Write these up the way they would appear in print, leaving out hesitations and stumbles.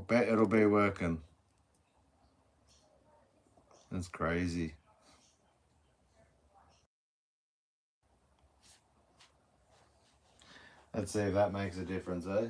bet it'll be working. That's crazy. Let's see if that makes a difference, eh?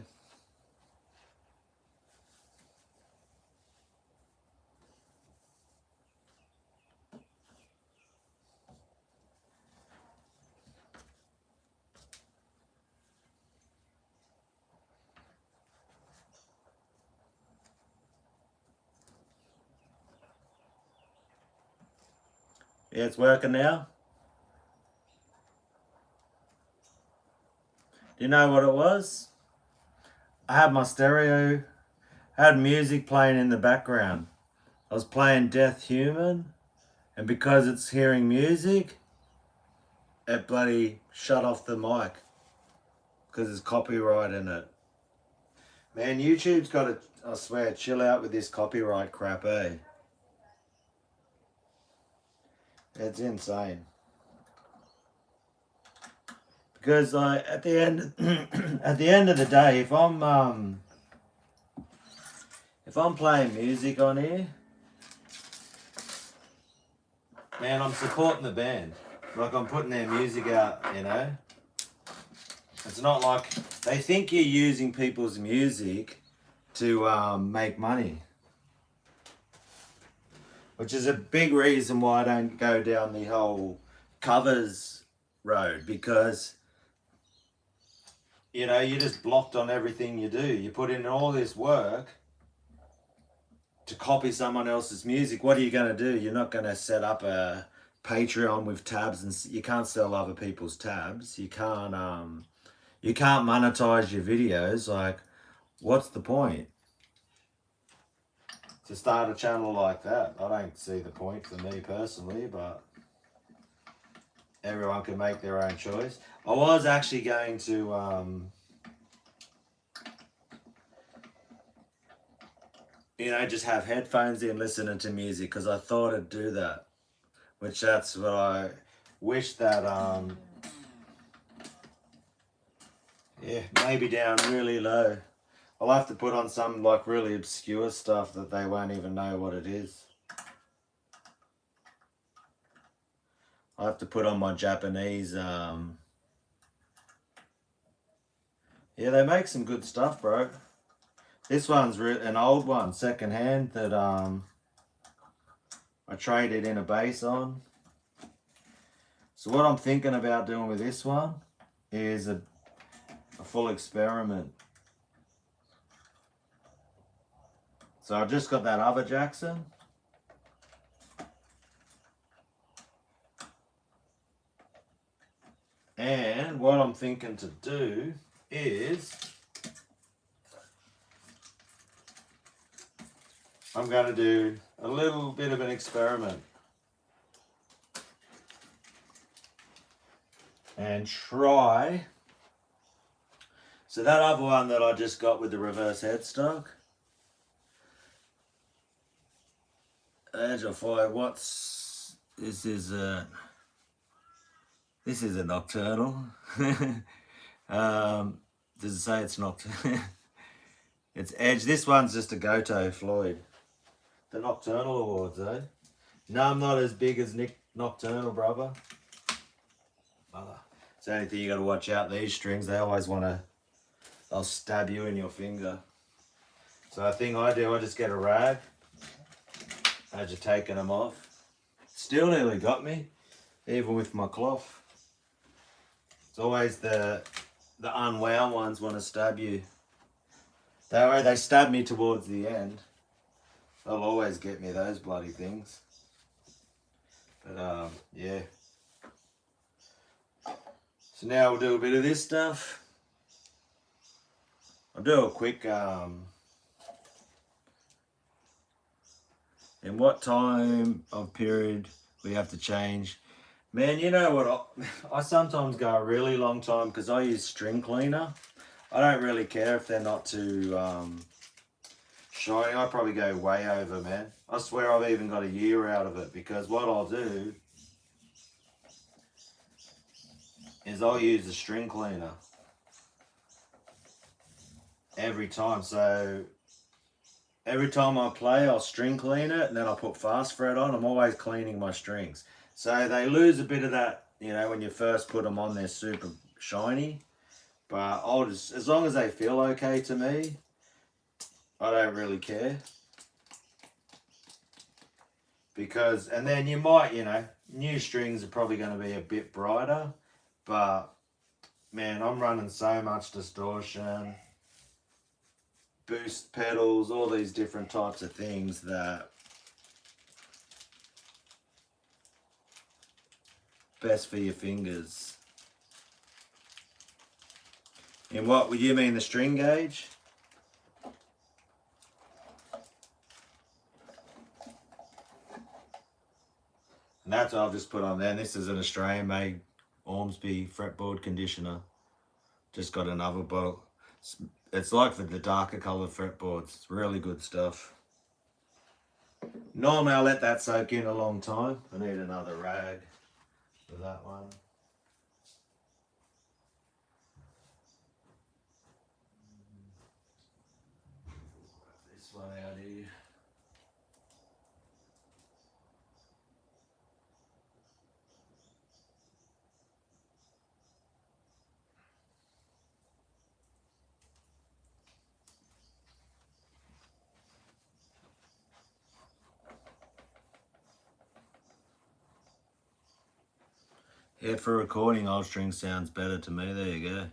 Yeah, it's working now. Do you know what it was? I had my stereo, I had music playing in the background. I was playing Death Human, and because it's hearing music, it bloody shut off the mic because there's copyright in it. Man, YouTube's got to, I swear, chill out with this copyright crap, eh? It's insane. Because like at the end, at the end of the day, if I'm playing music on here, man, I'm supporting the band. Like I'm putting their music out, you know. It's not like they think you're using people's music to make money, which is a big reason why I don't go down the whole covers road, because you know you're just blocked on everything you do. You put in all this work to copy someone else's music. What are you going to do? You're not going to set up a Patreon with tabs, and you can't sell other people's tabs. You can't monetize your videos. Like, what's the point to start a channel like that? I don't see the point for me personally, but everyone can make their own choice. I was actually going to you know, just have headphones in listening to music, because I thought I'd do that, which that's what I wish that yeah, maybe down really low. I'll have to put on some like really obscure stuff that they won't even know what it is. I'll have to put on my Japanese yeah, they make some good stuff, bro. This one's an old one, second hand, that I traded in a bass on. So what I'm thinking about doing with this one is a full experiment. So I've just got that other Jackson. And what I'm thinking to do is I'm going to do a little bit of an experiment and try. So that other one that I just got with the reverse headstock, Agify, what's this? Is a nocturnal. Does it say it's nocturnal? It's Edge. This one's just a Goto Floyd. The Nocturnal Awards, eh? No, I'm not as big as Nick Nocturnal, brother. It's the only thing you got to watch out. These strings, they always want to, they'll stab you in your finger. So the thing I do, I just get a rag as you're taking them off. Still nearly got me, even with my cloth. It's always the unwound ones want to stab you. They stab me towards the end. They'll always get me, those bloody things. But yeah. So now we'll do a bit of this stuff. I'll do a quick in what time of period we have to change. Man, you know what, I sometimes go a really long time because I use string cleaner. I don't really care if they're not too shiny. I probably go way over, man. I swear I've even got a year out of it, because what I'll do is I'll use the string cleaner every time. So every time I play, I'll string clean it and then I'll put fast fret on. I'm always cleaning my strings. So they lose a bit of that, you know, when you first put them on, they're super shiny. But I'll just, as long as they feel okay to me, I don't really care. Because, and then you might, you know, new strings are probably going to be a bit brighter. But, man, I'm running so much distortion, boost pedals, all these different types of things that best for your fingers. And what would you mean, the string gauge? And that's what I've just put on there. And this is an Australian made Ormsby fretboard conditioner. Just got another bottle. It's like for the darker coloured fretboards. It's really good stuff. Normally I let that soak in a long time. I need another rag for that one. This one out here. Yeah, for recording, old string sounds better to me. There you go.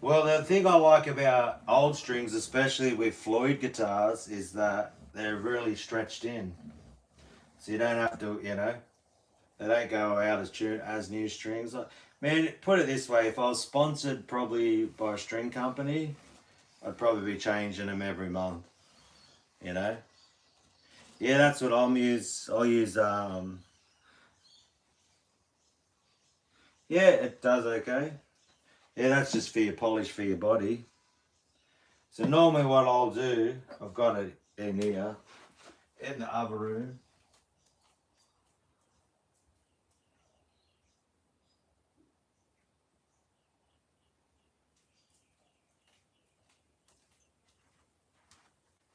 Well, the thing I like about old strings, especially with Floyd guitars, is that they're really stretched in. So you don't have to, you know, they don't go out as new strings. Man, put it this way, if I was sponsored probably by a string company, I'd probably be changing them every month, you know. Yeah, that's what I'll use. I'll use, yeah, it does okay. Yeah, that's just for your polish for your body. So normally what I'll do, I've got it in here, in the other room.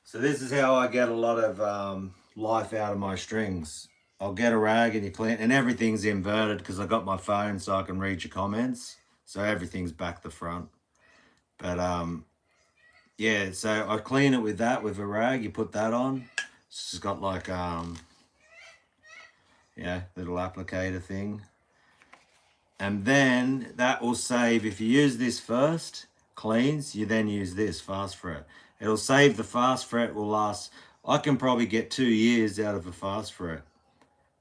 So this is how I get a lot of life out of my strings. I'll get a rag and you clean, and everything's inverted because I got my phone so I can read your comments. So everything's back the front. But yeah, so I clean it with that, with a rag. You put that on. It's just got like yeah, little applicator thing. And then that will save, if you use this first, cleans, you then use this fast fret. It'll save the fast fret, will last, I can probably get 2 years out of a fast fret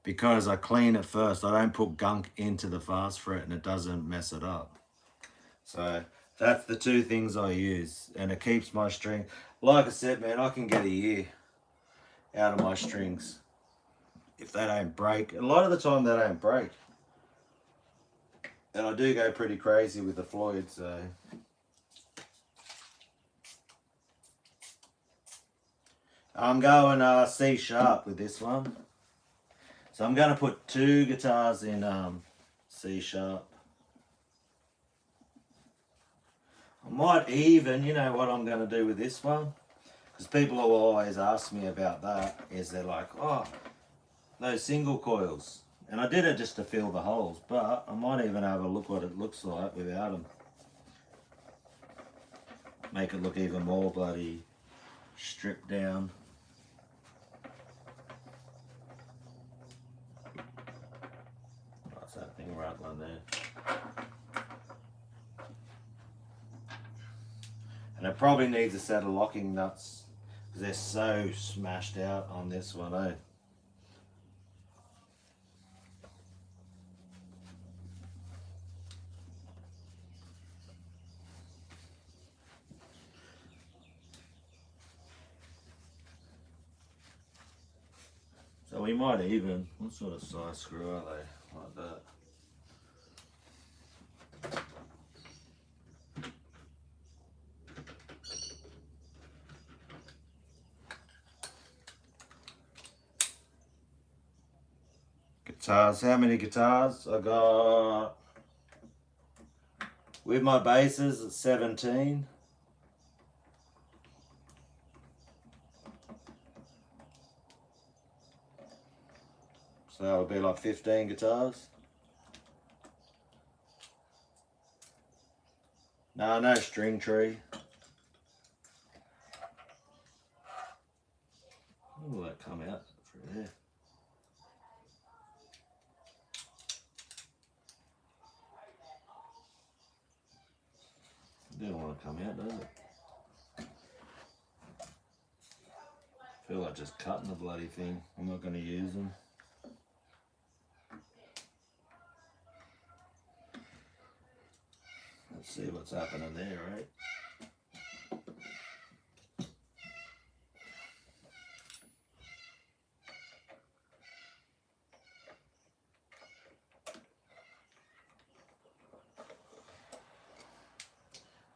because I clean it first. I don't put gunk into the fast fret and it doesn't mess it up. So that's the two things I use, and it keeps my string. Like I said, man, I can get a year out of my strings if they don't break. A lot of the time they don't break. And I do go pretty crazy with the Floyd, so. I'm going C sharp with this one. So I'm going to put 2 guitars in C sharp. I might even, you know what I'm going to do with this one? Because people will always ask me about that, is they're like, oh, those single coils. And I did it just to fill the holes, but I might even have a look what it looks like without them. Make it look even more bloody stripped down. What's that thing rattling there? And it probably needs a set of locking nuts because they're so smashed out on this one, eh? So we might even, what sort of size screw are they? Like that. Guitars, how many guitars? I got With my basses, it's 17. So that would be like 15 guitars. No string tree. When will that come out through there? It don't want to come out, does it? I feel like just cutting the bloody thing. I'm not going to use them. Let's see what's happening there, right?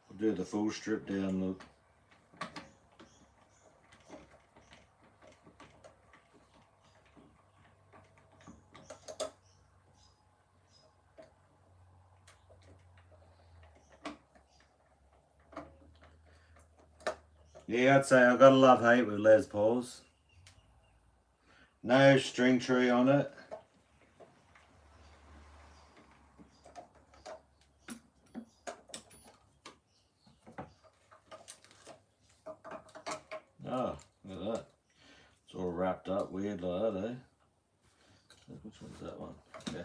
We'll do the full strip down look. Yeah, I'd say I've got a love-hate with Les Pauls. No string tree on it. Oh, look at that. It's all wrapped up weird like that, eh? Which one's that one? Okay.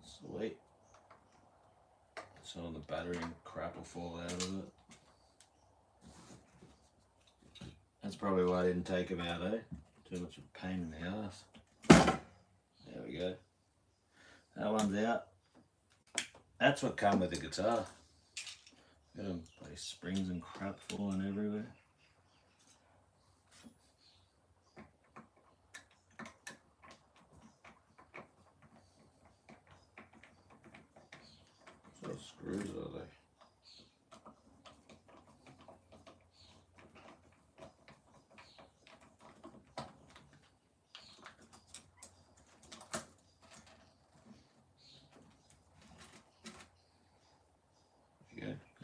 Sweet. So the battery and crap will fall out of it. That's probably why I didn't take them out, eh? Too much of a pain in the ass. There we go. That one's out. That's what come with the guitar. Got them bloody springs and crap falling everywhere. What sort of screws are they?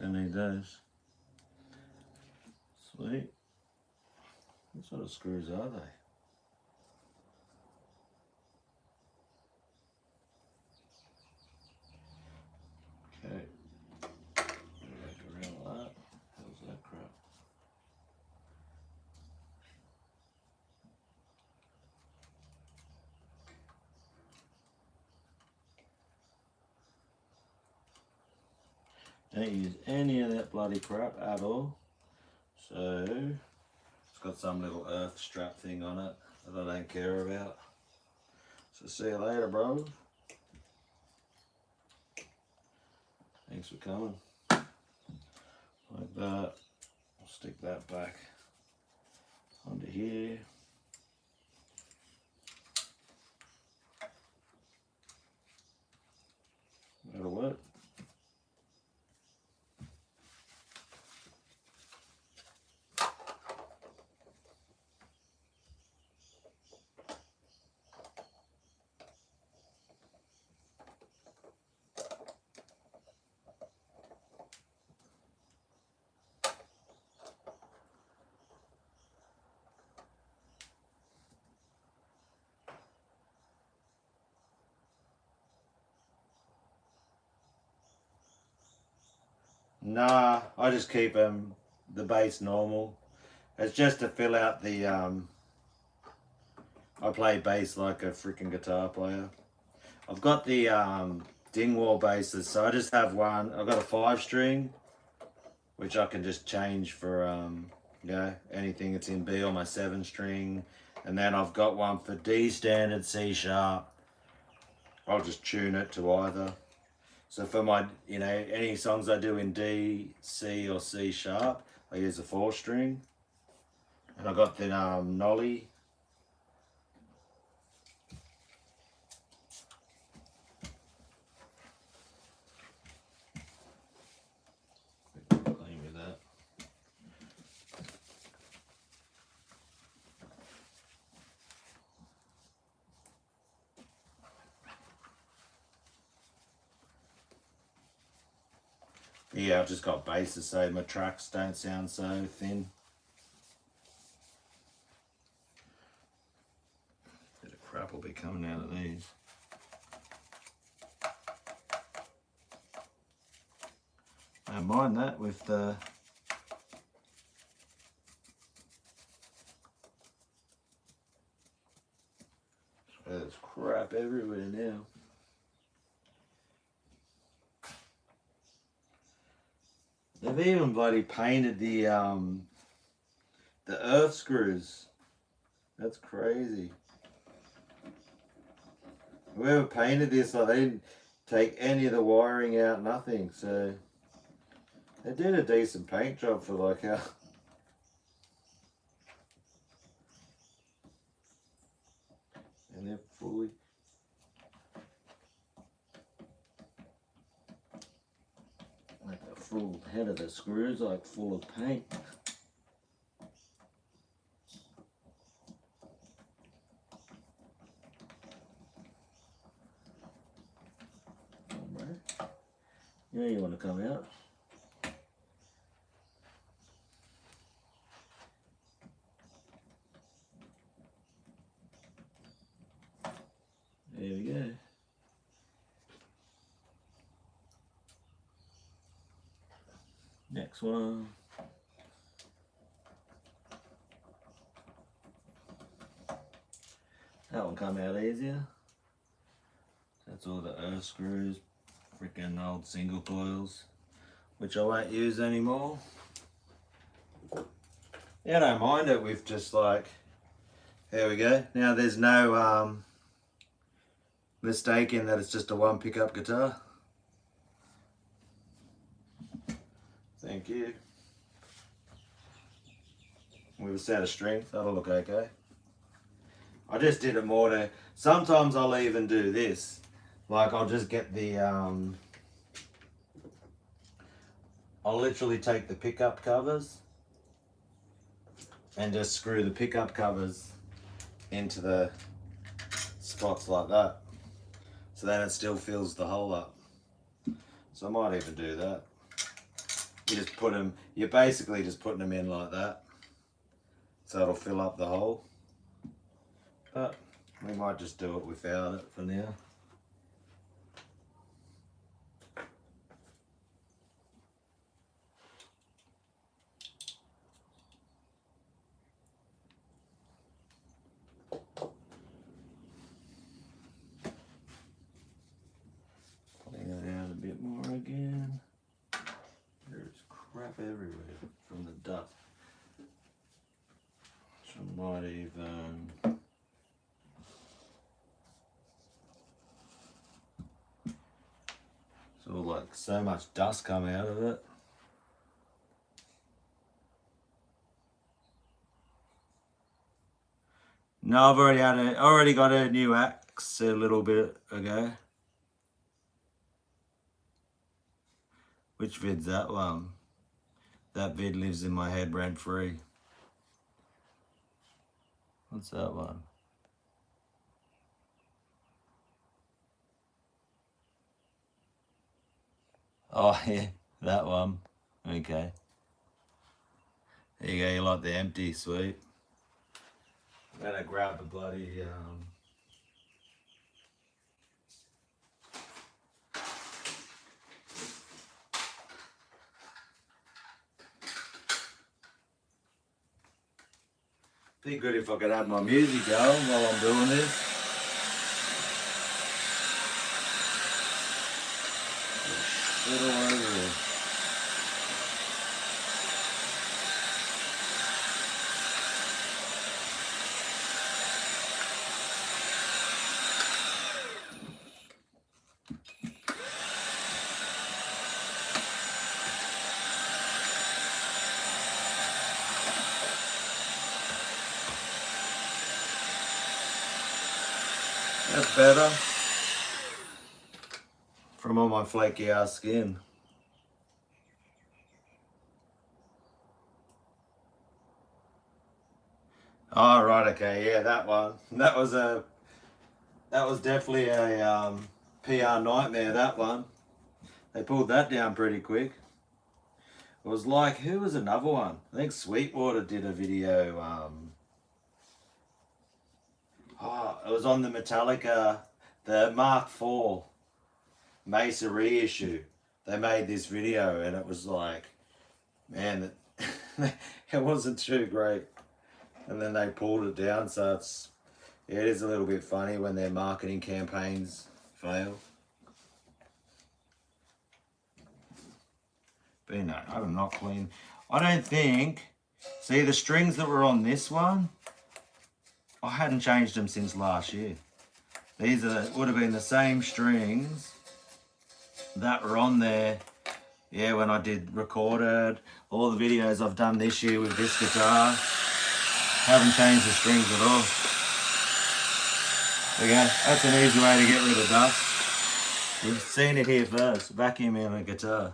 I need those. Sweet. What sort of screws are they? Okay. Go around like that. How's that crap? Don't use any of that bloody crap at all. So, it's got some little earth strap thing on it that I don't care about. So see you later, bro. Thanks for coming. Like that. I'll stick that back onto here. That'll work. Nah, I just keep the bass normal. It's just to fill out the I play bass like a freaking guitar player. I've got the Dingwall basses, so I just have one. I've got a 5-string, which I can just change for anything that's in B, or my 7-string. And then I've got one for D standard, C sharp. I'll just tune it to either. So for my, any songs I do in D, C or C sharp, I use a 4-string. And I got the Nolly. Clean with that. Yeah, I've just got bases so my tracks don't sound so thin. Bit of crap will be coming out of these. I don't mind that with the there's crap everywhere now. They've even bloody painted the earth screws. That's crazy. Whoever painted this, like, they didn't take any of the wiring out, nothing. So they did a decent paint job for like how. And they're fully. Like the full head of the screws, like full of paint. Yeah, you want to come out? There we go. Next one. That one come out easier. That's all the earth screws, freaking old single coils, which I won't use anymore. Yeah, I don't mind it with just like, there we go. Now there's no mistaking that it's just a one pickup guitar. Thank you. With a set of strings, that'll look okay. I just did it more to, sometimes I'll even do this. Like I'll just get the, I'll literally take the pickup covers and just screw the pickup covers into the spots like that. So then it still fills the hole up. So I might even do that. You just put them, you're basically just putting them in like that. So it'll fill up the hole. But we might just do it without it for now. Pulling it out a bit more again. There's crap everywhere from the dust. So I might even like so much dust come out of it. No, I've already got a new axe a little bit ago. Which vid's that one? That vid lives in my head rent free. What's that one? Oh yeah, that one. Okay. There you go, you like the empty, sweet. I'm gonna grab the bloody be good if I could have my music going while I'm doing this. Shit all over here. That's better from all my flaky ass skin. Oh right, okay, yeah, that one. That was definitely a PR nightmare, that one. They pulled that down pretty quick. It was like, who was another one? I think Sweetwater did a video. It was on the Metallica, the Mark IV Mesa reissue. They made this video and it was like, man, it wasn't too great. And then they pulled it down, so it is a little bit funny when their marketing campaigns fail. But no, I'm not clean. I don't think, see the strings that were on this one, I hadn't changed them since last year. These would have been the same strings that were on there, yeah, when I did recorded, all the videos I've done this year with this guitar. Haven't changed the strings at all. There you go, that's an easy way to get rid of dust. You've seen it here first, vacuuming a guitar.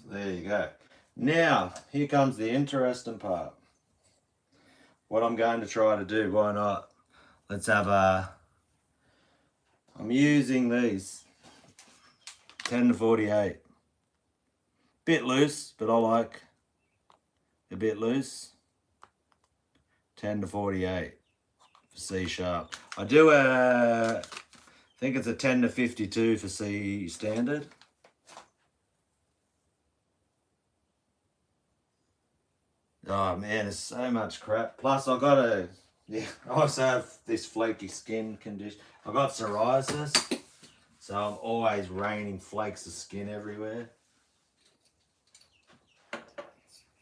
So there you go. Now, here comes the interesting part. What I'm going to try to do, why not? Let's have I'm using these 10 to 48. Bit loose, but I like a bit loose. 10 to 48 for C sharp. I do I think it's a 10 to 52 for C standard. Oh man, there's so much crap. Plus I also have this flaky skin condition. I got psoriasis, so I'm always raining flakes of skin everywhere.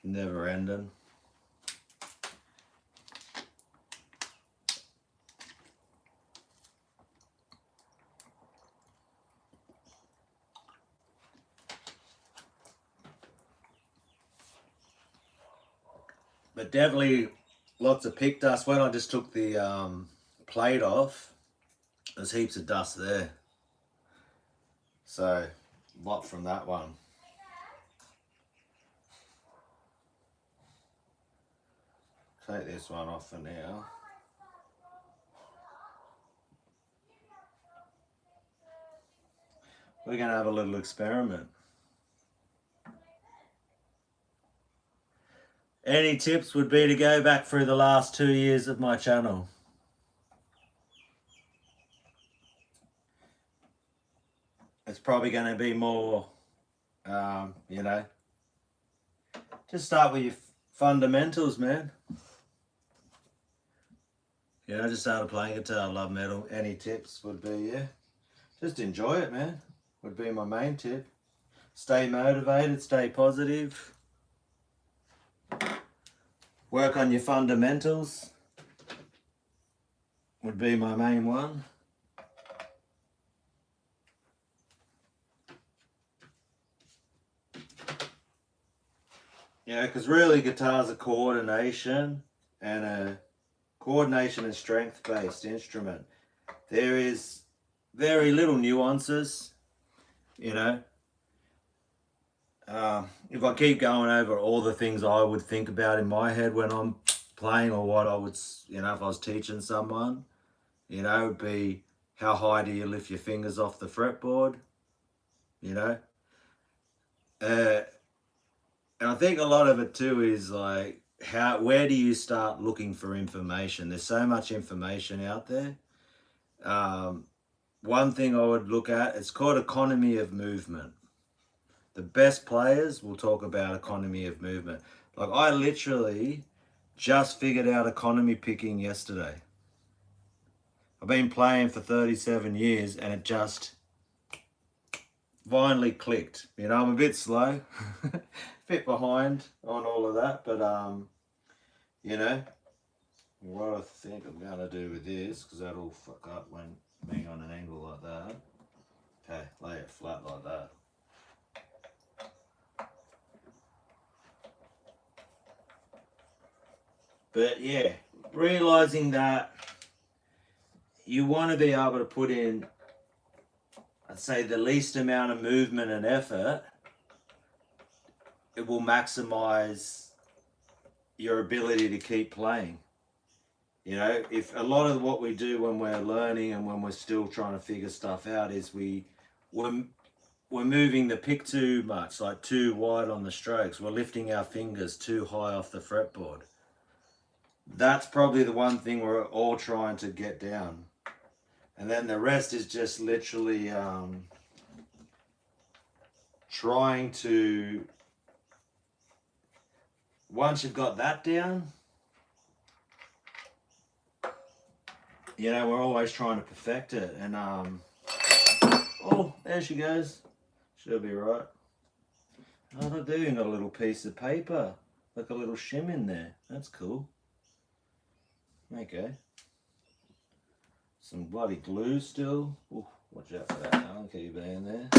Never ending. But definitely lots of pick dust. When I just took the plate off, there's heaps of dust there. So, a lot from that one. Take this one off for now. We're going to have a little experiment. Any tips would be to go back through the last 2 years of my channel. It's probably going to be more, you know, just start with your fundamentals, man. Yeah, I just started playing guitar, love metal. Any tips would be, yeah, just enjoy it, man, would be my main tip. Stay motivated, stay positive. Work on your fundamentals would be my main one. Yeah, because really guitar's a coordination and strength-based instrument. There is very little nuances, you know. If I keep going over all the things I would think about in my head when I'm playing, or what I would, you know, if I was teaching someone, you know, would be how high do you lift your fingers off the fretboard, you know. And I think a lot of it too is like, where do you start looking for information? There's so much information out there. One thing I would look at, it's called economy of movement. The best players will talk about economy of movement. Like I literally just figured out economy picking yesterday. I've been playing for 37 years and it just finally clicked. You know, I'm a bit slow, a bit behind on all of that, but you know, what I think I'm gonna do with this, because that'll fuck up when being on an angle like that. Okay, lay it flat like that. But yeah, realizing that you want to be able to put in, I'd say, the least amount of movement and effort, it will maximize your ability to keep playing. You know, if a lot of what we do when we're learning and when we're still trying to figure stuff out is we we're moving the pick too much, like too wide on the strokes. We're lifting our fingers too high off the fretboard. That's probably the one thing we're all trying to get down. And then the rest is just literally trying to, once you've got that down, you know, we're always trying to perfect it. And oh, there she goes. She'll be right. Oh, they're doing a little piece of paper, like a little shim in there. That's cool. Okay. Some bloody glue still. Ooh, watch out for that. I'll keep being there.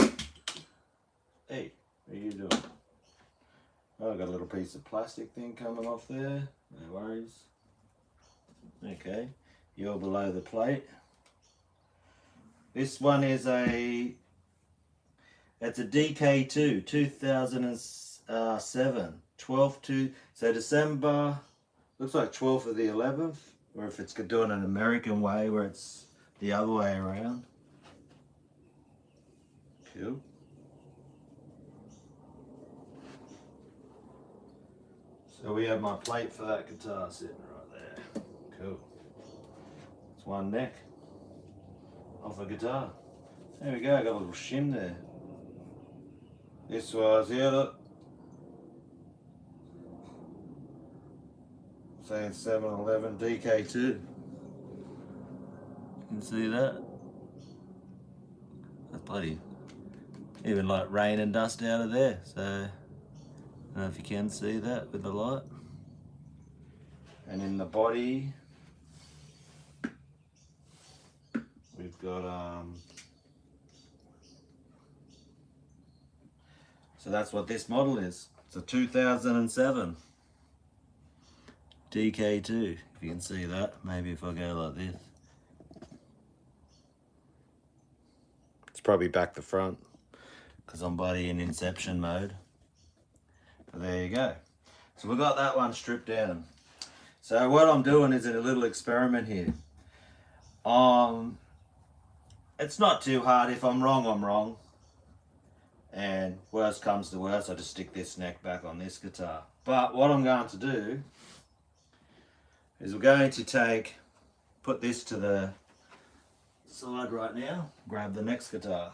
Hey, what are you doing? Oh, I've got a little piece of plastic thing coming off there. No worries. Okay, you're below the plate. This one is it's a DK2, 2007, 12 to, so December, looks like 12th of the 11th, or if it's doing an American way where it's the other way around. Cool. So we have my plate for that guitar sitting right there. Cool. It's one neck off a guitar. There we go, I got a little shim there. This was, yeah, look. Saying 711 DK2. You can see that. That's bloody, even like rain and dust out of there. So, I don't know if you can see that with the light. And in the body, we've got, so that's what this model is. It's a 2007 DK2, if you can see that. Maybe if I go like this. It's probably back the front because I'm bloody in inception mode. But there you go. So we got that one stripped down. So what I'm doing is a little experiment here. It's not too hard. If I'm wrong, I'm wrong. And worst comes to worst, I just stick this neck back on this guitar. But what I'm going to do is we're going to put this to the side right now, grab the next guitar.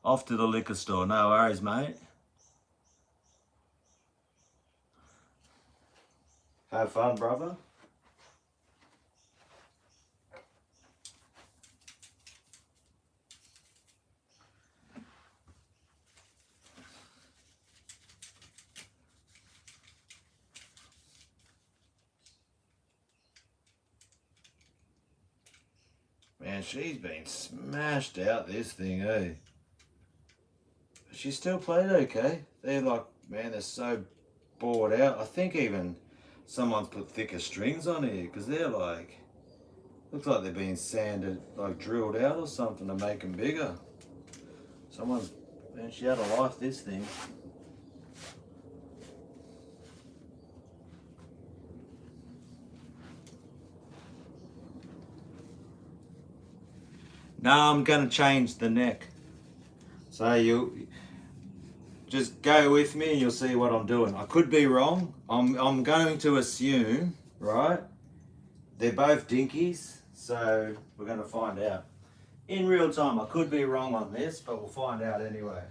Off to the liquor store, no worries, mate. Have fun, brother. Man, she's been smashed out, this thing, eh? She still played okay. They're like, man, they're so bored out. I think even someone's put thicker strings on here because they're like, looks like they're being sanded, like drilled out or something to make them bigger. Someone's, man, she had a life, this thing. Now I'm going to change the neck. So you just go with me and you'll see what I'm doing. I could be wrong. I'm going to assume, right, they're both dinkies, so we're going to find out. In real time, I could be wrong on this, but we'll find out anyway.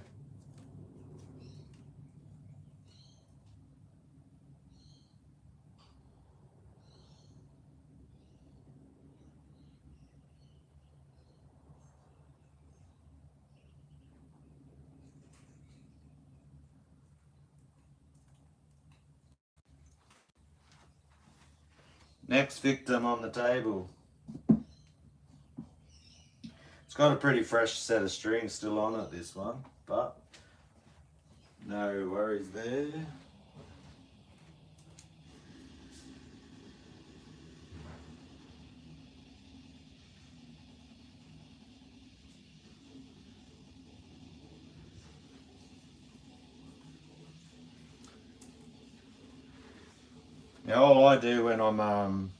Next victim on the table. It's got a pretty fresh set of strings still on it, this one, but no worries there. Now all I do when I'm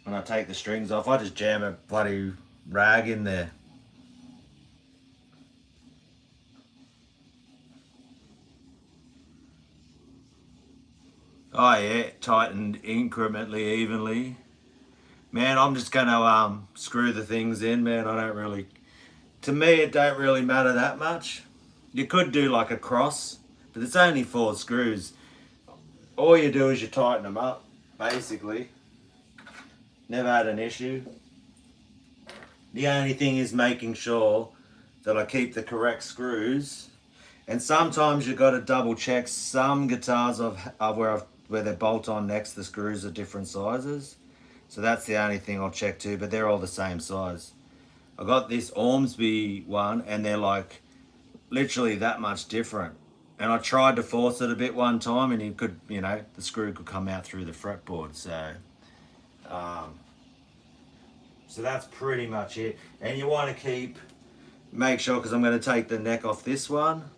when I take the strings off, I just jam a bloody rag in there. Oh yeah, tightened incrementally, evenly. Man, I'm just gonna screw the things in, man. I don't really, to me it don't really matter that much. You could do like a cross, but it's only 4 screws. All you do is you tighten them up, basically. Never had an issue. The only thing is making sure that I keep the correct screws. And sometimes you've got to double check. Some guitars where they bolt on next, the screws are different sizes. So that's the only thing I'll check too, but they're all the same size. I got this Ormsby one and they're like literally that much different. And I tried to force it a bit one time and the screw could come out through the fretboard. So that's pretty much it. And you want to make sure, because I'm going to take the neck off this one,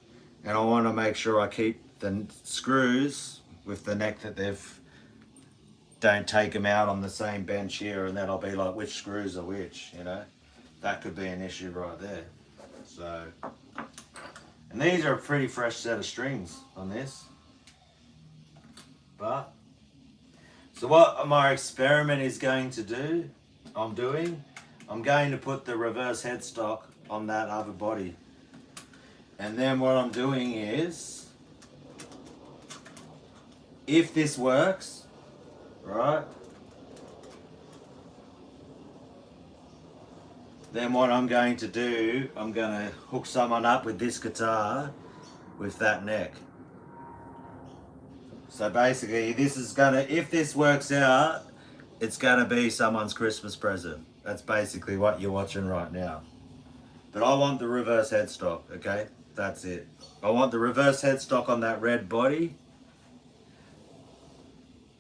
and I want to make sure I keep the screws with the neck that don't take them out on the same bench here, and then I'll be like, which screws are which, That could be an issue right there. So, and these are a pretty fresh set of strings on this. So what my experiment is going to do, I'm going to put the reverse headstock on that other body. And then what I'm doing is, if this works, right, then what I'm going to do, I'm going to hook someone up with this guitar with that neck. So basically if this works out, it's gonna be someone's Christmas present. That's basically what you're watching right now. But I want the reverse headstock, okay? That's it. I want the reverse headstock on that red body,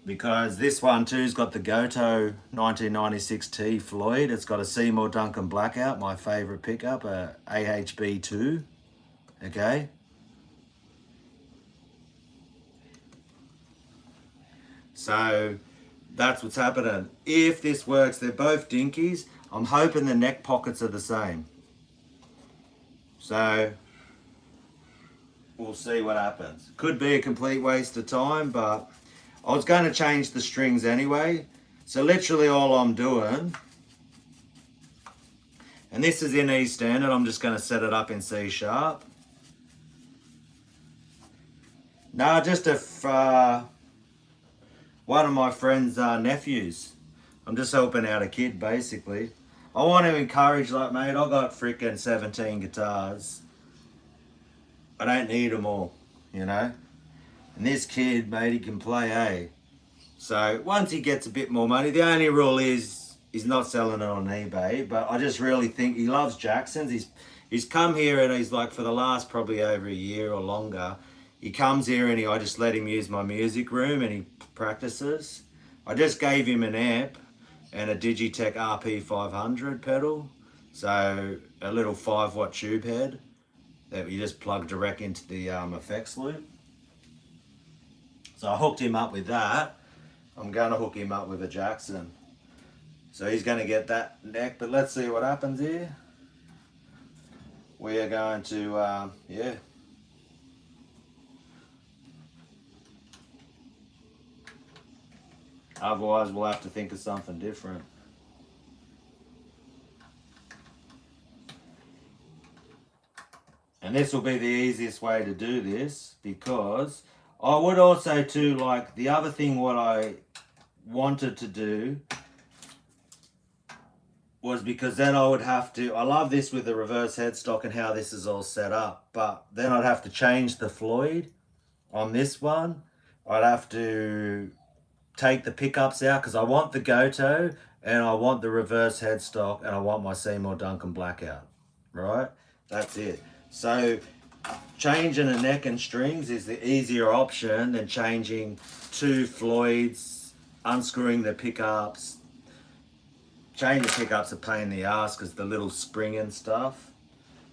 because this one too's got the Goto 1996T Floyd. It's got a Seymour Duncan Blackout, my favorite pickup, a AHB2, okay? So that's what's happening. If this works, they're both dinkies. I'm hoping the neck pockets are the same. So we'll see what happens. Could be a complete waste of time, but I was going to change the strings anyway. So literally all I'm doing, and this is in E standard, I'm just going to set it up in C sharp. Now just if one of my friend's nephews. I'm just helping out a kid, basically. I want to encourage, like, mate, I got freaking 17 guitars. I don't need them all, And this kid, mate, he can play, eh? So once he gets a bit more money, the only rule is he's not selling it on eBay, but I just really think he loves Jackson's. He's come here and he's like, for the last probably over a year or longer, he comes here and I just let him use my music room and he practices. I just gave him an amp and a Digitech RP500 pedal. So a little 5-watt tube head that you just plug direct into the effects loop. So I hooked him up with that. I'm going to hook him up with a Jackson. So he's going to get that neck, but let's see what happens here. We are going to, yeah. Otherwise, we'll have to think of something different. And this will be the easiest way to do this, because I would also too, like, the other thing what I wanted to do was, because then I would have to, I love this with the reverse headstock and how this is all set up, but then I'd have to change the Floyd on this one. I'd have to take the pickups out because I want the Goto and I want the reverse headstock and I want my Seymour Duncan Blackout, right? That's it. So changing a neck and strings is the easier option than changing 2 Floyds, unscrewing the pickups. Changing the pickups a pain in the ass because the little spring and stuff.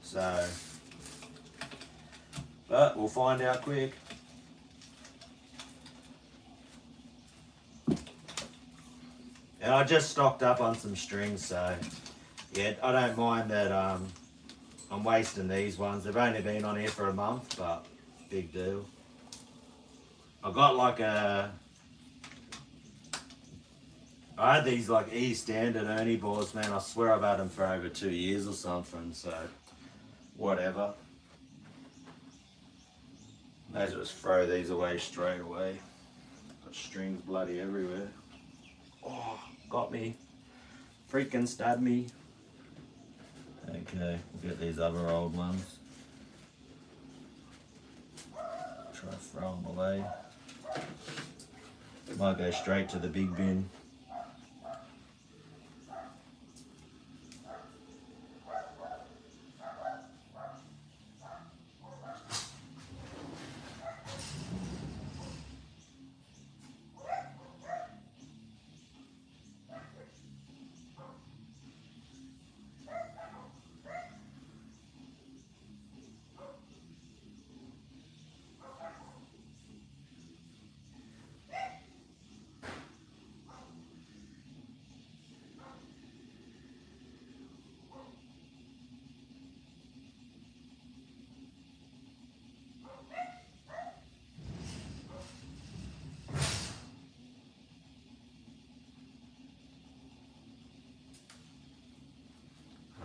So, but we'll find out quick. And I just stocked up on some strings, so yeah, I don't mind that I'm wasting these ones. They've only been on here for a month, but big deal. I got like I had these like E-standard Ernie boards, man. I swear I've had them for over 2 years or something, so whatever. May as well just throw these away straight away. Got strings bloody everywhere. Oh, got me. Freaking stabbed me. Okay, we'll get these other old ones. Try to throw them away. Might go straight to the big bin.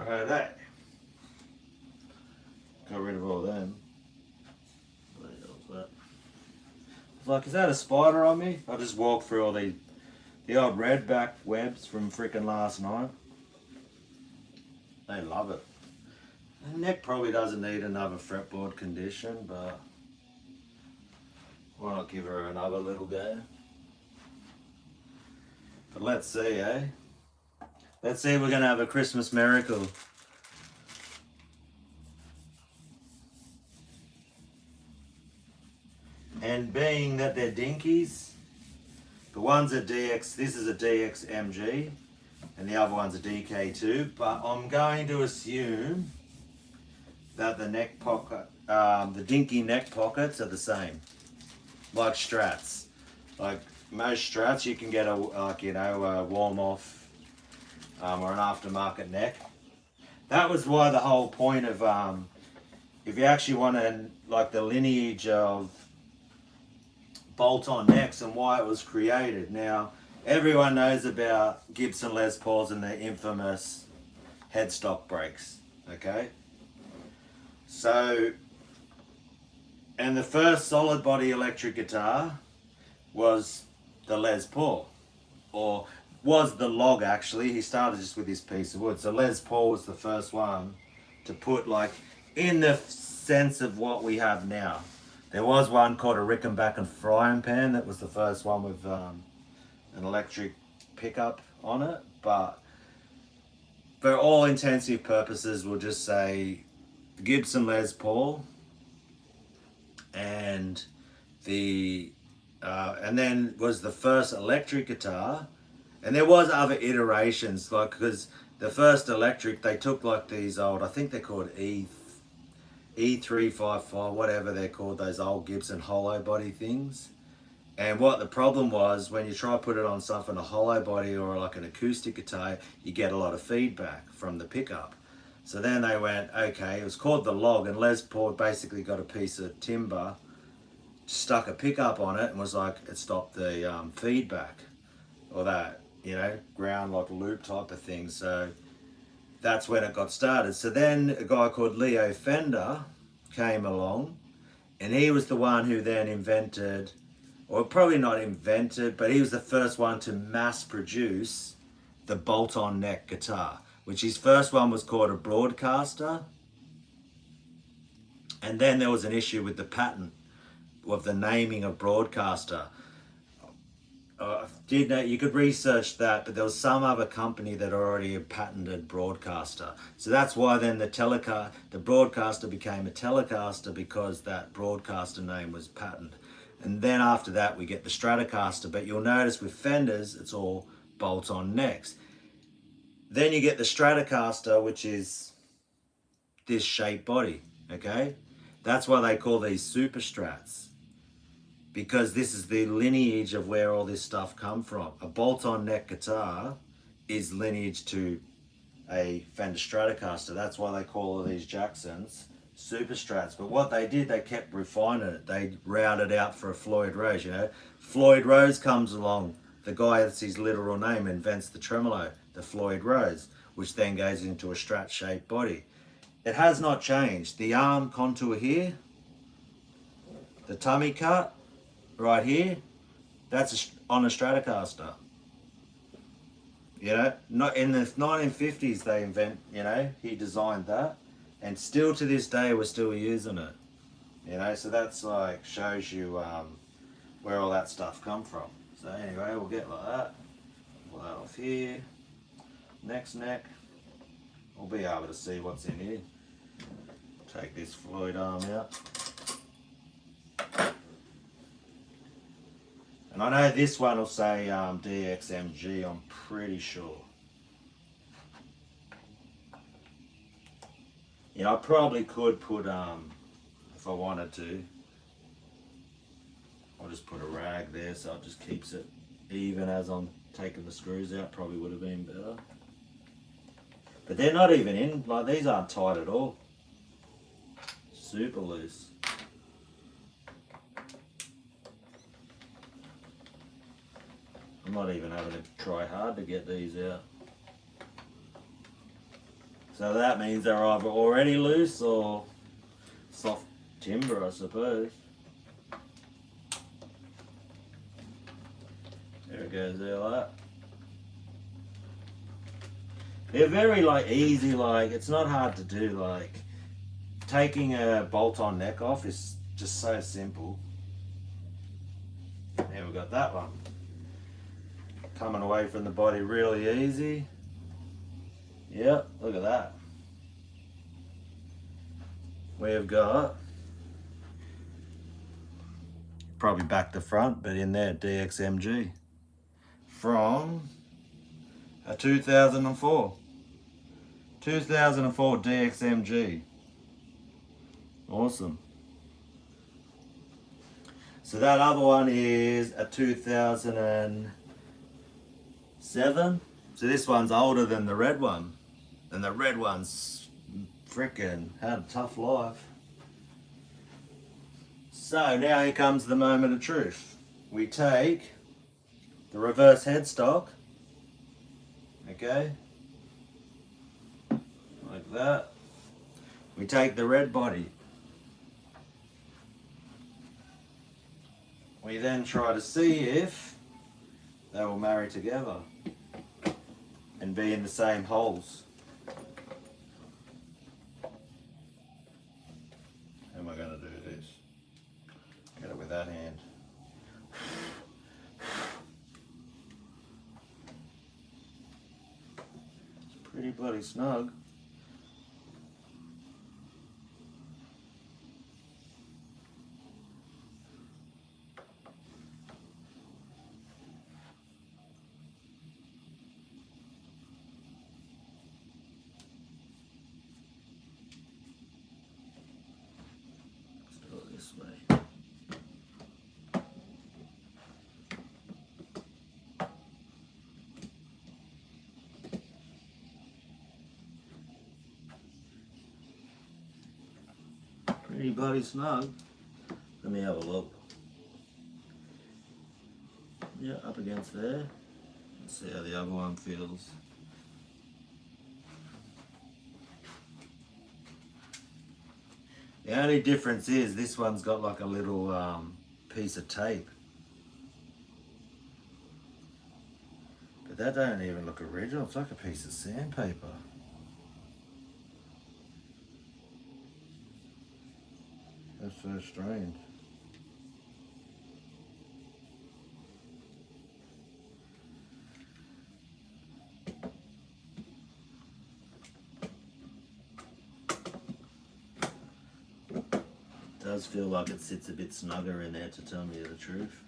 Righto. Got rid of all them. What the hell's that? It's like, is that a spider on me? I just walked through all the old redback webs from freaking last night. They love it. The neck probably doesn't need another fretboard condition, but why not give her another little go? But let's see, eh? Let's see if we're going to have a Christmas miracle. And being that they're dinkies, the one's a DX, this is a DX MG, and the other one's a DK2, but I'm going to assume that the neck pocket, the dinky neck pockets are the same, like Strats. Like most Strats, you can get a, like, you know, a warm off or an aftermarket neck. That was why the whole point of, if you actually want to, like the lineage of bolt-on necks and why it was created. Now, everyone knows about Gibson Les Pauls and their infamous headstock brakes, okay? So, and the first solid body electric guitar was the Les Paul, or was the log actually. He started just with this piece of wood. So Les Paul was the first one to put like in the sense of what we have now. There was one called a Rickenbacker frying pan that was the first one with an electric pickup on it, but for all intensive purposes we'll just say the Gibson Les Paul and the and then was the first electric guitar. And there was other iterations, like, because the first electric, they took like these old, I think they're called E355, whatever they're called, those old Gibson hollow body things. And what the problem was, when you try to put it on something, a hollow body or like an acoustic guitar, you get a lot of feedback from the pickup. So then they went, okay, it was called the log, and Les Paul basically got a piece of timber, stuck a pickup on it, and was like, it stopped the feedback, or that, you know, ground like loop type of thing. So that's when it got started. So then a guy called Leo Fender came along, and he was the one who then invented, or probably not invented, but he was the first one to mass produce the bolt-on neck guitar, which his first one was called a Broadcaster. And then there was an issue with the patent of the naming of Broadcaster. Did know, you could research that, but there was some other company that already had patented Broadcaster. So that's why then the Broadcaster became a Telecaster, because that Broadcaster name was patented. And then after that we get the Stratocaster, but you'll notice with Fenders it's all bolt-on necks. Then you get the Stratocaster, which is this shaped body, okay? That's why they call these Super Strats. because this is the lineage of where all this stuff come from. A bolt-on neck guitar is lineage to a Fender Stratocaster. That's why they call all these Jacksons Super Strats. But what they did, they kept refining it. They routed out for a Floyd Rose, you know. Floyd Rose comes along. The guy, that's his literal name, invents the tremolo, the Floyd Rose, which then goes into a Strat-shaped body. It has not changed. The arm contour here, the tummy cut right here, that's on a Stratocaster. You know, not in the 1950s they he designed that, and still to this day we're still using it. You know, so that's like shows you where all that stuff come from. So anyway, we'll get like that. Pull that off here. Next neck. We'll be able to see what's in here. Take this Floyd arm out. And I know this one will say DXMG, I'm pretty sure. You know, I probably could put, if I wanted to, I'll just put a rag there so it just keeps it even as I'm taking the screws out. Probably would have been better. But they're not even in, like these aren't tight at all. Super loose. I'm not even having to try hard to get these out. So that means they're either already loose or soft timber, I suppose. There it goes there like that. They're very like easy, like it's not hard to do. Like taking a bolt-on neck off is just so simple. There we got that one. Coming away from the body really easy. Yep, look at that. We've got, probably back to front, but in there, DXMG. From a 2004. 2004 DXMG. Awesome. So that other one is a 2007. So this one's older than the red one. And the red one's frickin' had a tough life. So now here comes the moment of truth. We take the reverse headstock, okay, like that. We take the red body. We then try to see if they will marry together and be in the same holes. How am I going to do this? Get it with that hand. It's pretty bloody snug. This way. Pretty bloody snug. Let me have a look. Yeah, up against there. Let's see how the other one feels. The only difference is this one's got like a little piece of tape. But that don't even look original. It's like a piece of sandpaper. That's so strange. It does feel like it sits a bit snugger in there, to tell me the truth.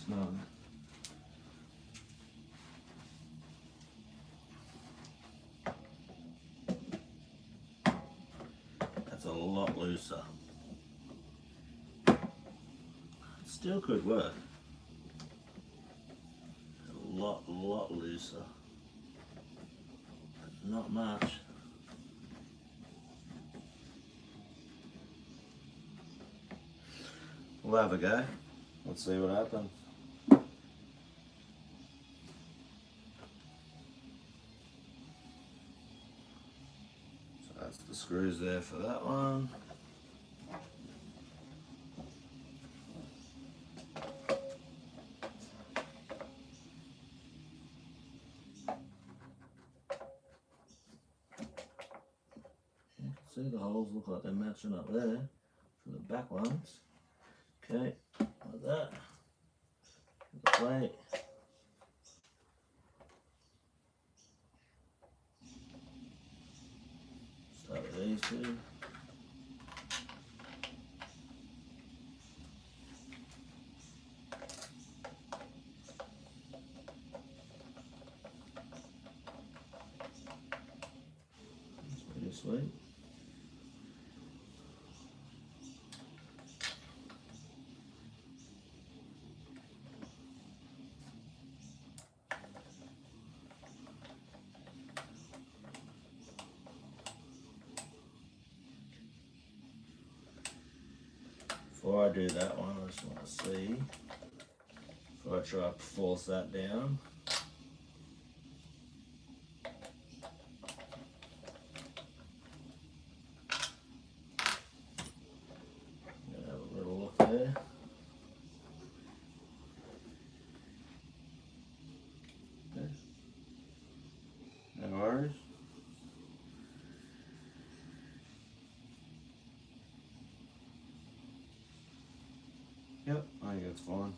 snug. That's a lot looser. It still could work. A lot looser. But not much. We'll have a go. Let's see what happens. So that's the screws there for that one. You can see the holes look like they're matching up there for the back ones. Okay, like that. The plate. Start with these two. That's pretty sweet. Before I do that one, I just want to see if I try to force that down. Have a little look there. Okay. No worries. Yep, I think it's fine.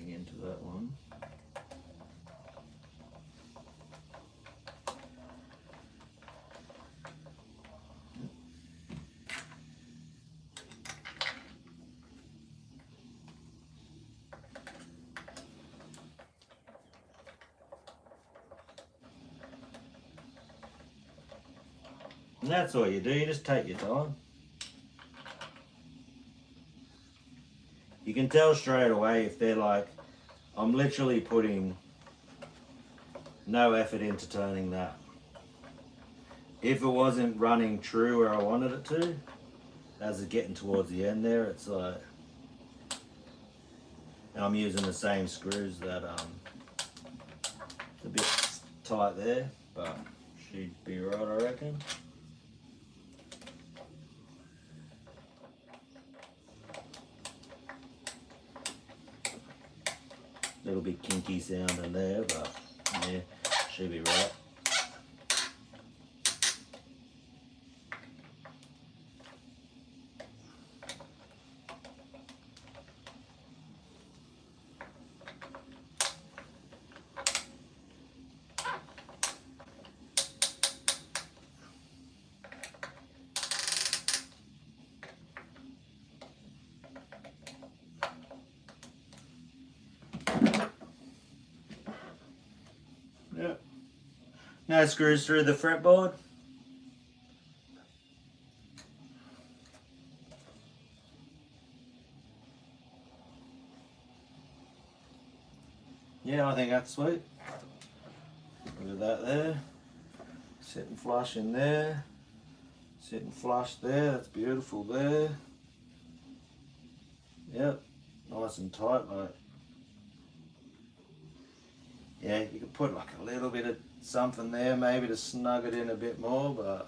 Into that one. And that's all you do, you just take your time. You can tell straight away if they're like, I'm literally putting no effort into turning that. If it wasn't running true where I wanted it to, as it's getting towards the end there, it's like, and I'm using the same screws that, it's a bit tight there, but should be right, I reckon. Little bit kinky sounding there, but yeah, should be right. Yeah. No screws through the fretboard. Yeah, I think that's sweet. Look at that there. Sitting flush in there. Sitting flush there, that's beautiful there. Yep, nice and tight, like. Yeah, you could put like a little bit of something there, maybe to snug it in a bit more, but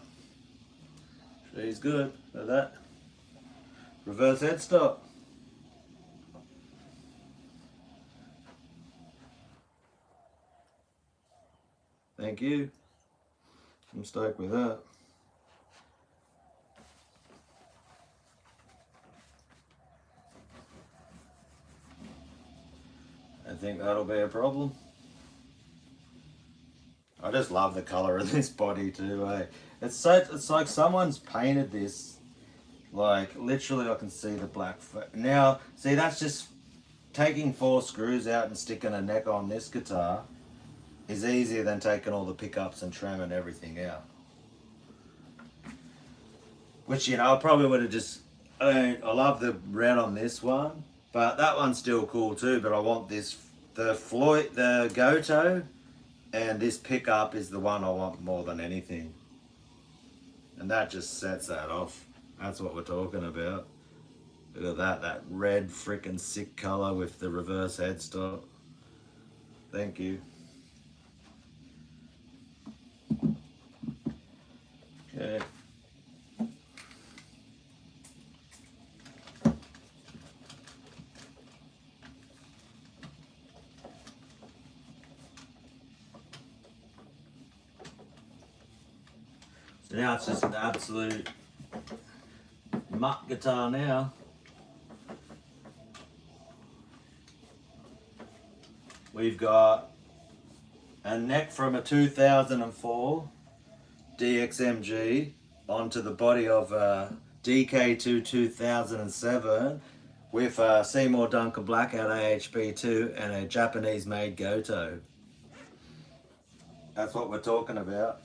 she's good. Look at that. Reverse headstock. Thank you. I'm stoked with that. I think that'll be a problem. I just love the colour of this body too, eh? It's like someone's painted this. Like, literally I can see the black. Now, see, that's just taking 4 screws out and sticking a neck on this guitar is easier than taking all the pickups and trimming everything out. Which, you know, I probably would have just... I love the red on this one, but that one's still cool too, but I want this... The Goto and this pickup is the one I want more than anything. And that just sets that off. That's what we're talking about. Look at that red freaking sick colour with the reverse headstock. Thank you. Okay. So now it's just an absolute muck guitar now. We've got a neck from a 2004 DXMG onto the body of a DK2 2007 with a Seymour Duncan Blackout AHB2 and a Japanese made Goto. That's what we're talking about.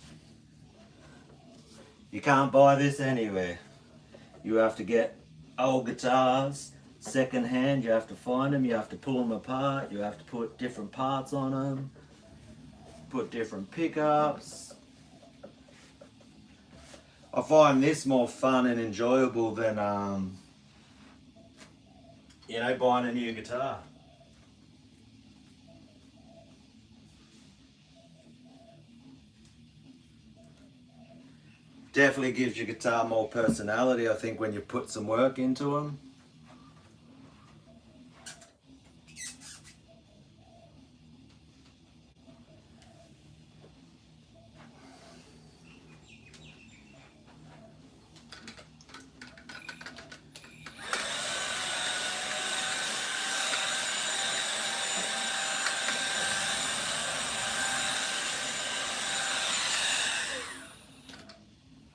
You can't buy this anywhere. You have to get old guitars second hand. You have to find them, you have to pull them apart, you have to put different parts on them, put different pickups. I find this more fun and enjoyable than you know, buying a new guitar. Definitely gives your guitar more personality, I think, when you put some work into them.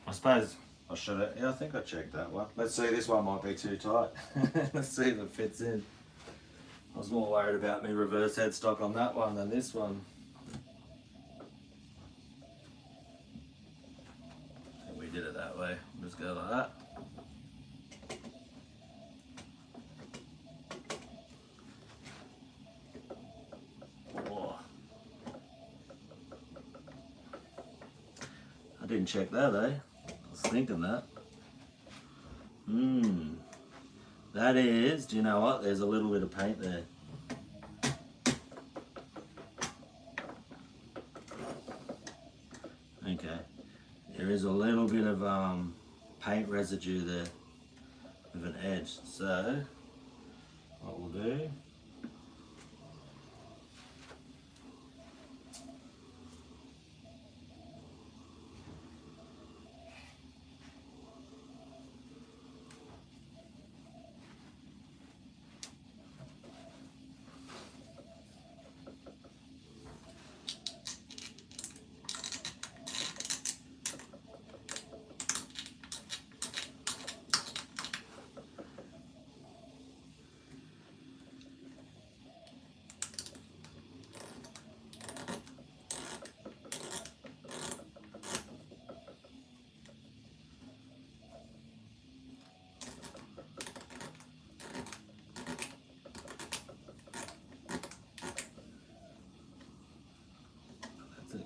I suppose I should have, yeah, I think I checked that one. Let's see, this one might be too tight. Let's see if it fits in. I was more worried about me reverse headstock on that one than this one. I think we did it that way. Just go like that. Oh. I didn't check that, eh? I was thinking that. That is, do you know what? There's a little bit of paint there. Okay. There is a little bit of paint residue there with an edge. So, what we'll do,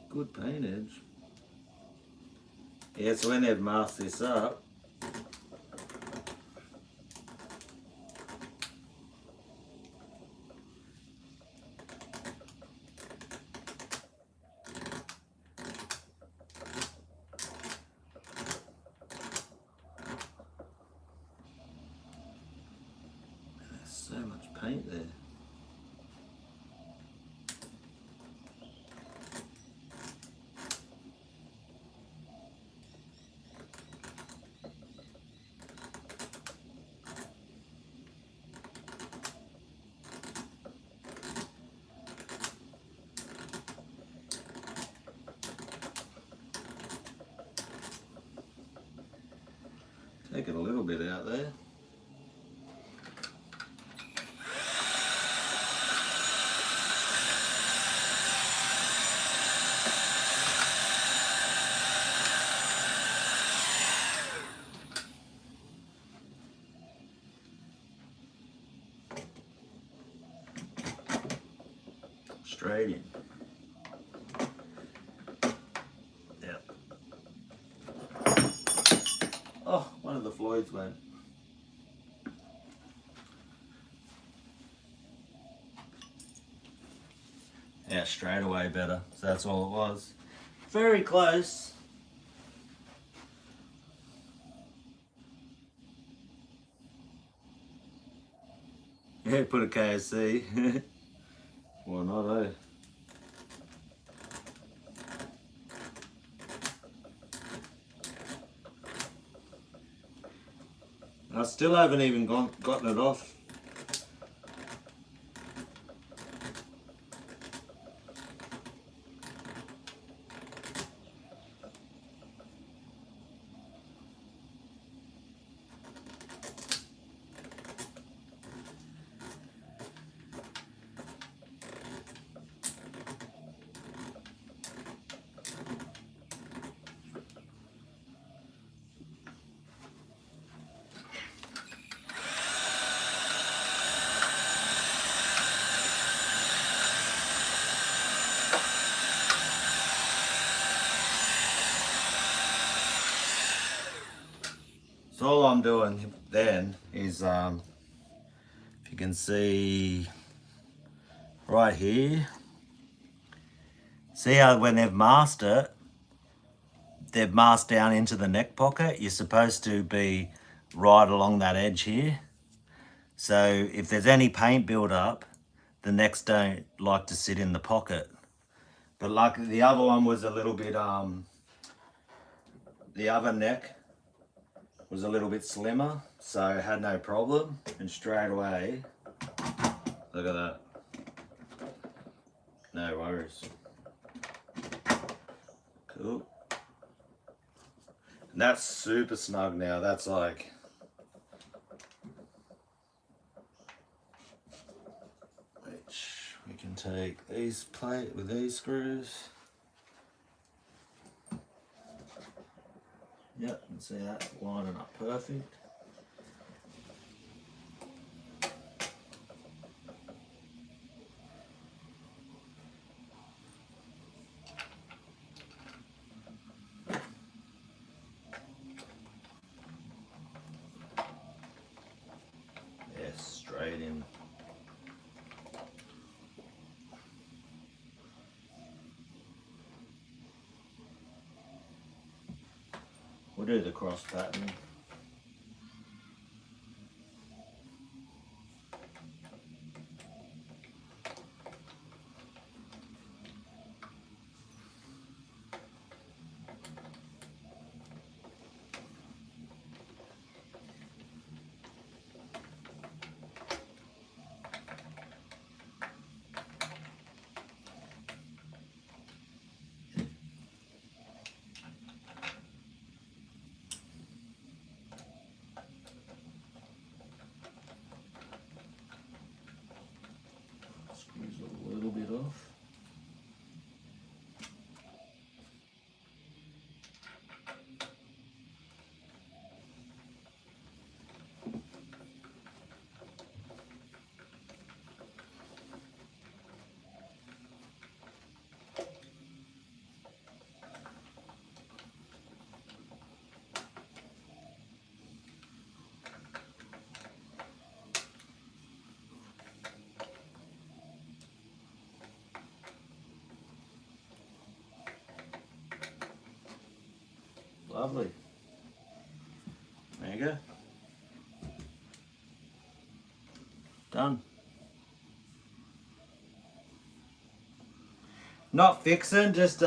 good paint edge. Yeah, so when they've masked this up, there's so much paint there. Take it a little bit out there. Straight in. Yep. Oh, one of the Floyds went. Yeah, straight away better. So that's all it was. Very close. Yeah, put a KSC. Why not, eh? I still haven't even gotten it off. So all I'm doing then is, if you can see right here, see how when they've masked it, they've masked down into the neck pocket. You're supposed to be right along that edge here. So if there's any paint build up, the necks don't like to sit in the pocket. But like the other one was a little bit, the other neck was a little bit slimmer, so it had no problem. And straight away, look at that. No worries. Cool. And that's super snug now. That's like, which we can take these plate with these screws. Yep, and see that lining up perfect. Yes, straight in. We'll do the cross pattern. Lovely. There you go. Done. Not fixing, just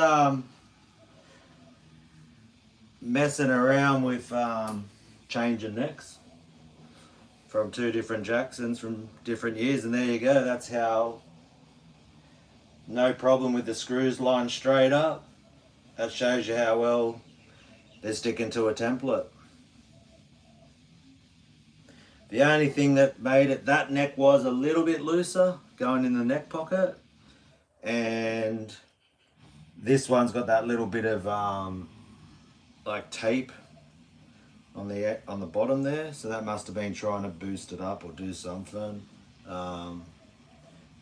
messing around with changing necks from 2 different Jacksons from different years, and there you go. That's how, no problem with the screws lined straight up. That shows you how well they're sticking to a template. The only thing that made it, that neck was a little bit looser going in the neck pocket, and this one's got that little bit of like tape on the bottom there, so that must have been trying to boost it up or do something.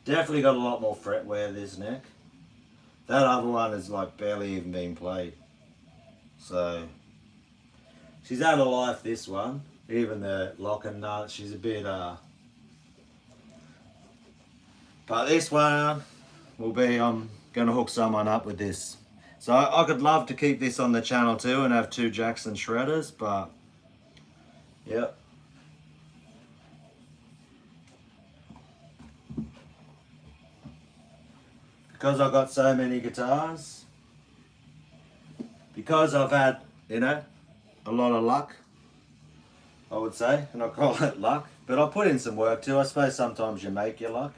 Definitely got a lot more fret wear this neck. That other one is like barely even being played. So she's out of life, this one. Even the lock and nut, she's a bit but this one will be, I'm gonna hook someone up with this. So I could love to keep this on the channel too and have 2 Jackson shredders, but yep. Because I've got so many guitars, because I've had, you know, a lot of luck, I would say, and I call it luck, but I put in some work too. I suppose sometimes you make your luck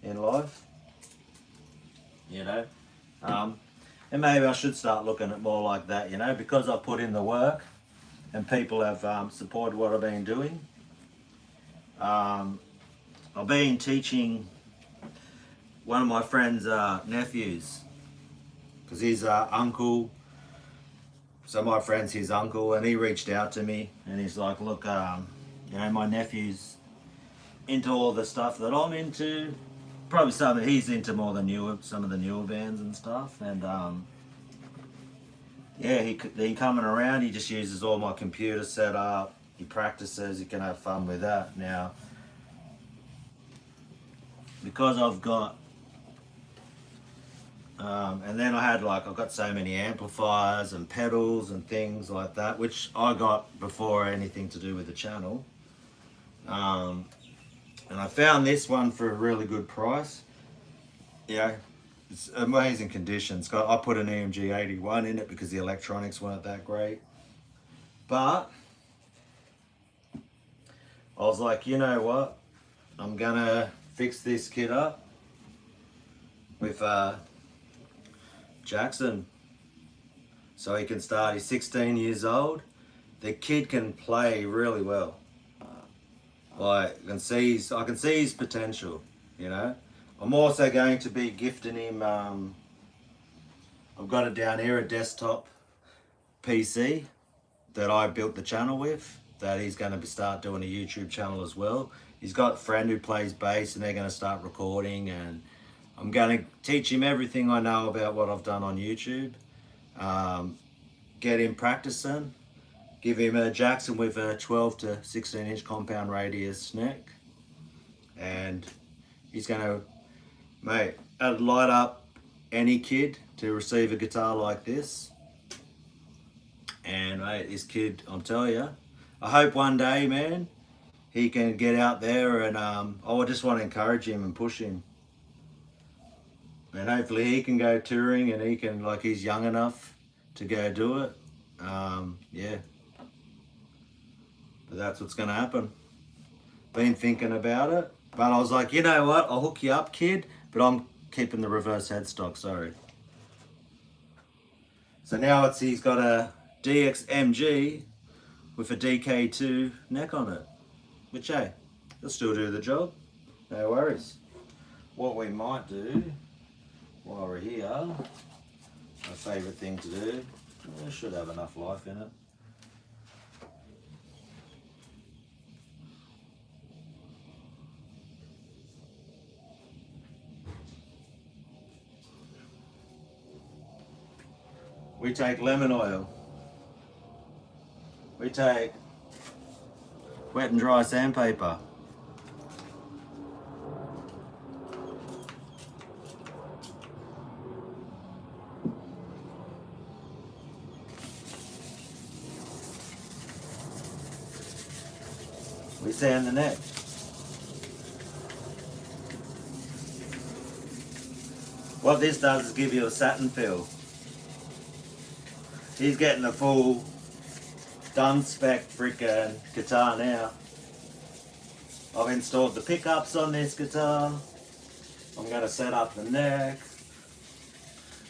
in life, you know, and maybe I should start looking at more like that, you know, because I put in the work and people have supported what I've been doing. I've been teaching one of my friend's nephews, because his uncle, so my friend's his uncle, and he reached out to me and he's like, look, you know, my nephew's into all the stuff that I'm into, probably some he's into more than some of the newer bands and stuff, and yeah, he coming around, he just uses all my computer setup, he practices, he can have fun with that. Now, because I've got and then I've got so many amplifiers and pedals and things like that, which I got before anything to do with the channel. And I found this one for a really good price. Yeah, it's amazing condition. I put an EMG 81 in it because the electronics weren't that great. But I was like, you know what? I'm gonna fix this kid up with Jackson, so he can start. He's 16 years old. The kid can play really well. Like, I can see his potential, you know. I'm also going to be gifting him, I've got it down here, a desktop PC that I built the channel with, that he's going to start doing a YouTube channel as well. He's got a friend who plays bass and they're going to start recording, and I'm going to teach him everything I know about what I've done on YouTube. Get him practicing. Give him a Jackson with a 12 to 16 inch compound radius neck. And he's going to, mate, that'd light up any kid to receive a guitar like this. And mate, this kid, I'm telling you, I hope one day, man, he can get out there, and I just want to encourage him and push him. And hopefully he can go touring, and he can, like, he's young enough to go do it. Yeah. But that's what's going to happen. Been thinking about it. But I was like, you know what? I'll hook you up, kid. But I'm keeping the reverse headstock, sorry. So now he's got a DXMG with a DK2 neck on it. Which, hey, it'll still do the job. No worries. What we might do while we're here, my favourite thing to do, it should have enough life in it. We take lemon oil. We take wet and dry sandpaper. We sand the neck. What this does is give you a satin feel. He's getting the full DUNN spec freaking guitar now. I've installed the pickups on this guitar. I'm going to set up the neck.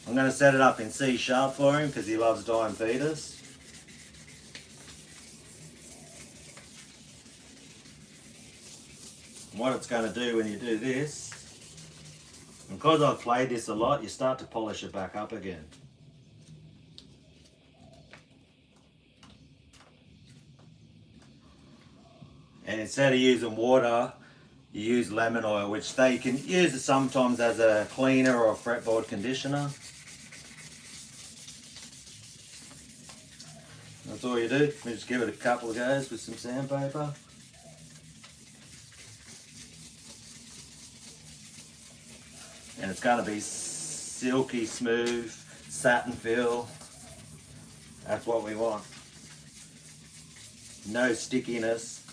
I'm going to set it up in C sharp for him because he loves dying fetus. And what it's going to do when you do this, because I've played this a lot, you start to polish it back up again. And instead of using water, you use lemon oil, which they can use it sometimes as a cleaner or a fretboard conditioner. That's all you do. You just give it a couple of goes with some sandpaper. And it's going to be silky smooth, satin feel. That's what we want. No stickiness.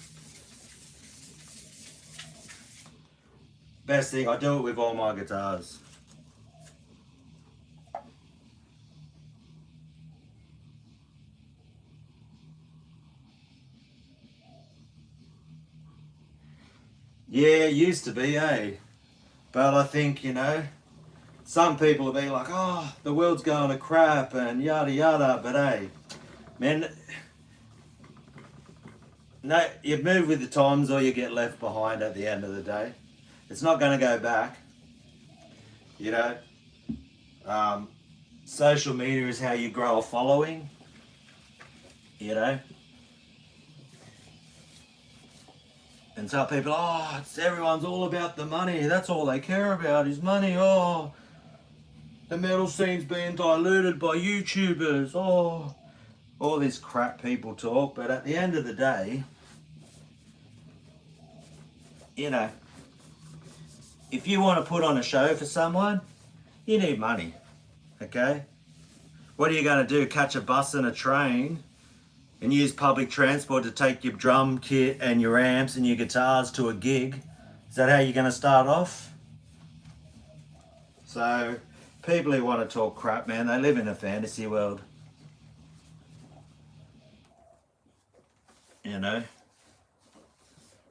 Best thing, I do it with all my guitars. Yeah, it used to be, eh? But I think, you know, some people will be like, oh, the world's going to crap and yada yada, but hey, man, no, you move with the times or you get left behind at the end of the day. It's not going to go back, you know. Social media is how you grow a following, you know. And some people, oh, everyone's all about the money. That's all they care about is money. Oh, the metal scene's being diluted by YouTubers. Oh, all this crap people talk. But at the end of the day, you know, if you want to put on a show for someone, you need money, okay? What are you going to do, catch a bus and a train and use public transport to take your drum kit and your amps and your guitars to a gig? Is that how you're going to start off? So, people who want to talk crap, man, they live in a fantasy world. You know? And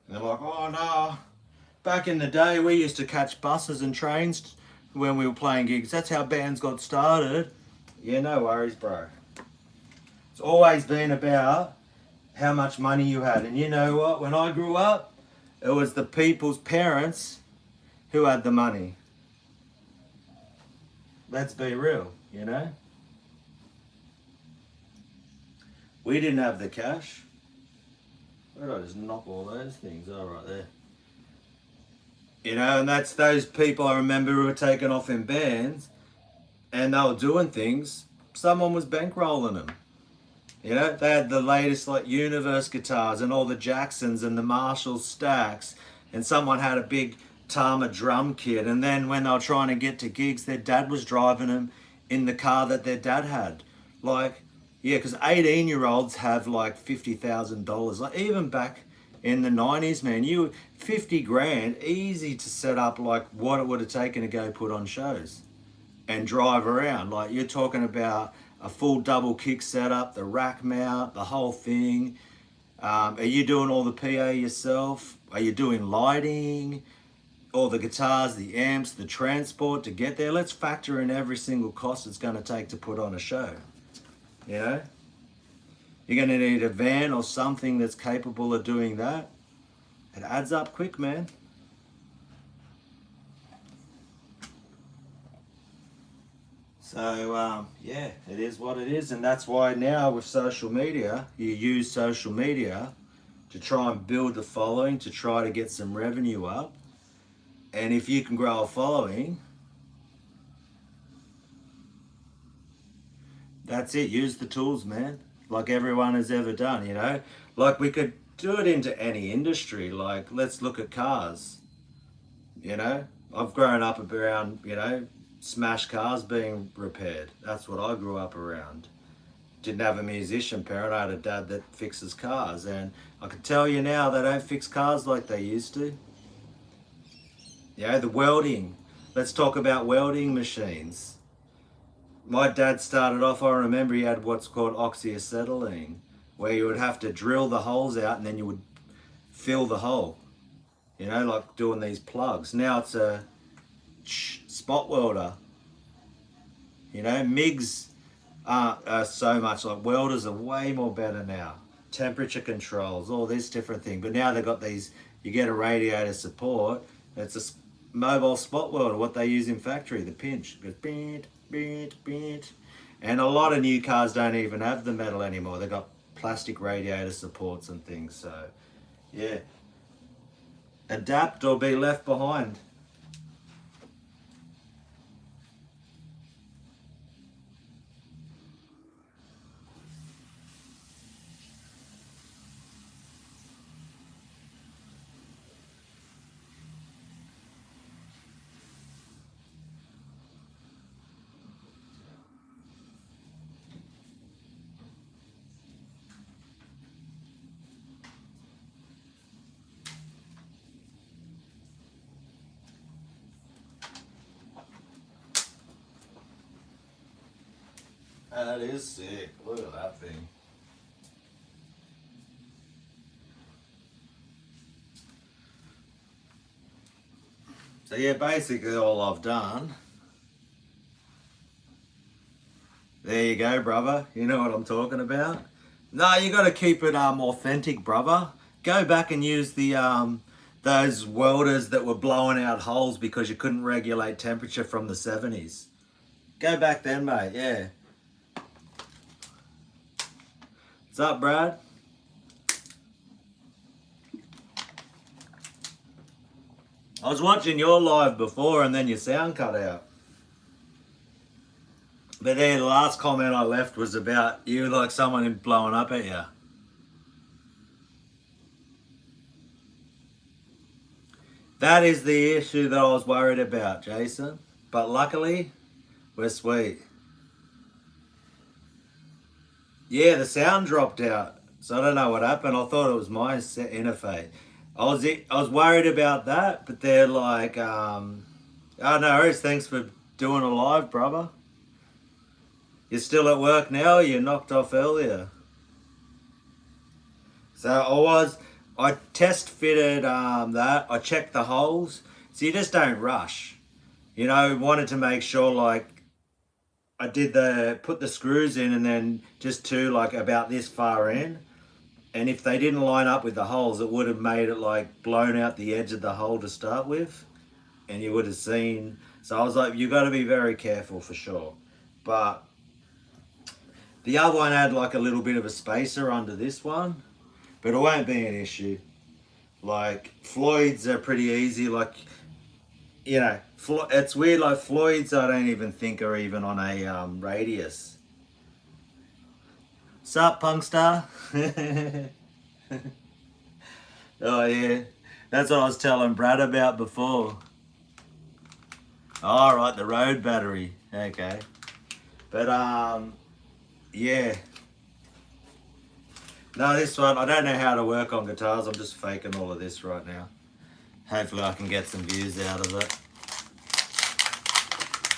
they're like, oh no, back in the day we used to catch buses and trains when we were playing gigs. That's how bands got started. Yeah, no worries, bro. It's always been about how much money you had. And you know what? When I grew up, it was the people's parents who had the money. Let's be real, you know? We didn't have the cash. Where did I just knock all those things? Oh, right there. You know, and that's those people I remember who were taken off in bands and they were doing things. Someone was bankrolling them. You know, they had the latest like Universe guitars and all the Jacksons and the Marshall stacks, and someone had a big Tama drum kit, and then when they were trying to get to gigs, their dad was driving them in the car that their dad had. Like, yeah, because 18-year-olds have like $50,000. Like even back in the 90s, man, 50 grand, easy to set up like what it would have taken to go put on shows and drive around. Like you're talking about a full double kick setup, the rack mount, the whole thing. Are you doing all the PA yourself? Are you doing lighting? All the guitars, the amps, the transport to get there? Let's factor in every single cost it's going to take to put on a show. You know? You're going to need a van or something that's capable of doing that. It adds up quick, man. So, yeah, it is what it is. And that's why now with social media, you use social media to try and build the following, to try to get some revenue up. And if you can grow a following, that's it. Use the tools, man. Like everyone has ever done, you know? Like we could do it into any industry. Like, let's look at cars. You know? I've grown up around, you know, smash cars being repaired. That's what I grew up around. didn't have a musician parent. I had a dad that fixes cars, and I can tell you now they don't fix cars like they used to. The welding. Let's talk about welding machines. My dad started off, I remember he had what's called oxyacetylene, where you would have to drill the holes out and then you would fill the hole. Like doing these plugs. Now it's a spot welder. MIGs aren't so much, like welders are way more better now. Temperature controls, all this different thing. But now they've got these, you get a radiator support. It's a mobile spot welder, what they use in factory, the pinch. It goes beat, beat, beat. And a lot of new cars don't even have the metal anymore. They've got plastic radiator supports and things. So, yeah. Adapt or be left behind. That is sick. Look at that thing. So yeah, basically all I've done. There you go, brother. You know what I'm talking about? No, you got to keep it authentic, brother. Go back and use the those welders that were blowing out holes because you couldn't regulate temperature from the 70s. Go back then, mate. Yeah. What's up, Brad? I was watching your live before and then your sound cut out. But there, the last comment I left was about you like someone blowing up at you. That is the issue that I was worried about, Jason. But luckily, we're sweet. Yeah, the sound dropped out. So I don't know what happened. I thought it was my interface. I was worried about that, but they're like, oh no worries, thanks for doing a live, brother. You're still at work now, or you knocked off earlier? So I test fitted that. I checked the holes. So you just don't rush. Wanted to make sure like I put the screws in and then just two like about this far in. And if they didn't line up with the holes, it would have made it like blown out the edge of the hole to start with. And you would have seen. So I was like, you got to be very careful for sure. But the other one had like a little bit of a spacer under this one. But it won't be an issue. Like Floyd's are pretty easy. Like, it's weird. Like Floyd's, I don't even think are even on a radius. Sup, Punkstar? Oh yeah, that's what I was telling Brad about before. All right, the road battery. Okay, but yeah. No, this one, I don't know how to work on guitars. I'm just faking all of this right now. Hopefully I can get some views out of it.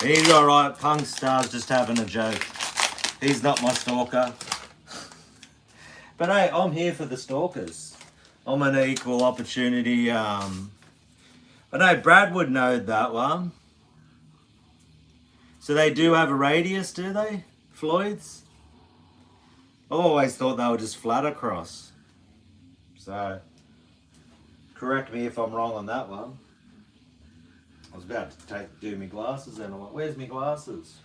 He's alright, Punkstar's just having a joke. He's not my stalker. But hey, I'm here for the stalkers. I'm an equal opportunity. I know Brad would know that one. So they do have a radius, do they? Floyd's? I always thought they were just flat across. So, correct me if I'm wrong on that one. I was about to do my glasses and I'm like, where's my glasses?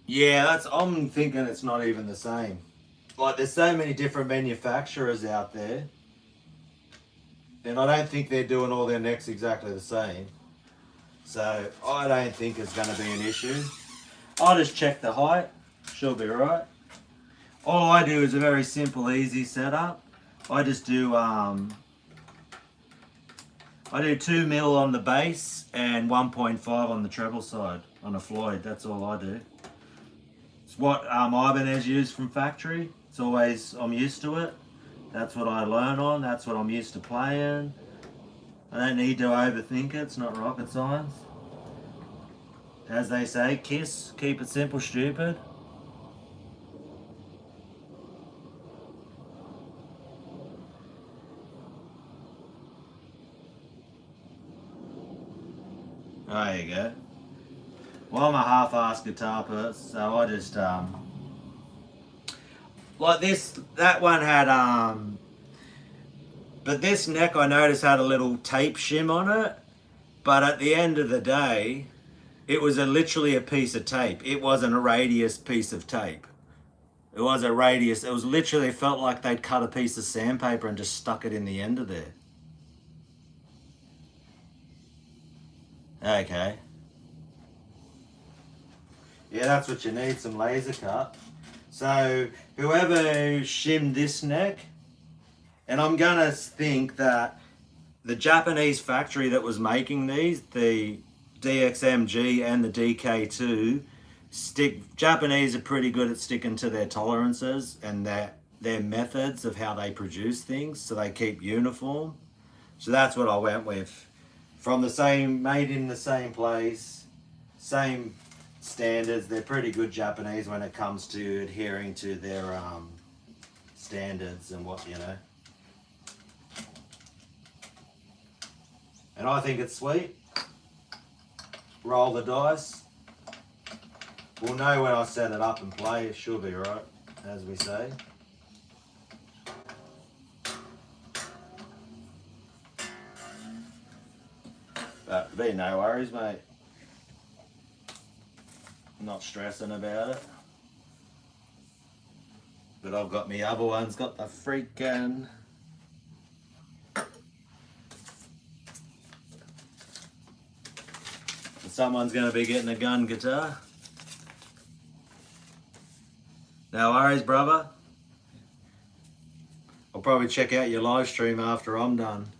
Yeah, I'm thinking it's not even the same. Like there's so many different manufacturers out there. And I don't think they're doing all their necks exactly the same. So I don't think it's going to be an issue. I'll just check the height. She'll be right. All I do is a very simple, easy setup. I just do 2 mil on the bass and 1.5 on the treble side on a Floyd. That's all I do. It's what Ibanez used from factory. It's always, I'm used to it. That's what I learn on. That's what I'm used to playing. I don't need to overthink it. It's not rocket science. As they say, KISS, keep it simple, stupid. There you go. Well, I'm a half-assed guitar person, so I just like this. That one had but this neck I noticed had a little tape shim on it. But at the end of the day, it was literally a piece of tape. It wasn't a radius piece of tape. It was a radius. It was literally, felt like they'd cut a piece of sandpaper and just stuck it in the end of there. Okay. Yeah, that's what you need, some laser cut. So whoever shimmed this neck, and I'm gonna think that the Japanese factory that was making these, the DXMG and the DK2, Japanese are pretty good at sticking to their tolerances and their methods of how they produce things, so they keep uniform. So that's what I went with. From the same, made in the same place, same standards. They're pretty good Japanese when it comes to adhering to their standards and what, you know. And I think it's sweet. Roll the dice. We'll know when I set it up and play. It should be right, as we say. But be no worries, mate. Not stressing about it. But I've got me other ones, got the freaking someone's going to be getting a gun guitar. No worries, brother. I'll probably check out your live stream after I'm done.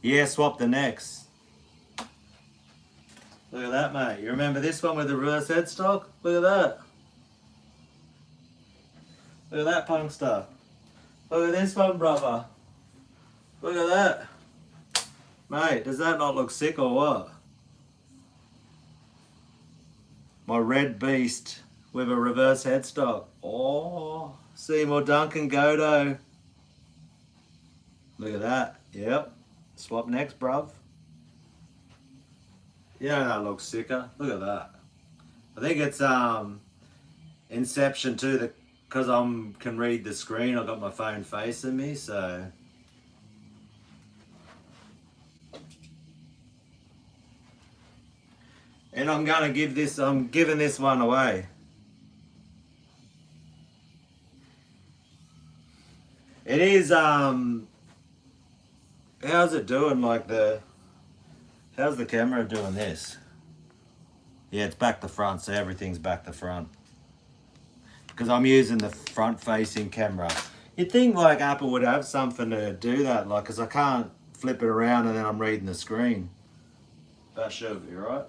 Yeah, swap the necks. Look at that, mate. You remember this one with the reverse headstock? Look at that. Look at that punk stuff. Look at this one, brother. Look at that. Mate, does that not look sick or what? My red beast with a reverse headstock. Oh, Seymour Duncan Godo. Look at that. Yep. Swap next, bruv. Yeah, that looks sicker. Look at that. I think it's Inception too, because I can read the screen. I've got my phone facing me, so. And I'm gonna give this, I'm giving this one away. It is, how's it doing, like how's the camera doing this? Yeah, it's back to front, so everything's back to front. Because I'm using the front facing camera. You'd think like Apple would have something to do that, like, because I can't flip it around and then I'm reading the screen. That should be right.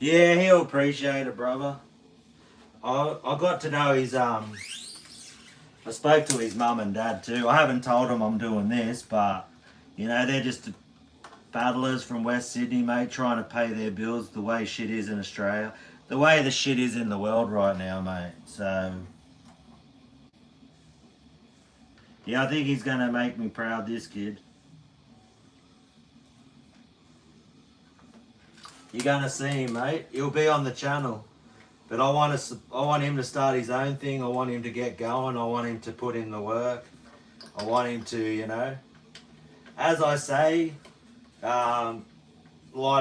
Yeah, he'll appreciate it, brother. I got to know his I spoke to his mum and dad too. I haven't told them I'm doing this, but you know, they're just battlers from West Sydney, mate, trying to pay their bills the way shit is in Australia. The way the shit is in the world right now, mate. So yeah, I think he's gonna make me proud, this kid. You're gonna see him, mate. He'll be on the channel. But I want him to start his own thing. I want him to get going. I want him to put in the work. I want him to, you know, as I say, light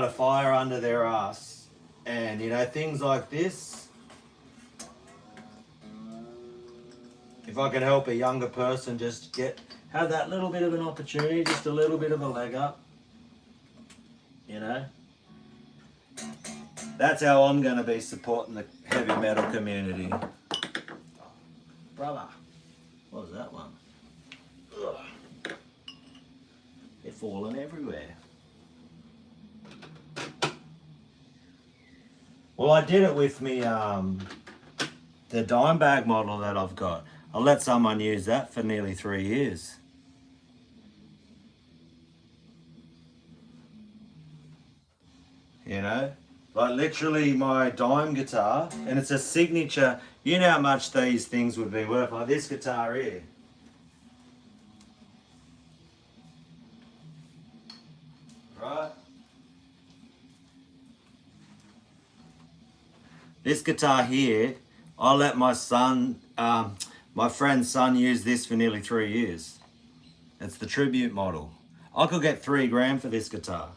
a fire under their ass. And, you know, things like this, if I can help a younger person just have that little bit of an opportunity, just a little bit of a leg up, you know. That's how I'm going to be supporting the heavy metal community. Brother, what was that one? Ugh. They're falling everywhere. Well, I did it with me, the dime bag model that I've got. I let someone use that for nearly 3 years. You know? Like literally my dime guitar, and it's a signature. You know how much these things would be worth, like this guitar here. Right? This guitar here, I let my son, my friend's son use this for nearly 3 years. It's the tribute model. I could get $3 for this guitar.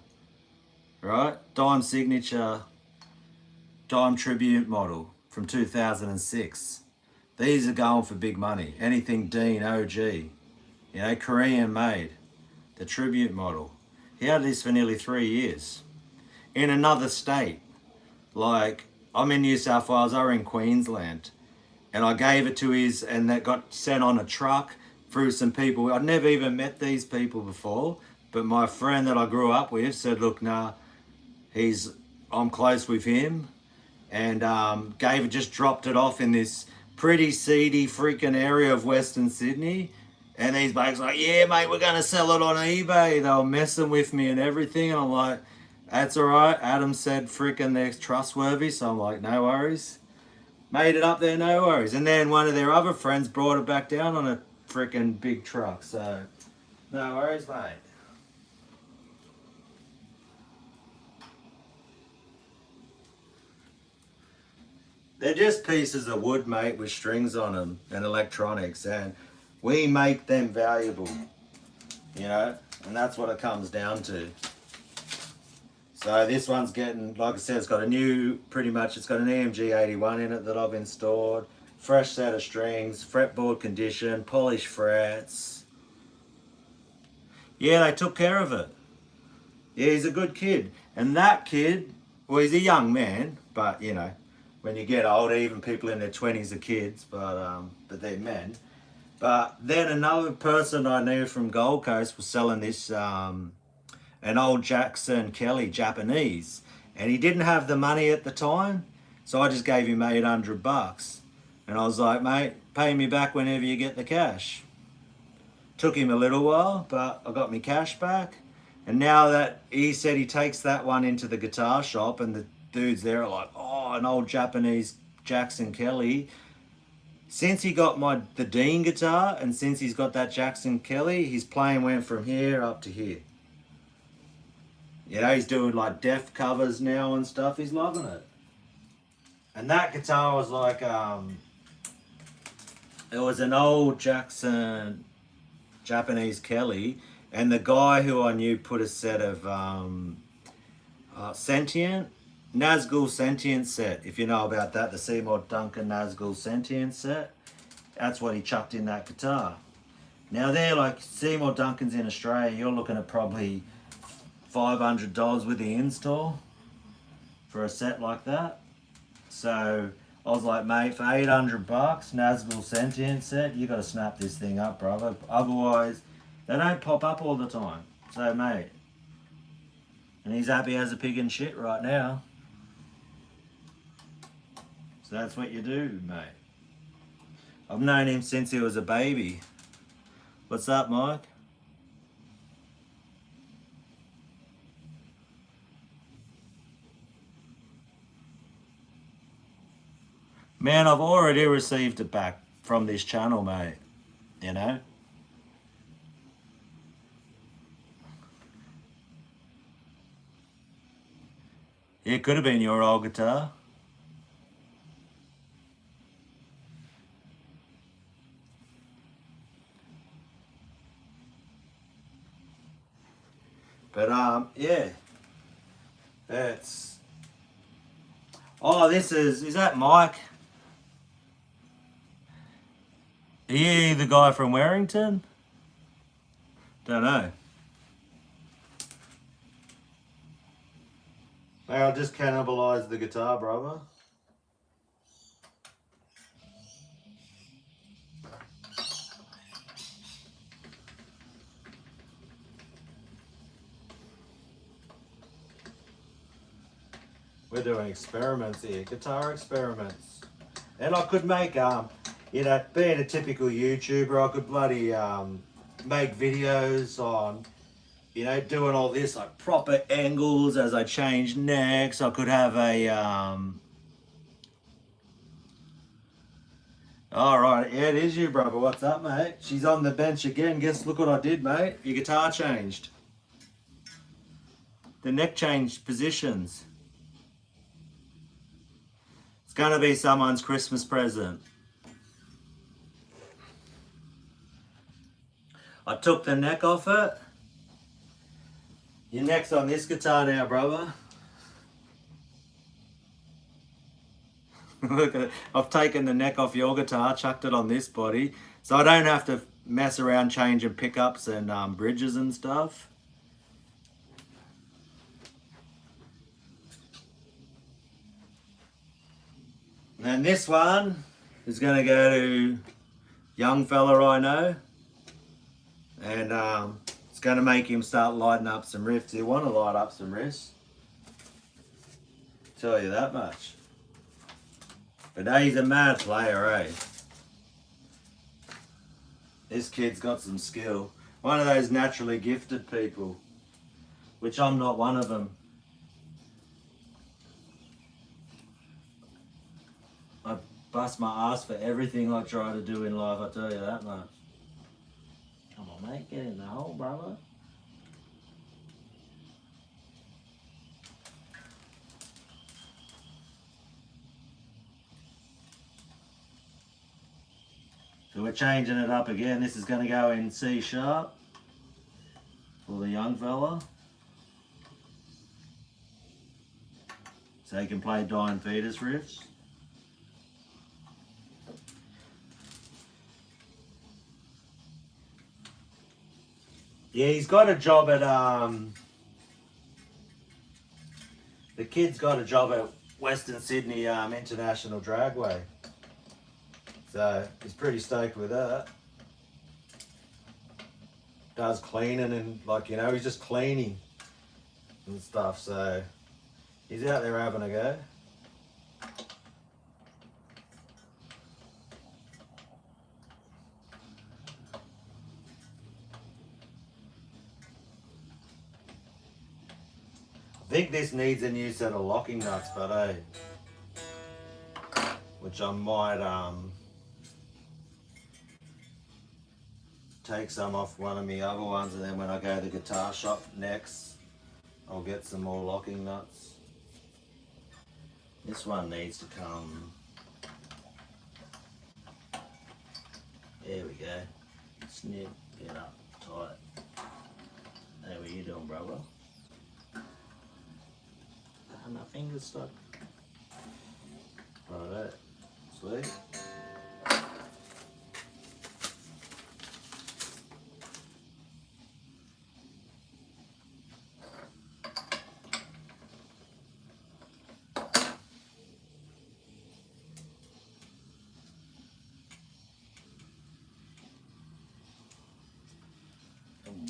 Right? Dime signature, dime tribute model from 2006. These are going for big money. Anything DUNN, OG, you know, Korean made. The tribute model. He had this for nearly 3 years. In another state. Like, I'm in New South Wales, they were in Queensland. And I gave it to and that got sent on a truck through some people. I'd never even met these people before. But my friend that I grew up with said, look, nah, I'm close with him, and just dropped it off in this pretty seedy freaking area of Western Sydney. And these blokes like, yeah, mate, we're going to sell it on eBay. They were messing with me and everything. And I'm like, that's all right. Adam said freaking they're trustworthy. So I'm like, no worries. Made it up there, no worries. And then one of their other friends brought it back down on a freaking big truck. So no worries, mate. They're just pieces of wood, mate, with strings on them and electronics, and we make them valuable, you know, and that's what it comes down to. So this one's getting, like I said, it's got a new, pretty much, it's got an EMG 81 in it that I've installed, fresh set of strings, fretboard condition, polished frets. Yeah, they took care of it. Yeah, he's a good kid. And that kid, well, he's a young man, but, you know, when you get older, even people in their 20s are kids, but they're men. But then another person I knew from Gold Coast was selling this, an old Jackson Kelly, Japanese. And he didn't have the money at the time, so I just gave him $800. And I was like, mate, pay me back whenever you get the cash. Took him a little while, but I got my cash back. And now that he said he takes that one into the guitar shop, and the dudes there are like, oh, an old Japanese Jackson Kelly. Since he got the DUNN guitar, and since he's got that Jackson Kelly, his playing went from here up to here. You know, he's doing like deaf covers now and stuff. He's loving it. And that guitar was like, it was an old Jackson Japanese Kelly, and the guy who I knew put a set of Sentient, Nazgul Sentient set, if you know about that, the Seymour Duncan Nazgul Sentient set. That's what he chucked in that guitar. Now they're like, Seymour Duncan's in Australia, you're looking at probably $500 with the install for a set like that. So I was like, mate, for $800, Nazgul Sentient set, you got to snap this thing up, brother. Otherwise, they don't pop up all the time. So, mate, and he's happy as a pig in shit right now. So that's what you do, mate. I've known him since he was a baby. What's up, Mike? Man, I've already received it back from this channel, mate. You know? It could have been your old guitar. But yeah. It's oh, this is that Mike? Are you the guy from Warrington? Don't know. Hey, I'll just cannibalise the guitar, brother. We're doing experiments here, guitar experiments. And I could make, you know, being a typical YouTuber, I could bloody make videos on, you know, doing all this, like proper angles as I change necks. I could have a, all right, yeah, it is you, brother. What's up, mate? She's on the bench again. Guess, look what I did, mate. Your guitar changed. The neck changed positions. It's gonna be someone's Christmas present. I took the neck off it. Your neck's on this guitar now, brother. Look at it. I've taken the neck off your guitar, chucked it on this body, so I don't have to mess around changing pickups and bridges and stuff. And this one is going to go to young fella I know, and it's going to make him start lighting up some riffs. You want to light up some riffs? Tell you that much. But he's a mad player, eh? This kid's got some skill. One of those naturally gifted people, which I'm not one of them. I bust my ass for everything I try to do in life, I tell you that much. Come on, mate, get in the hole, brother. So we're changing it up again. This is going to go in C sharp for the young fella. So he can play Dying Fetus riffs. Yeah, he's got a job at, the kid's got a job at Western Sydney International Dragway. So he's pretty stoked with that. Does cleaning and, like, you know, he's just cleaning and stuff. So he's out there having a go. I think this needs a new set of locking nuts, but which I might take some off one of my other ones, and then when I go to the guitar shop next, I'll get some more locking nuts. This one needs to come. There we go. Snip it up tight. How are you doing, brother? My fingers stuck. Righto. Sweet.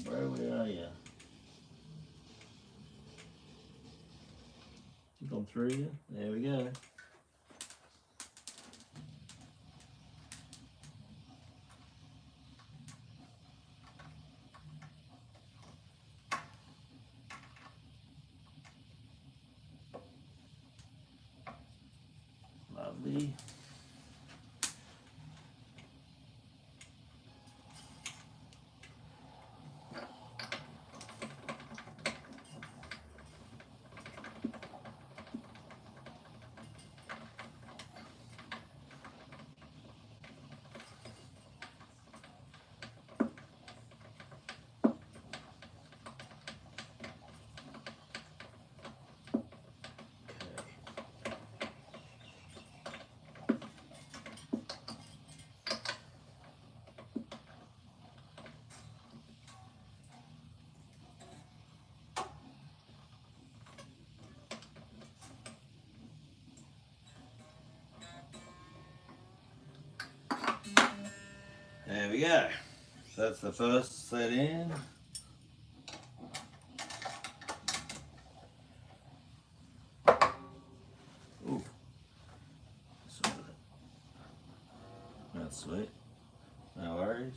Bro, where are you? Gone through you. There we go. Ready? There we go. So that's the first set in. Ooh. That's sweet. No worries.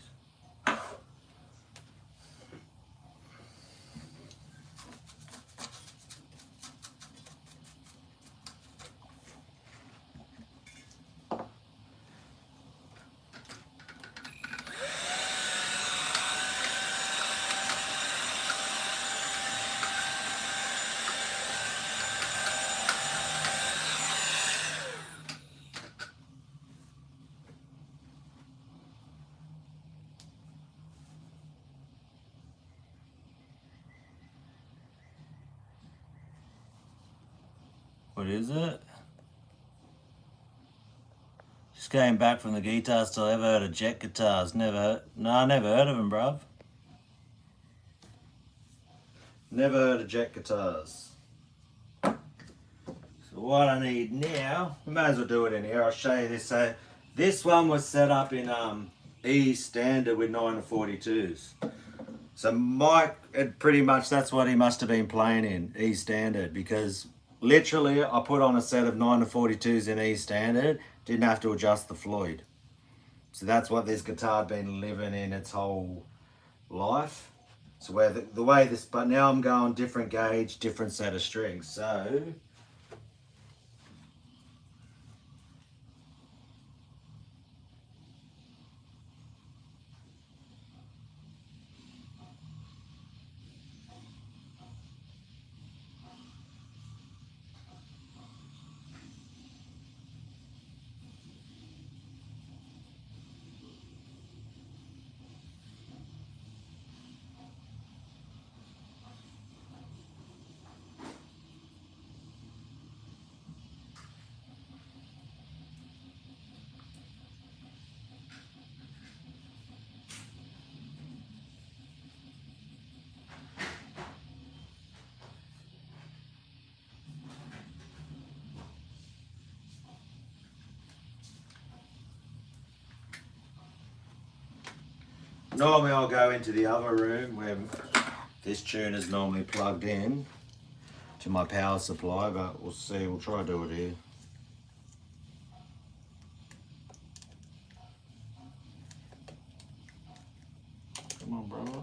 What is it? Just came back from the guitar store. Ever heard of jet guitars? Never heard of them, bruv. Never heard of jet guitars. So what I need now, we may as well do it in here. I'll show you this. So this one was set up in E standard with 9 to 42s. So Mike, pretty much that's what he must have been playing in, E standard, because literally I put on a set of 9 to 42s in E standard, didn't have to adjust the Floyd. So that's what this guitar had been living in its whole life. So where the way this, but now I'm going different gauge, different set of strings. So normally I'll go into the other room where this tuner is normally plugged in to my power supply, but we'll see, we'll try to do it here. Come on, brother.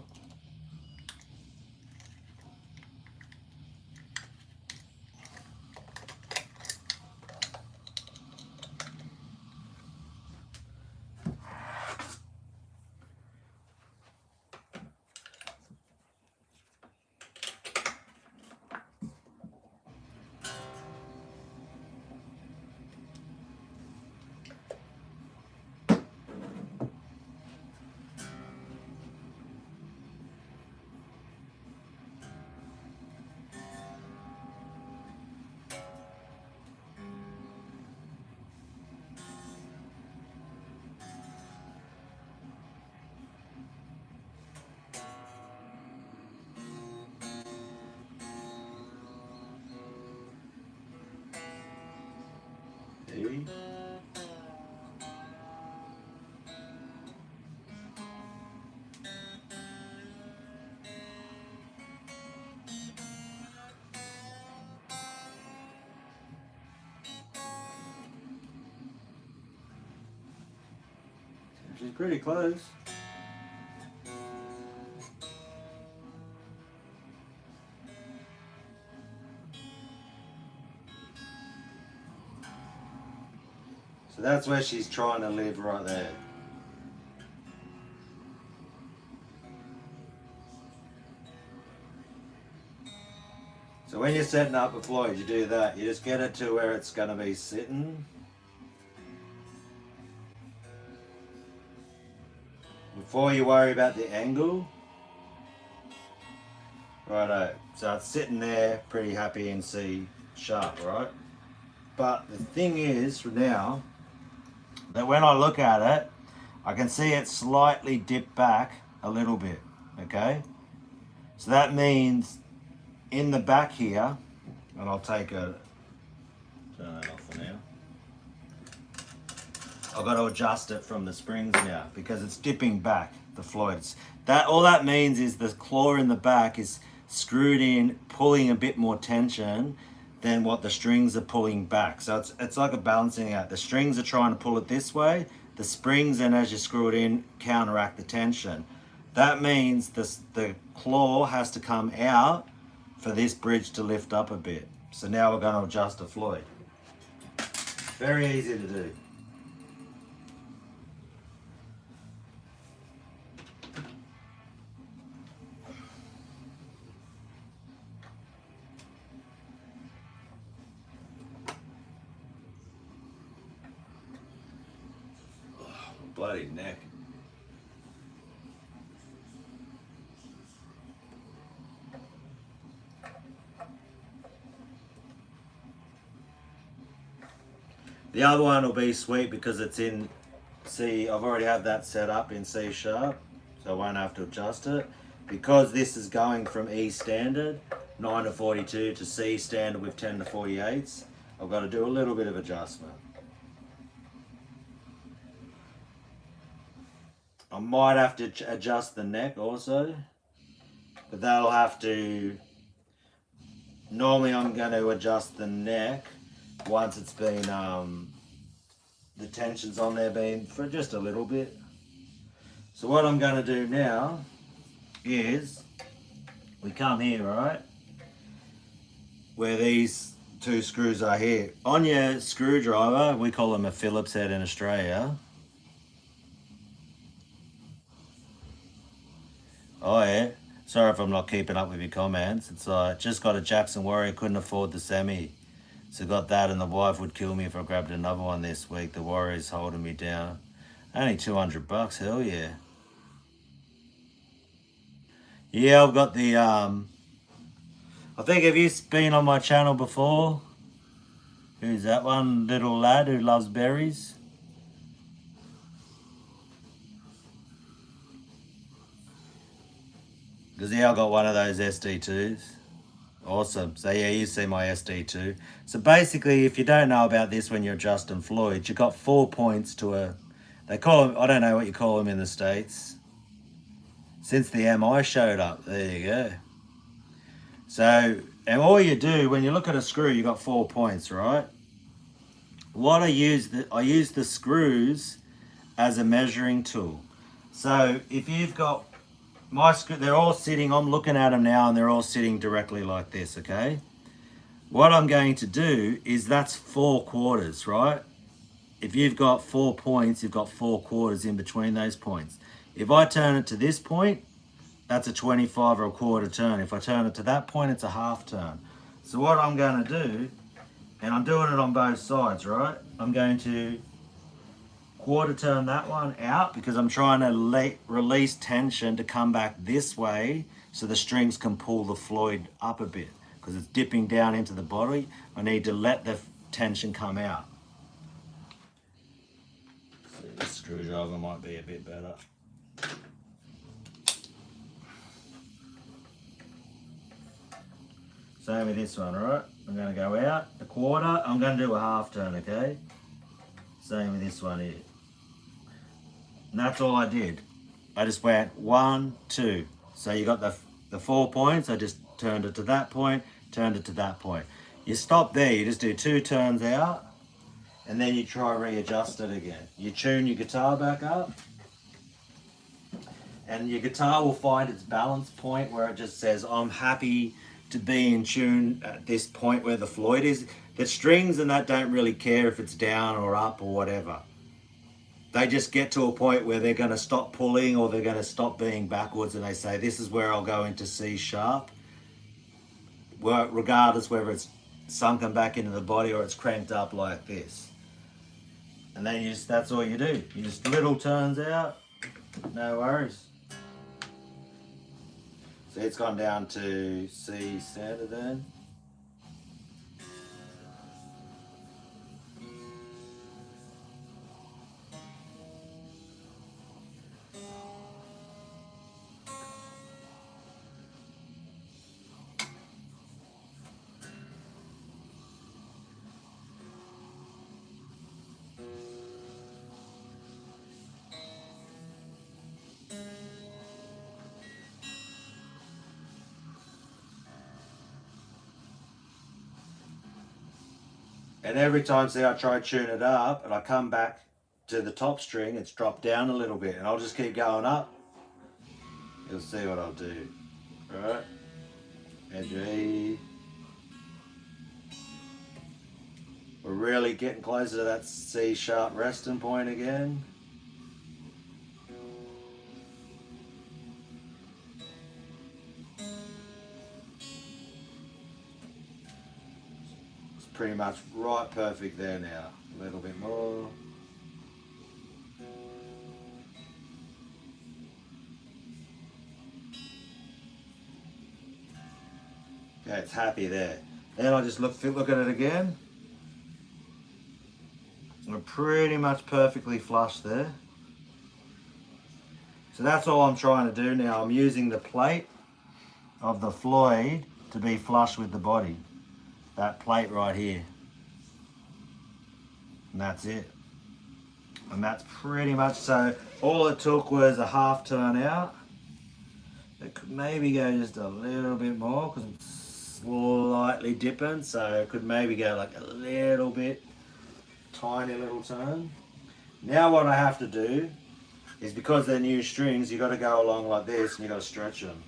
E. She's pretty close. So that's where she's trying to live, right there. So when you're setting up a floyd, you do that. You just get it to where it's going to be sitting. Before you worry about the angle. Righto. So it's sitting there pretty happy in C sharp, right? But the thing is, now, that when I look at it, I can see it slightly dip back a little bit, okay? So that means in the back here, and I'll take a, turn that off for now. I've got to adjust it from the springs now because it's dipping back, the floyd. All that means is the claw in the back is screwed in, pulling a bit more tension than what the strings are pulling back. So it's like a balancing out. The strings are trying to pull it this way. The springs, and as you screw it in, counteract the tension. That means the claw has to come out for this bridge to lift up a bit. So now we're going to adjust the floyd. Very easy to do. Bloody neck. The other one will be sweet because it's in C. I've already had that set up in C sharp, so I won't have to adjust it. Because this is going from E standard, 9 to 42, to C standard with 10 to 48s, I've got to do a little bit of adjustment. I might have to adjust the neck also, but that'll have to, normally I'm going to adjust the neck once it's been, the tension's on there been for just a little bit. So what I'm going to do now is, we come here, right, where these two screws are here. On your screwdriver, we call them a Phillips head in Australia. Oh yeah, sorry if I'm not keeping up with your comments. It's just got a Jackson Warrior, couldn't afford the semi. So got that, and the wife would kill me if I grabbed another one this week. The Warrior's holding me down. Only $200, hell yeah. Yeah, I've got the, I think, have you been on my channel before? Who's that one little lad who loves berries? Because yeah, I got one of those SD2s. Awesome. So yeah, you see my SD2. So basically, if you don't know about this when you're adjusting floyd, you've got 4 points to a, they call them, I don't know what you call them in the States. Since the MI showed up, there you go. So, and all you do, when you look at a screw, you got 4 points, right? What I use the screws as a measuring tool. So if you've got my screw, they're all sitting, I'm looking at them now, and they're all sitting directly like this, okay? What I'm going to do is, that's 4 quarters, right? If you've got 4 points, you've got 4 quarters in between those points. If I turn it to this point, that's a 25 or a quarter turn. If I turn it to that point, it's a half turn. So what I'm going to do, and I'm doing it on both sides, right? I'm going to quarter turn that one out because I'm trying to release tension to come back this way so the strings can pull the floyd up a bit, because it's dipping down into the body. I need to let the tension come out. See, this screwdriver might be a bit better. Same with this one, right? I'm going to go out a quarter. I'm going to do a half turn, okay? Same with this one here. And that's all I did. I just went 1, 2. So you got the 4 points. I just turned it to that point, turned it to that point. You stop there. You just do 2 turns out, and then you try readjust it again. You tune your guitar back up, and your guitar will find its balance point where it just says, I'm happy to be in tune at this point where the Floyd is. The strings and that don't really care if it's down or up or whatever. They just get to a point where they're going to stop pulling or they're going to stop being backwards, and they say, this is where I'll go into C sharp. Well, regardless whether it's sunken back into the body or it's cranked up like this. And then that's all you do. You just little turns out, no worries. So it's gone down to C standard then. And every time, see, I try to tune it up and I come back to the top string, it's dropped down a little bit, and I'll just keep going up. You'll see what I'll do. Alright. And G. We're really getting closer to that C sharp resting point again. It's pretty much right perfect there now. A little bit more. Okay, it's happy there. Then I just look at it again. We're pretty much perfectly flush there. So that's all I'm trying to do now. I'm using the plate of the Floyd to be flush with the body. That plate right here. And that's it. And that's pretty much, so all it took was a half turn out. It could maybe go just a little bit more because it's slightly dipping, so it could maybe go like a little bit, tiny little turn. Now what I have to do is, because they're new strings, you got to go along like this and you got to stretch them.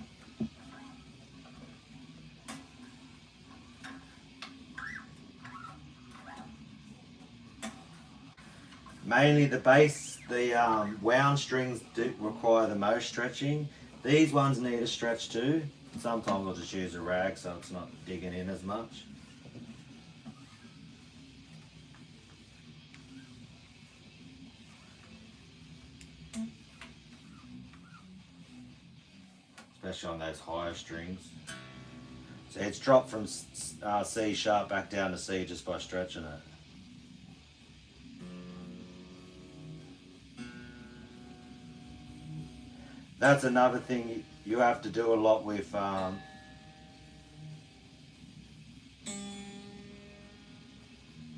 Mainly the bass, the wound strings do require the most stretching. These ones need a stretch too. Sometimes I'll just use a rag so it's not digging in as much. Especially on those higher strings. So it's dropped from C sharp back down to C just by stretching it. That's another thing you have to do a lot with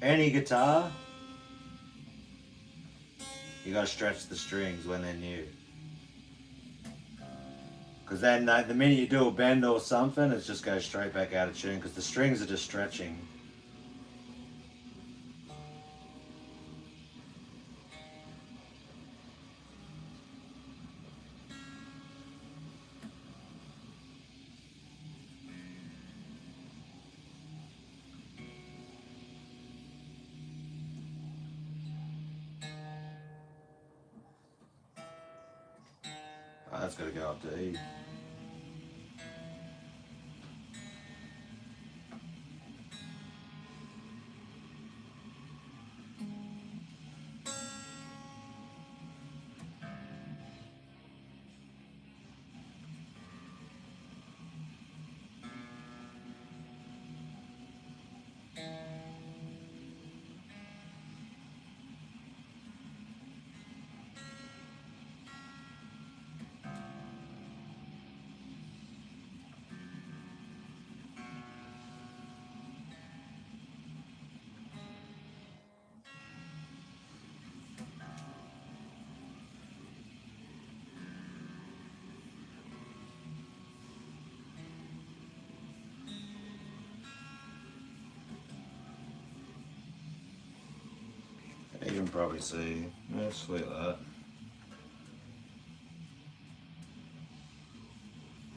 any guitar. You got to stretch the strings when they're new. Because then the minute you do a bend or something, it just goes straight back out of tune because the strings are just stretching. Oh, that's got to go up to E. You can probably see, let's like that.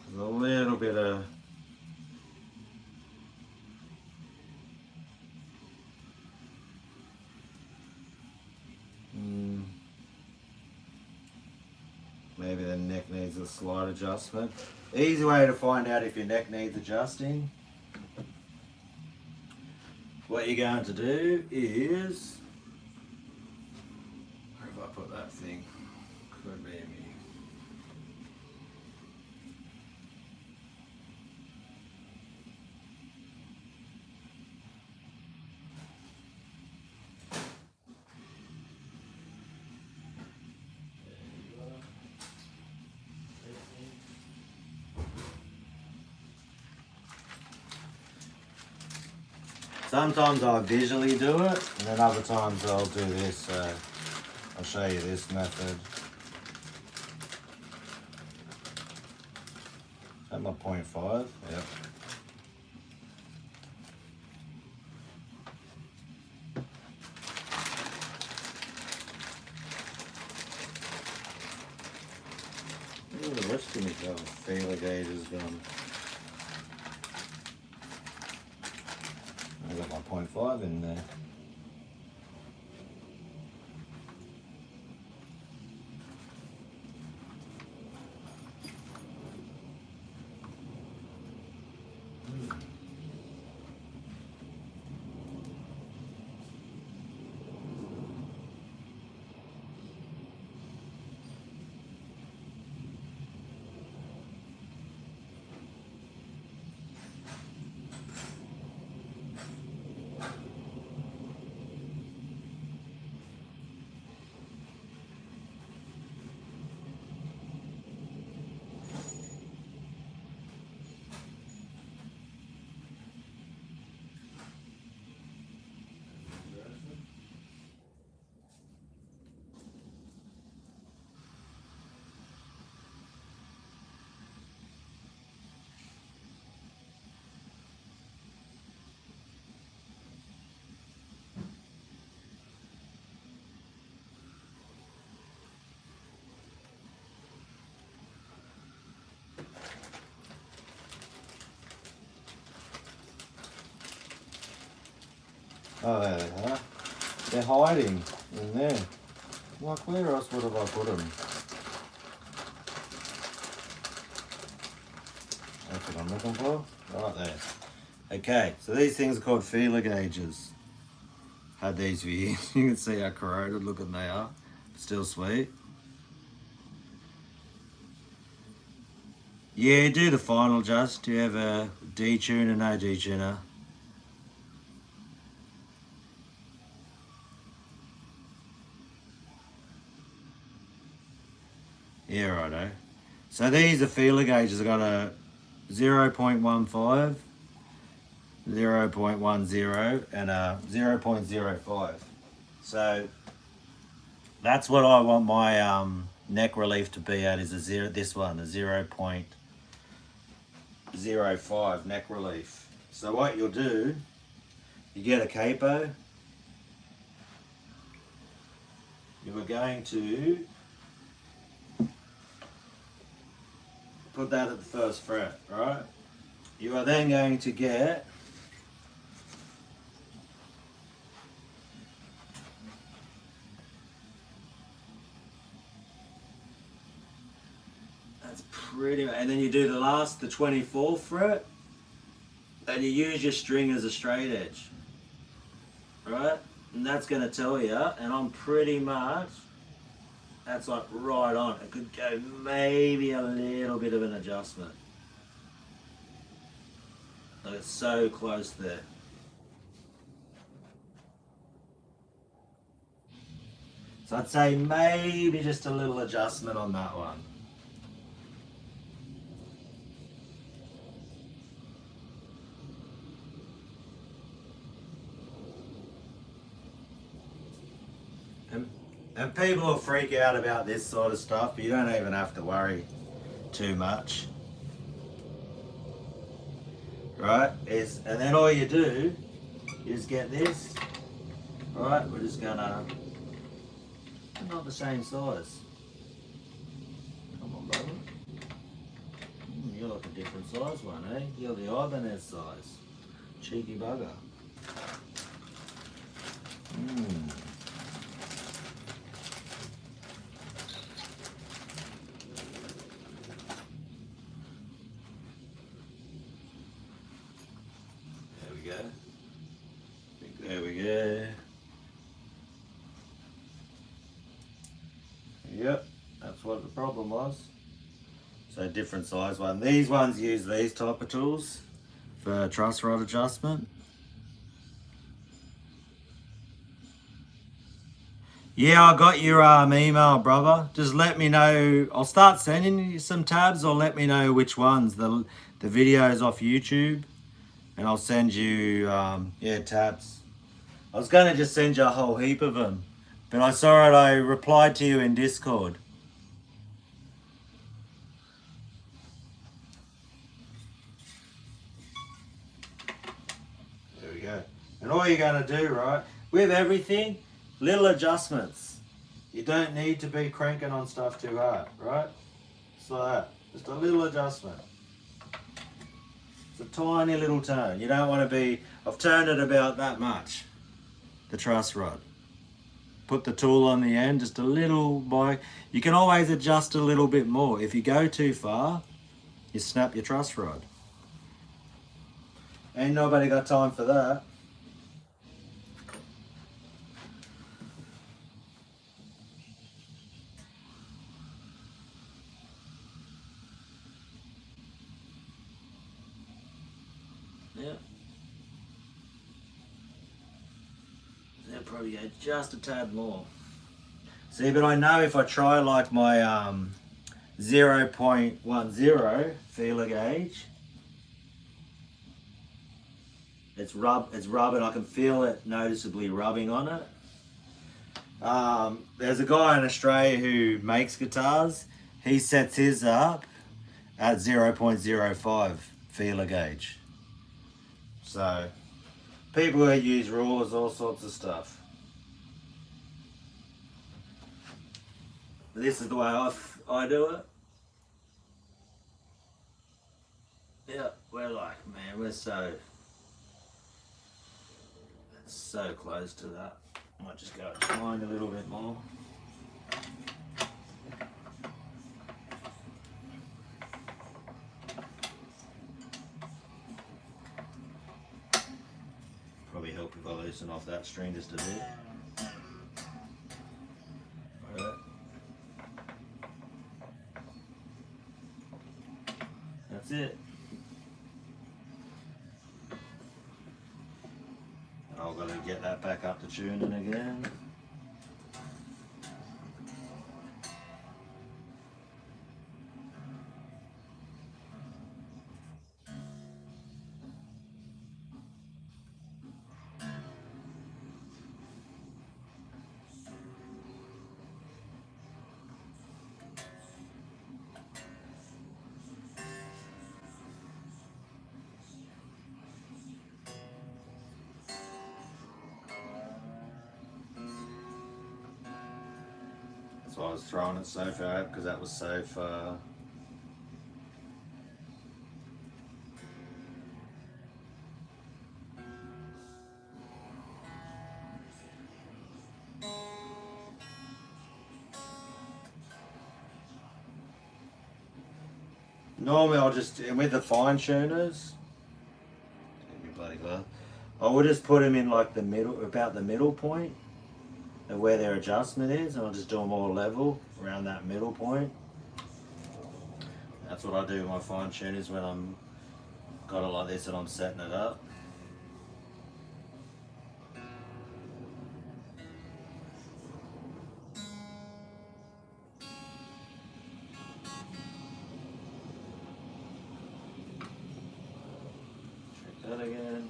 There's a little bit of Maybe the neck needs a slight adjustment. Easy way to find out if your neck needs adjusting. What you're going to do is, where have I put that thing? Could be me. Sometimes I'll visually do it, and then other times I'll do this. So I'll show you this method. At my 0.5, yep. Ooh, the rest of my feeler gauge is gone. I got my 0.5 in there. Oh, there they are. They're hiding in there. Like, where else would have I put them? That's what I'm looking for. Right there. Okay, so these things are called feeler gauges. Had these for years. You can see how corroded looking they are. Still sweet. Yeah, do the final adjust. Do you have a detuner, no detuner? Yeah, righto. So these are feeler gauges. I've got a 0.15, 0.10 and a 0.05. So that's what I want my neck relief to be at, is a this one, a 0.05 neck relief. So what you'll do, you get a capo. You are going to put that at the first fret, right? You are then going to get that's pretty much, and then you do the 24th fret, and you use your string as a straight edge, right? And that's going to tell you, and I'm pretty much, that's like right on. It could go maybe a little bit of an adjustment. Like, it's so close there. So I'd say maybe just a little adjustment on that one. And people will freak out about this sort of stuff, but you don't even have to worry too much. Right? And then all you do, you just get this. Alright, we're just gonna, not the same size. Come on, brother. You're like a different size one, eh? You're the Ibanez size. Cheeky bugger. There we go. Yep, that's what the problem was. So different size one. These ones use these type of tools for truss rod adjustment. Yeah, I got your email, brother. Just let me know. I'll start sending you some tabs, or let me know which ones. The videos off YouTube, and I'll send you yeah, tabs. I was going to just send you a whole heap of them, but I saw it. I replied to you in Discord. There we go. And all you're going to do, right, with everything, little adjustments. You don't need to be cranking on stuff too hard, right? Just like that. Just a little adjustment. It's a tiny little turn. You don't want to be... I've turned it about that much, the truss rod. Put the tool on the end, just a little by... You can always adjust a little bit more. If you go too far, you snap your truss rod. Ain't nobody got time for that. Yeah. They'll probably go just a tad more. See, but I know if I try like my 0.10 feeler gauge, it's rubbing. I can feel it noticeably rubbing on it. There's a guy in Australia who makes guitars. He sets his up at 0.05 feeler gauge. So people who use rulers, all sorts of stuff. This is the way I do it. Yeah, we're like, man, we're so close to that. Might just go behind a little bit more. Probably help if I loosen off that string just a bit. Alright. That's it. I've got to get that back up to tuning again. So I was throwing it so far out because that was so far. Normally I'll just, and with the fine tuners, I would just put them in like the middle, about the middle point of where their adjustment is, and I'll just do them all level around that middle point. That's what I do with my fine tuners when I'm got it like this and I'm setting it up. Check that again.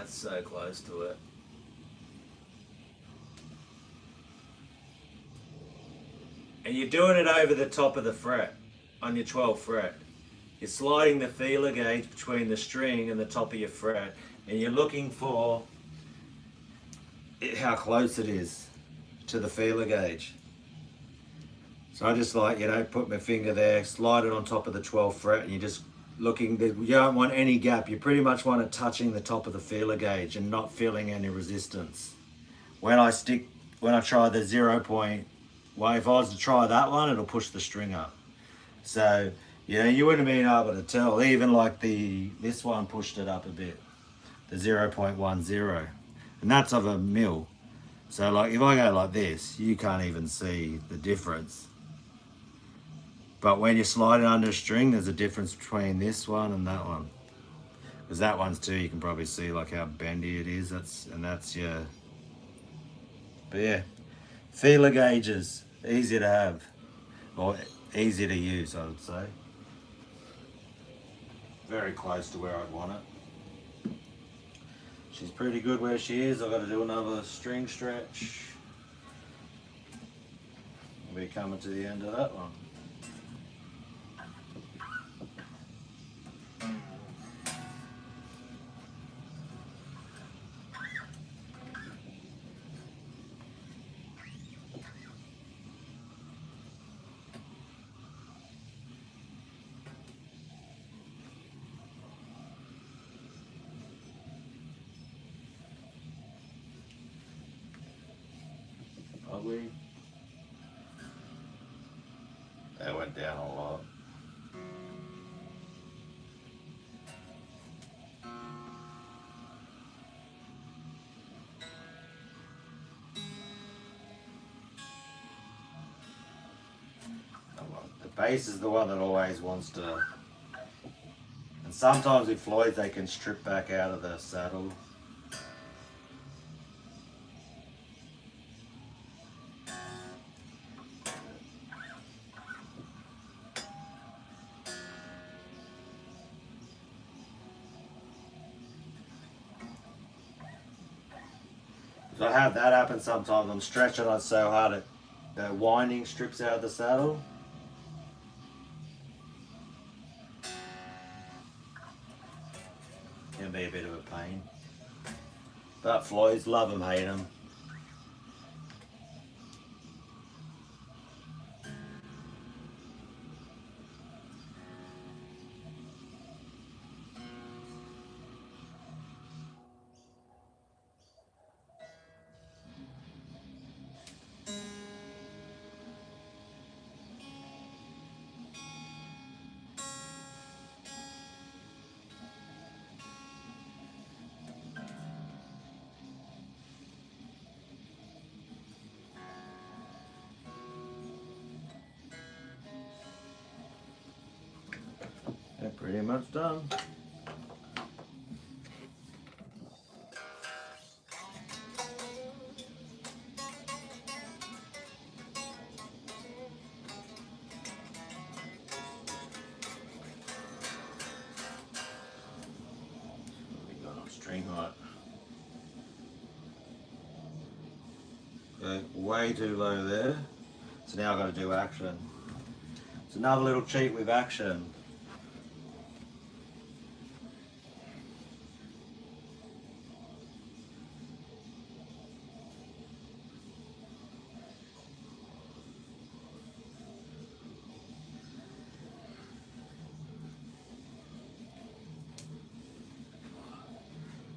So close to it. And you're doing it over the top of the fret, on your 12th fret. You're sliding the feeler gauge between the string and the top of your fret, and you're looking for how close it is to the feeler gauge. So I just like, you know, put my finger there, slide it on top of the 12th fret, and you just looking, you don't want any gap. You pretty much want it touching the top of the feeler gauge and not feeling any resistance when I try the 0 point, well, if I was to try that one, it'll push the string up. So, yeah, you wouldn't have been able to tell. Even like this one pushed it up a bit, the 0.10. And that's of a mil. So like if I go like this, you can't even see the difference. But when you slide it under a string, there's a difference between this one and that one. Because that one's too, you can probably see like how bendy it is. That's your, but yeah, feeler gauges, easy to have, or easy to use, I would say. Very close to where I'd want it. She's pretty good where she is. I've got to do another string stretch. We're coming to the end of that one. Ugly. That went down a lot. The bass is the one that always wants to, and sometimes with Floyd they can strip back out of the saddle. So I have that happen sometimes. I'm stretching on so hard the winding strips out of the saddle. Can be a bit of a pain. But Floyds, love them, hate them. They're pretty much done. String height. Okay, way too low there. So now I've got to do action. It's another little cheat with action.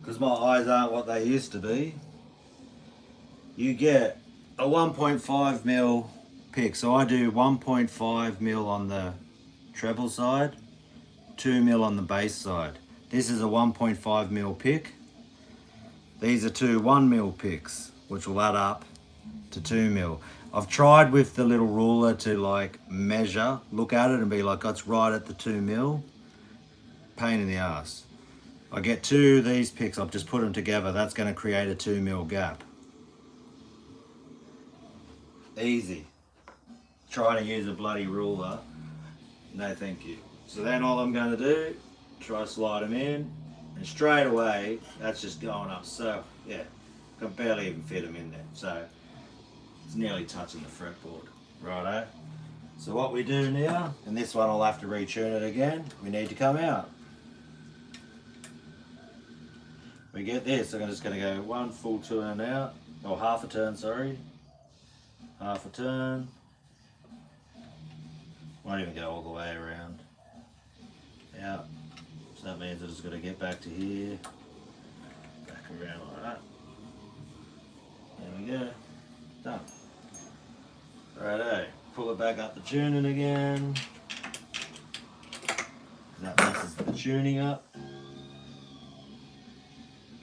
Because my eyes aren't what they used to be. You get a 1.5 mil pick. So I do 1.5 mil on the treble side, 2 mil on the bass side. This is a 1.5 mil pick. These are two 1 mil picks, which will add up to 2 mil. I've tried with the little ruler to like measure, look at it and be like, that's right at the 2 mil. Pain in the ass. I get two of these picks, I've just put them together. That's going to create a 2 mil gap. Easy. Trying to use a bloody ruler. No thank you. So then all I'm going to do, try to slide them in, and straight away, that's just going up. So yeah, I can barely even fit them in there. So it's nearly touching the fretboard. Righto. So what we do now, and this one I'll have to retune it again, we need to come out. We get this, I'm just going to go one full turn out, or half a turn, sorry. Half a turn. Won't even go all the way around. Out. So that means I'm just going to get back to here. Back around like that. back up the tuning again. That messes the tuning up.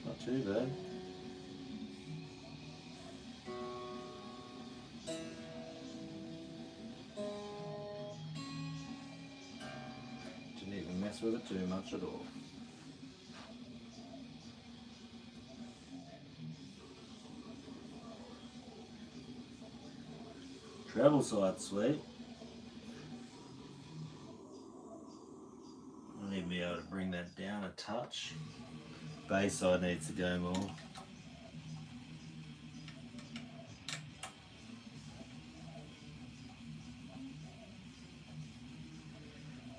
Not too bad. Didn't even mess with it too much at all. Treble side sweet. I need to be able to bring that down a touch. Bass side needs to go more.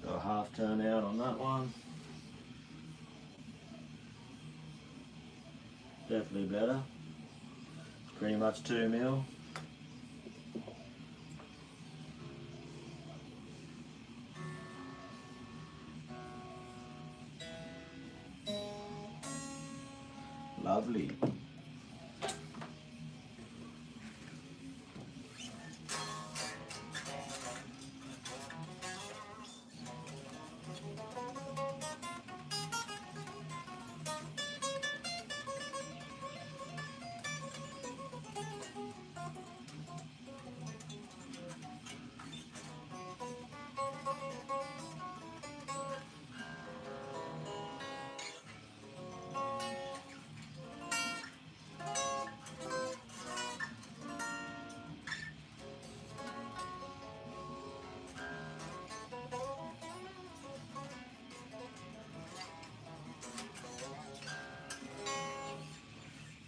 Got a half turn out on that one. Definitely better. Pretty much 2 mil. Lovely.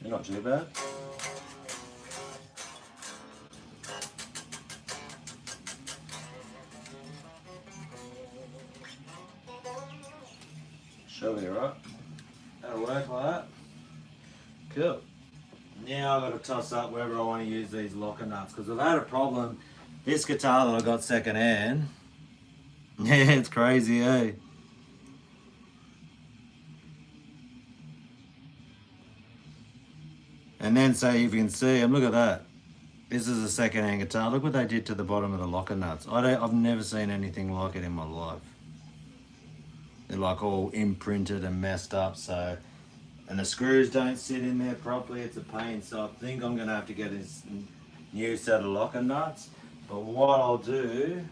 Not too bad. Show me right. That'll work like that. Cool. Now I've got to toss up wherever I want to use these locker nuts because I've had a problem. This guitar that I got second hand, yeah, it's crazy, eh? And then so you can see, and look at that. This is a second-hand guitar. Look what they did to the bottom of the locker nuts. I've never seen anything like it in my life. They're like all imprinted and messed up, so, and the screws don't sit in there properly. It's a pain. So I think I'm gonna have to get this new set of locker nuts. But what I'll do,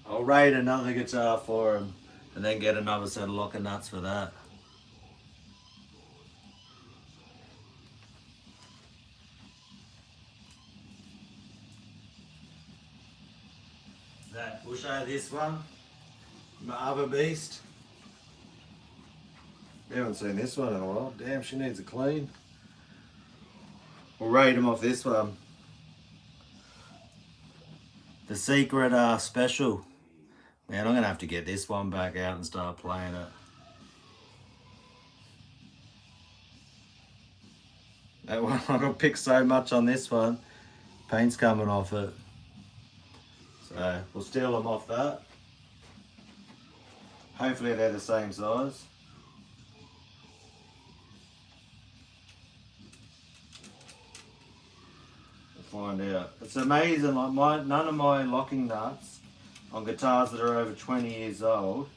I'll raid another guitar for him and then get another set of locker nuts for that. We'll show you this one, my other beast. You haven't seen this one in a while. Damn, she needs a clean. We'll rate him off this one. The Secret Special. Man, I'm going to have to get this one back out and start playing it. That one, I got picked so much on this one. Paint's coming off it. So we'll steal them off that. Hopefully they're the same size. We'll find out. It's amazing, like none of my locking nuts on guitars that are over 20 years old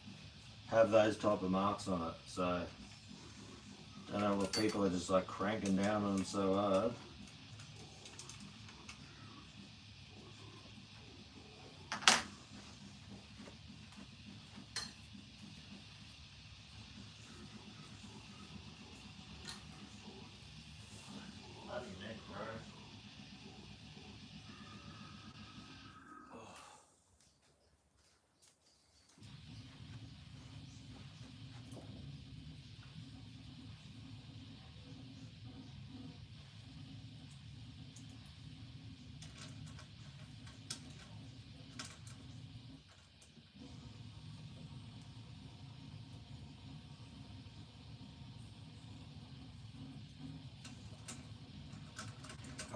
have those type of marks on it. So I don't know what people are just like cranking down on them so hard.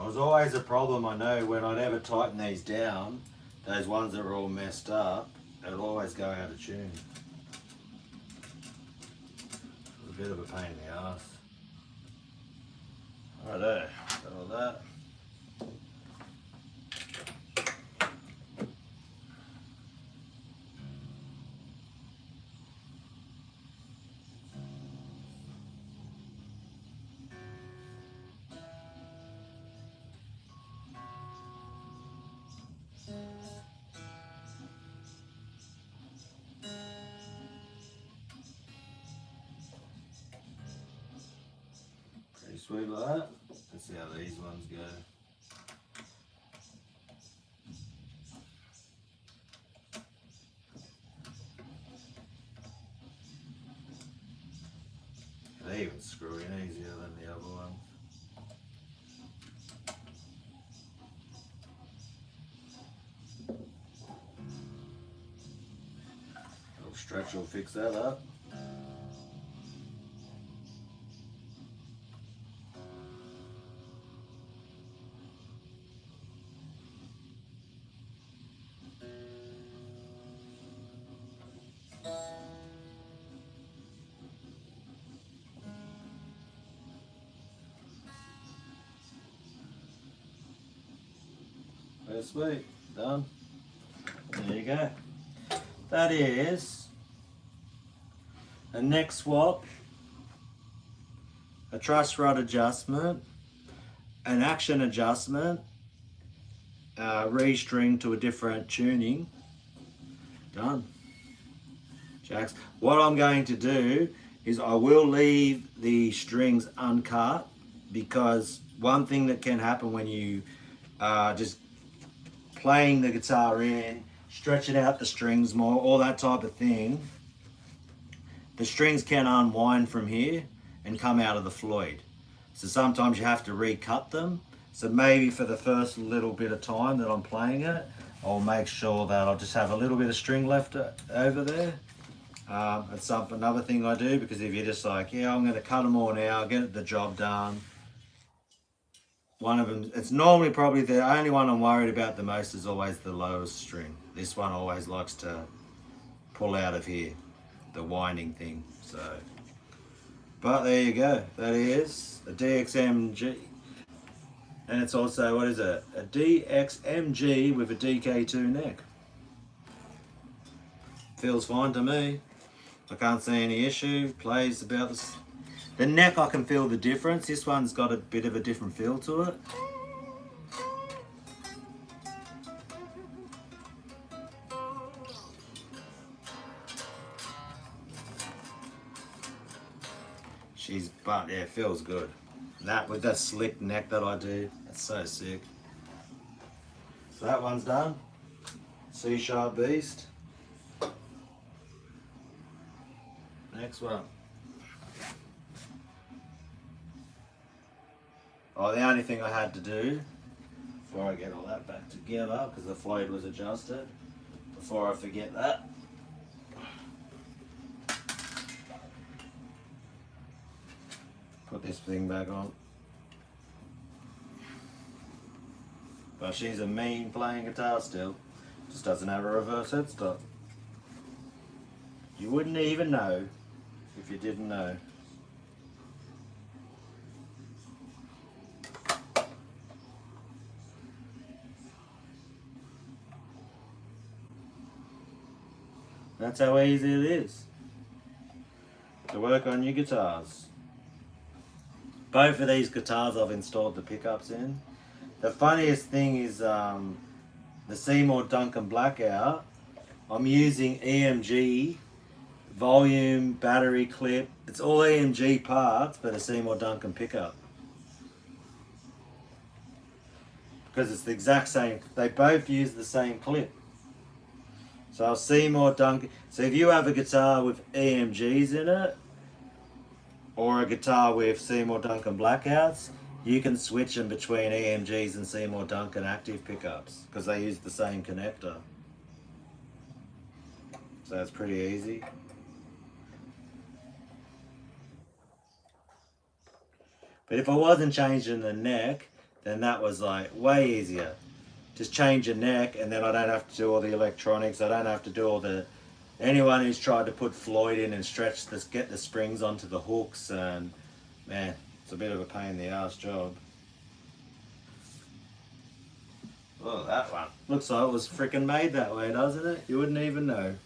It was always a problem, I know, when I'd ever tighten these down, those ones that were all messed up, it'd always go out of tune. It was a bit of a pain in the ass. Righto, got all that. Pretty sweet like that. Let's see how these ones go. They even screw in easier than the other ones. Little stretch will fix that up. That's sweet, done. There you go. That is a neck swap, a truss rod adjustment, an action adjustment, restring to a different tuning. Done. Jacks. What I'm going to do is I will leave the strings uncut, because one thing that can happen when you just playing the guitar in, stretching out the strings more, all that type of thing, the strings can unwind from here and come out of the Floyd. So sometimes you have to recut them. So maybe for the first little bit of time that I'm playing it, I'll make sure that I'll just have a little bit of string left over there. It's another thing I do, because if you're just like, yeah, I'm going to cut them all now, get the job done. One of them, it's normally probably the only one I'm worried about the most is always the lowest string. This one always likes to pull out of here, the winding thing. So, but there you go. That is a DXMG. And it's also, what is it? A DXMG with a DK2 neck. Feels fine to me. I can't see any issue. Plays about this. The neck, I can feel the difference. This one's got a bit of a different feel to it. But yeah, it feels good. That with that slick neck that I do, that's so sick. So that one's done. C sharp beast. Next one. Oh, the only thing I had to do before I get all that back together, because the Floyd was adjusted, before I forget that. Put this thing back on. But she's a mean playing guitar still. Just doesn't have a reverse headstock. You wouldn't even know if you didn't know. That's how easy it is to work on your guitars. Both of these guitars I've installed the pickups in. The funniest thing is the Seymour Duncan Blackout. I'm using EMG, volume, battery clip. It's all EMG parts, but a Seymour Duncan pickup. Because it's the exact same, they both use the same clip. So Seymour Duncan, so if you have a guitar with EMGs in it, or a guitar with Seymour Duncan Blackouts, you can switch them between EMGs and Seymour Duncan active pickups, because they use the same connector. So that's pretty easy. But if I wasn't changing the neck, then that was like way easier. Just change a neck, and then I don't have to do all the electronics. I don't have to do all the. Anyone who's tried to put Floyd in and stretch this, get the springs onto the hooks, and man, it's a bit of a pain in the ass job. Look at that one. Looks like it was freaking made that way, doesn't it? You wouldn't even know.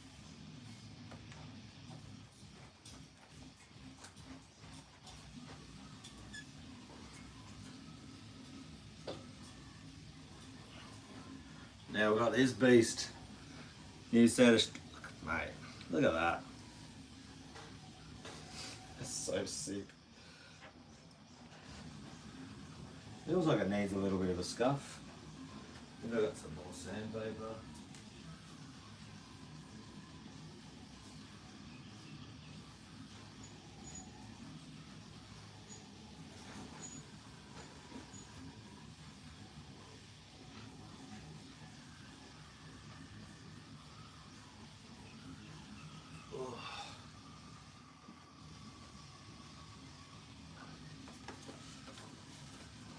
Now we've got this beast. New set of... Mate, look at that. That's so sick. Feels like it needs a little bit of a scuff. I think I got some more sandpaper.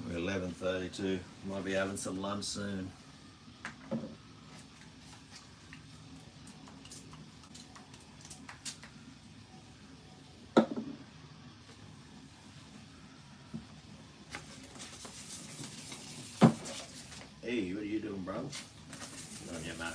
We're 11:32. Might be having some lunch soon. Hey, what are you doing, bro? Get on your mat.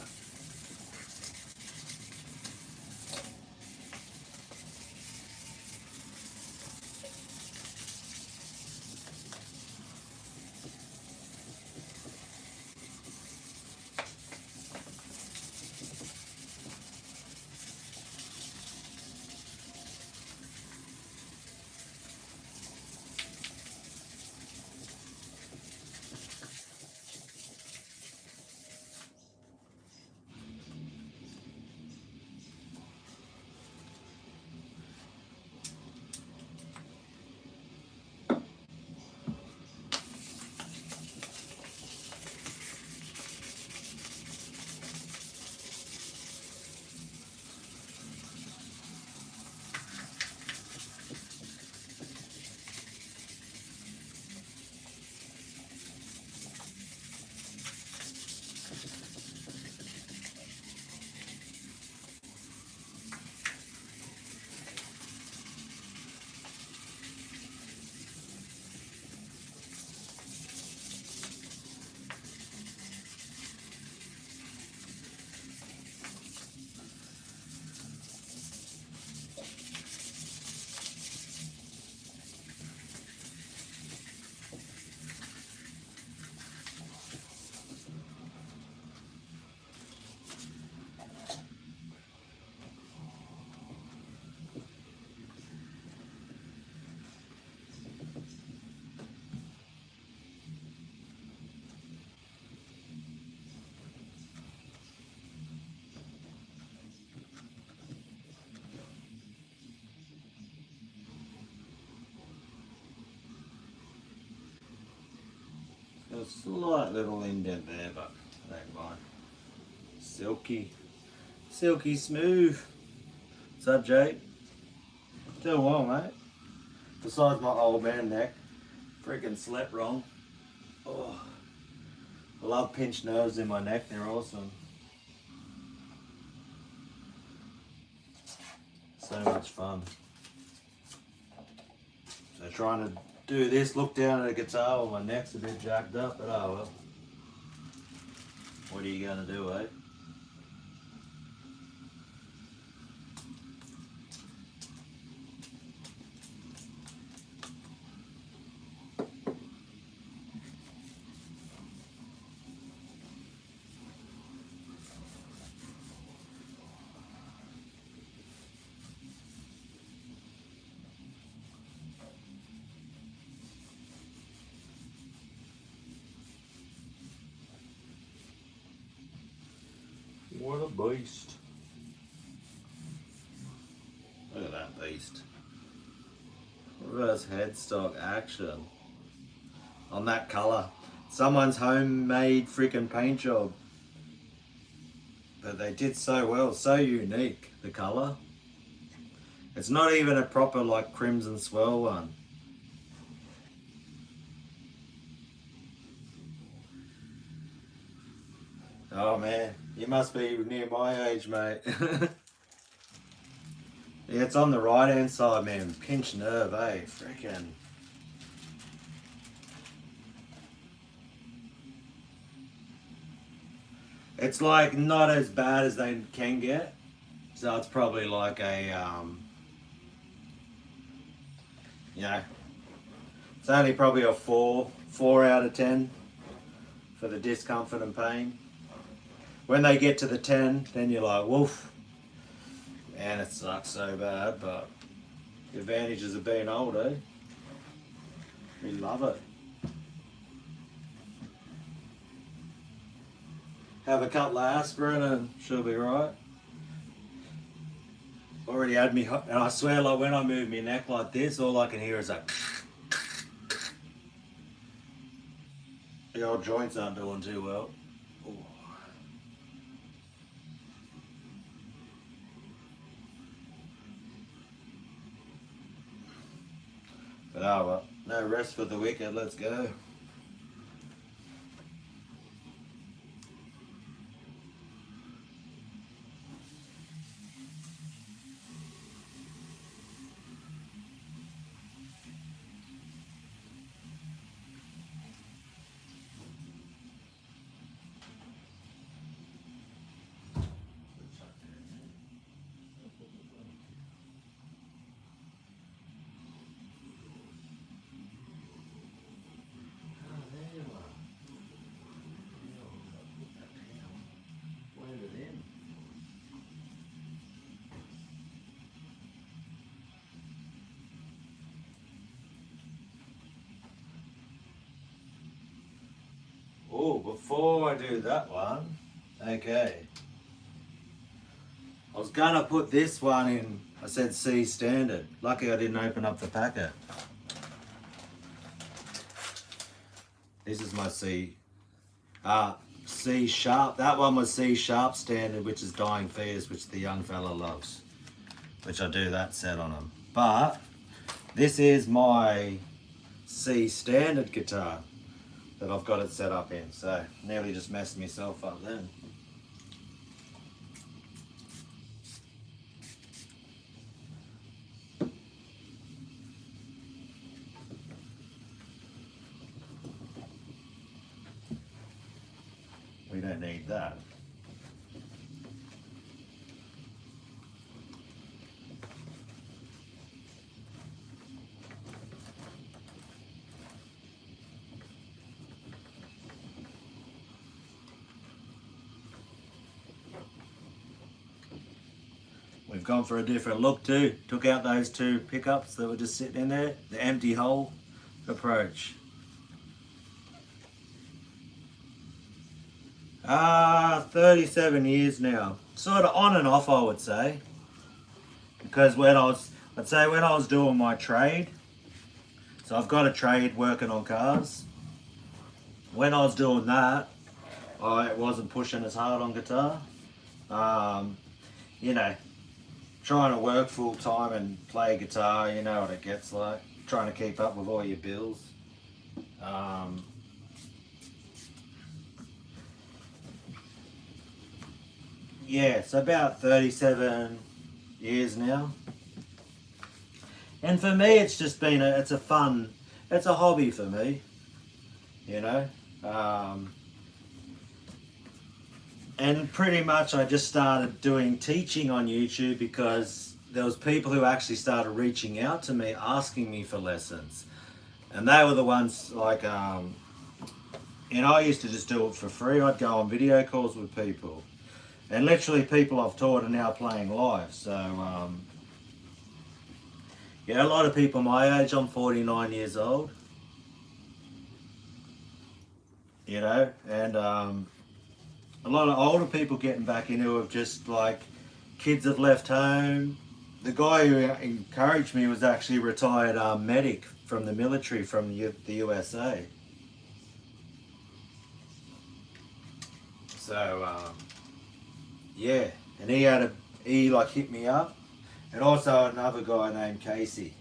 A slight little indent there, but I don't mind. Silky. Silky smooth. What's up, Jake? Doing well, mate. Besides my old man neck. Freaking slept wrong. Oh. I love pinched nerves in my neck, they're awesome. So much fun. So trying to do this, look down at a guitar while my neck's a bit jacked up, but oh well. What are you gonna do, eh? What a beast. Look at that beast. Reverse headstock action. On that colour. Someone's homemade freaking paint job. But they did so well, so unique, the colour. It's not even a proper like crimson swirl one. Oh man, you must be near my age, mate. Yeah, it's on the right hand side, man. Pinched nerve, eh? Freaking. It's like not as bad as they can get. So it's probably like a, you know, it's only probably a 4 out of 10 for the discomfort and pain. When they get to the 10, then you're like, woof. Man, it sucks so bad, but the advantages of being old, eh? We love it. Have a couple of aspirin and she'll be right. Already had me, and I swear, like when I move my neck like this, all I can hear is like, the old joints aren't doing too well. Ooh. But oh well, no rest for the wicked, let's go. Oh, before I do that one, okay. I was gonna put this one in, I said C standard. Lucky I didn't open up the packet. This is my C sharp. That one was C sharp standard, which is Dying Fears, which the young fella loves. Which I do that set on him. But this is my C standard guitar that I've got it set up in. So nearly just messed myself up then. We don't need that. We've gone for a different look too. Took out those two pickups that were just sitting in there. The empty hole approach. 37 years now. Sort of on and off, I would say. Because when I was doing my trade, so I've got a trade working on cars. When I was doing that, I wasn't pushing as hard on guitar. You know, trying to work full time and play guitar, you know what it gets like. Trying to keep up with all your bills. Yeah, it's about 37 years now. And for me, it's just been it's a hobby for me, you know. And pretty much I just started doing teaching on YouTube because there was people who actually started reaching out to me asking me for lessons. And they were the ones like, you know, I used to just do it for free. I'd go on video calls with people. And literally people I've taught are now playing live. So, yeah, a lot of people my age, I'm 49 years old. You know, and a lot of older people getting back into it, just like kids have left home. The guy who encouraged me was actually a retired medic from the military from the USA. So, yeah, and he like hit me up. And also another guy named Casey.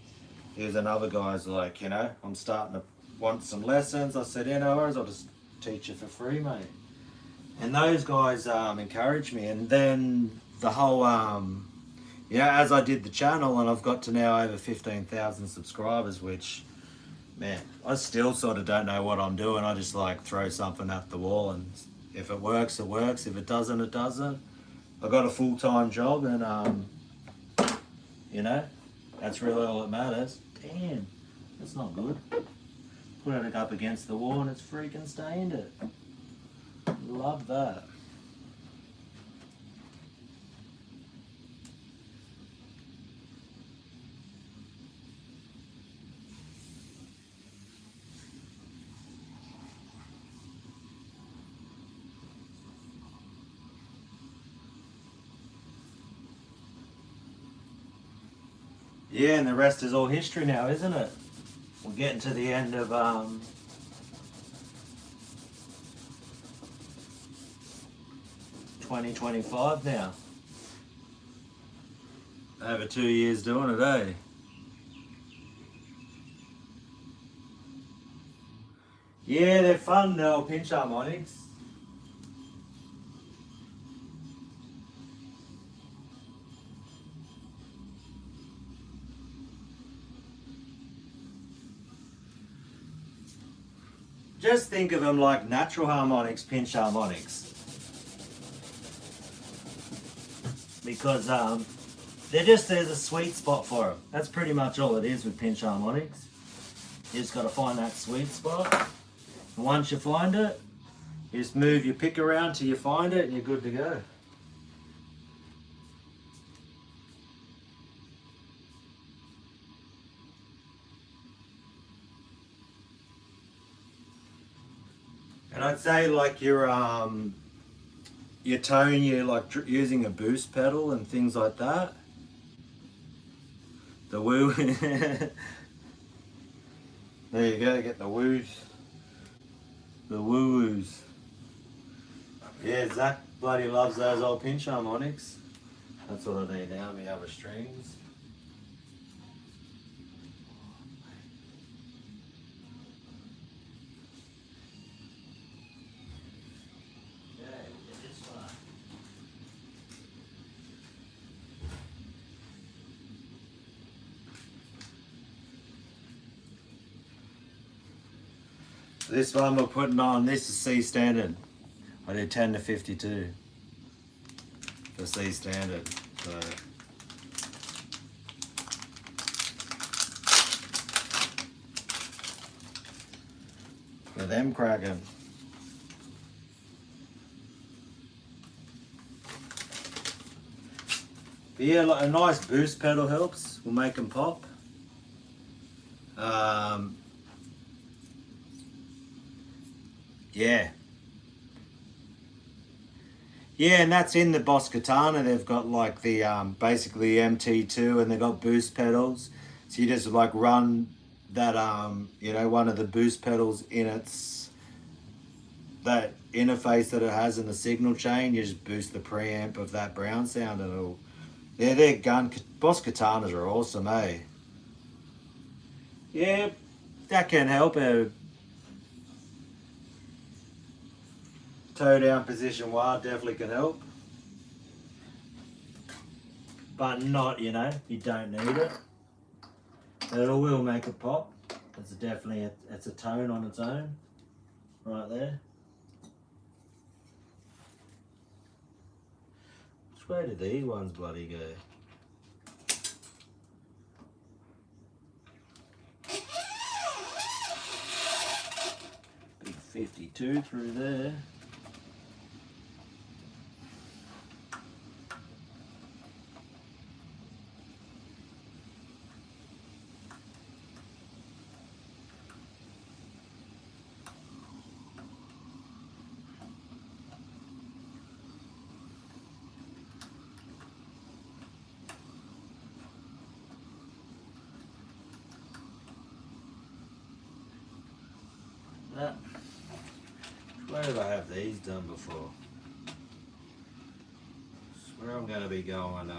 He was another guy who's like, you know, I'm starting to want some lessons. I said, yeah, no worries, I'll just teach you for free, mate. And those guys encouraged me. And then the whole, as I did the channel, and I've got to now over 15,000 subscribers, which, man, I still sort of don't know what I'm doing. I just like throw something at the wall, and if it works, it works. If it doesn't, it doesn't. I've got a full-time job, and that's really all that matters. Damn, that's not good. Put it up against the wall and it's freaking stained it. Love that. Yeah, and the rest is all history now, isn't it? We're getting to the end of 2025 now. Over 2 years doing it, eh? Yeah, they're fun, little pinch harmonics. Just think of them like natural harmonics, pinch harmonics. Because there's a sweet spot for them. That's pretty much all it is with pinch harmonics. You just got to find that sweet spot. And once you find it, you just move your pick around till you find it and you're good to go. And I'd say like your tone, you're like using a boost pedal and things like that. The woo. There you go, get the woos. The woo-woos. Yeah, Zach bloody loves those old pinch harmonics. That's what I need now, my other strings. This one we're putting on, this is C standard. I did 10 to 52 for C standard. So for them cracking. But yeah, like a nice boost pedal helps. Will make them pop. Yeah. Yeah, and that's in the Boss Katana. They've got like the basically MT2, and they've got boost pedals. So you just like run that one of the boost pedals in that interface that it has in the signal chain. You just boost the preamp of that brown sound, and it'll. Yeah, their Boss Katanas are awesome, eh? Yeah, that can help. Toe down position wah definitely can help, but not, you don't need it. It will make it pop. It's definitely it's a tone on its own, right there. Which way did these ones bloody go? Big 52 through there. Where did I have these done before? I swear I'm going to be going,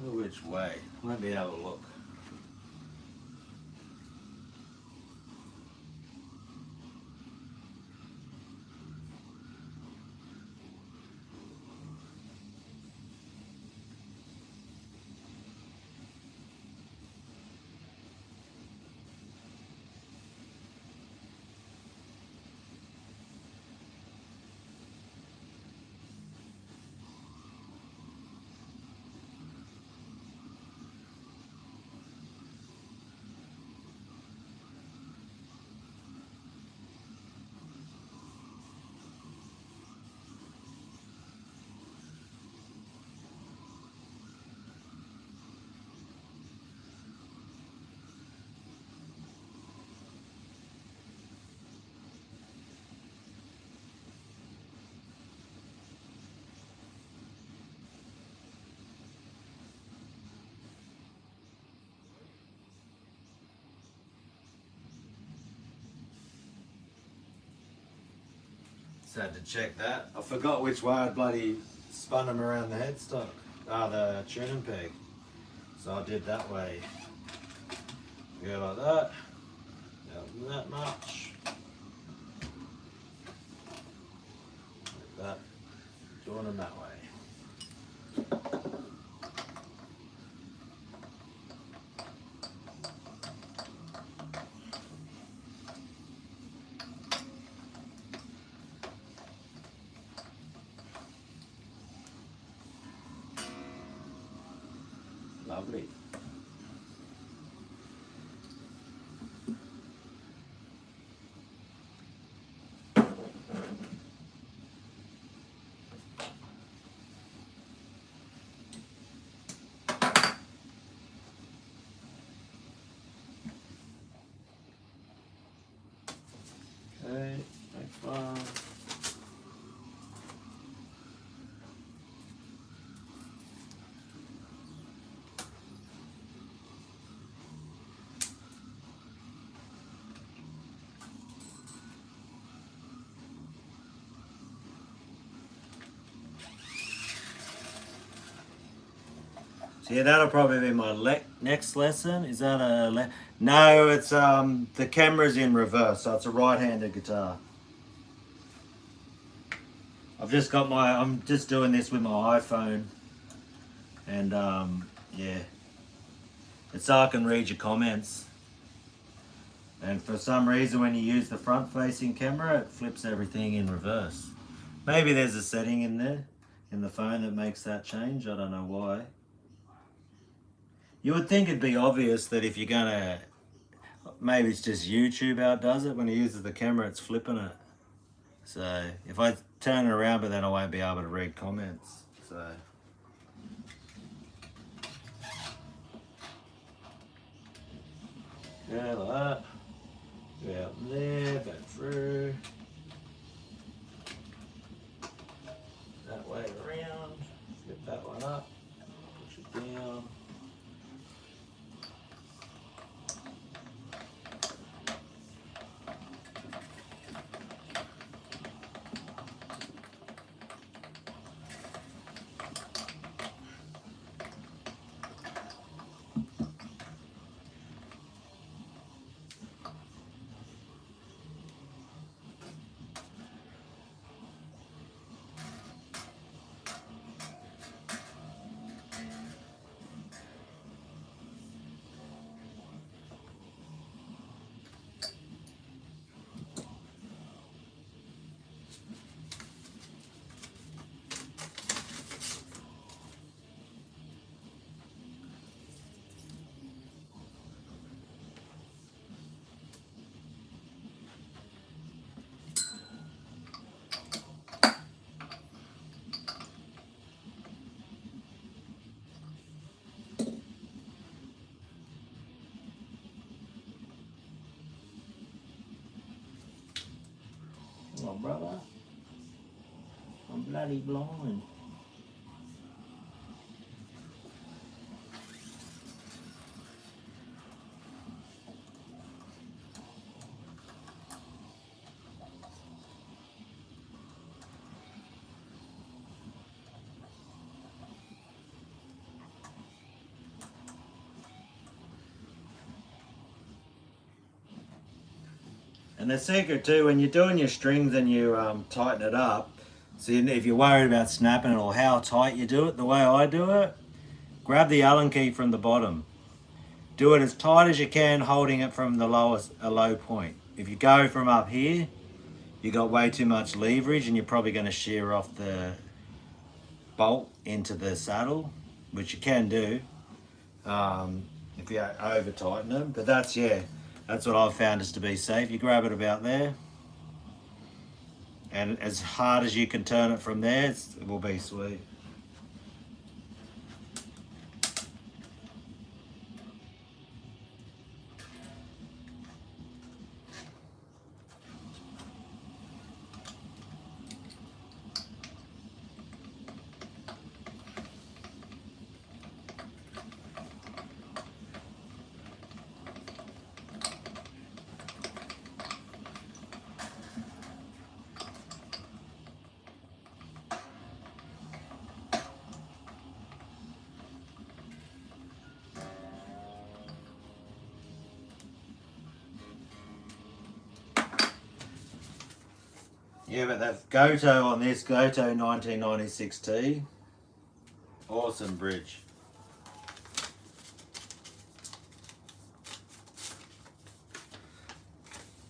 which way? Let me have a look. Just had to check that. I forgot which way I bloody spun them around the headstock. The tuning peg. So I did that way. Go like that. Not that much. Like that. Doing them that way. Lovely. Okay, next one. So yeah, that'll probably be my next lesson. Is that a no? It's the camera's in reverse, so it's a right-handed guitar. I've just got I'm just doing this with my iPhone, and yeah, it's so I can read your comments. And for some reason, when you use the front-facing camera, it flips everything in reverse. Maybe there's a setting in there in the phone that makes that change. I don't know why. You would think it'd be obvious that if you're gonna, maybe it's just YouTube how it does it. When it uses the camera, it's flipping it. So if I turn it around, but then I won't be able to read comments. So yeah, like that. Go out there, back through. That way around. Flip that one up. Push it down. Come on, brother. I'm bloody blind. And the secret too, when you're doing your strings and you tighten it up, so if you're worried about snapping it or how tight you do it, the way I do it, grab the Allen key from the bottom. Do it as tight as you can, holding it from the low point. If you go from up here, you got way too much leverage and you're probably going to shear off the bolt into the saddle, which you can do if you over tighten them. But that's what I've found is to be safe. You grab it about there, and as hard as you can turn it from there, it will be sweet. Yeah, but that Goto on this, Goto 1996T, awesome bridge.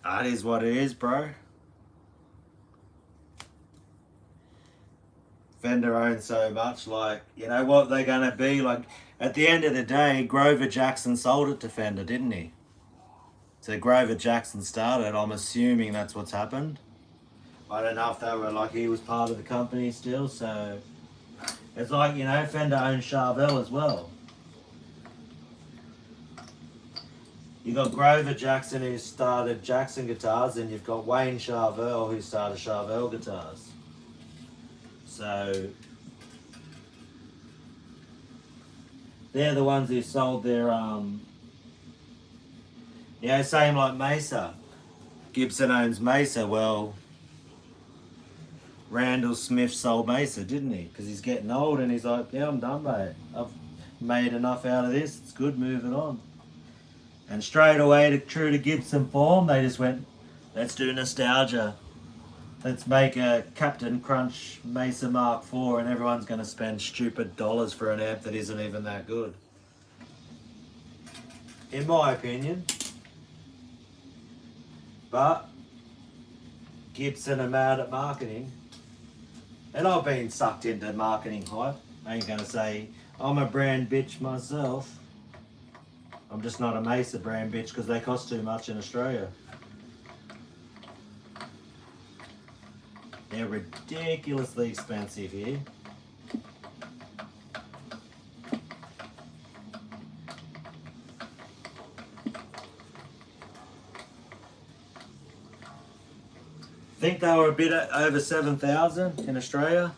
That is what it is, bro. Fender owns so much, like, you know what they're going to be? Like, at the end of the day, Grover Jackson sold it to Fender, didn't he? So Grover Jackson started. I'm assuming that's what's happened. I don't know if they were like he was part of the company still, so it's like, you know, Fender owns Charvel as well. You got Grover Jackson who started Jackson Guitars, and you've got Wayne Charvel who started Charvel Guitars. So they're the ones who sold their yeah, same like Mesa. Gibson owns Mesa. Well, Randall Smith sold Mesa, didn't he? Because he's getting old and he's like, yeah, I'm done, mate. I've made enough out of this. It's good, moving on. And straight away, true to Gibson form, they just went, let's do nostalgia. Let's make a Captain Crunch Mesa Mark IV, and everyone's going to spend stupid dollars for an amp that isn't even that good. In my opinion. But Gibson are mad at marketing. And I've been sucked into marketing hype. I ain't going to say I'm a brand bitch myself. I'm just not a Mesa brand bitch because they cost too much in Australia. They're ridiculously expensive here. I think they were a bit over 7,000 in Australia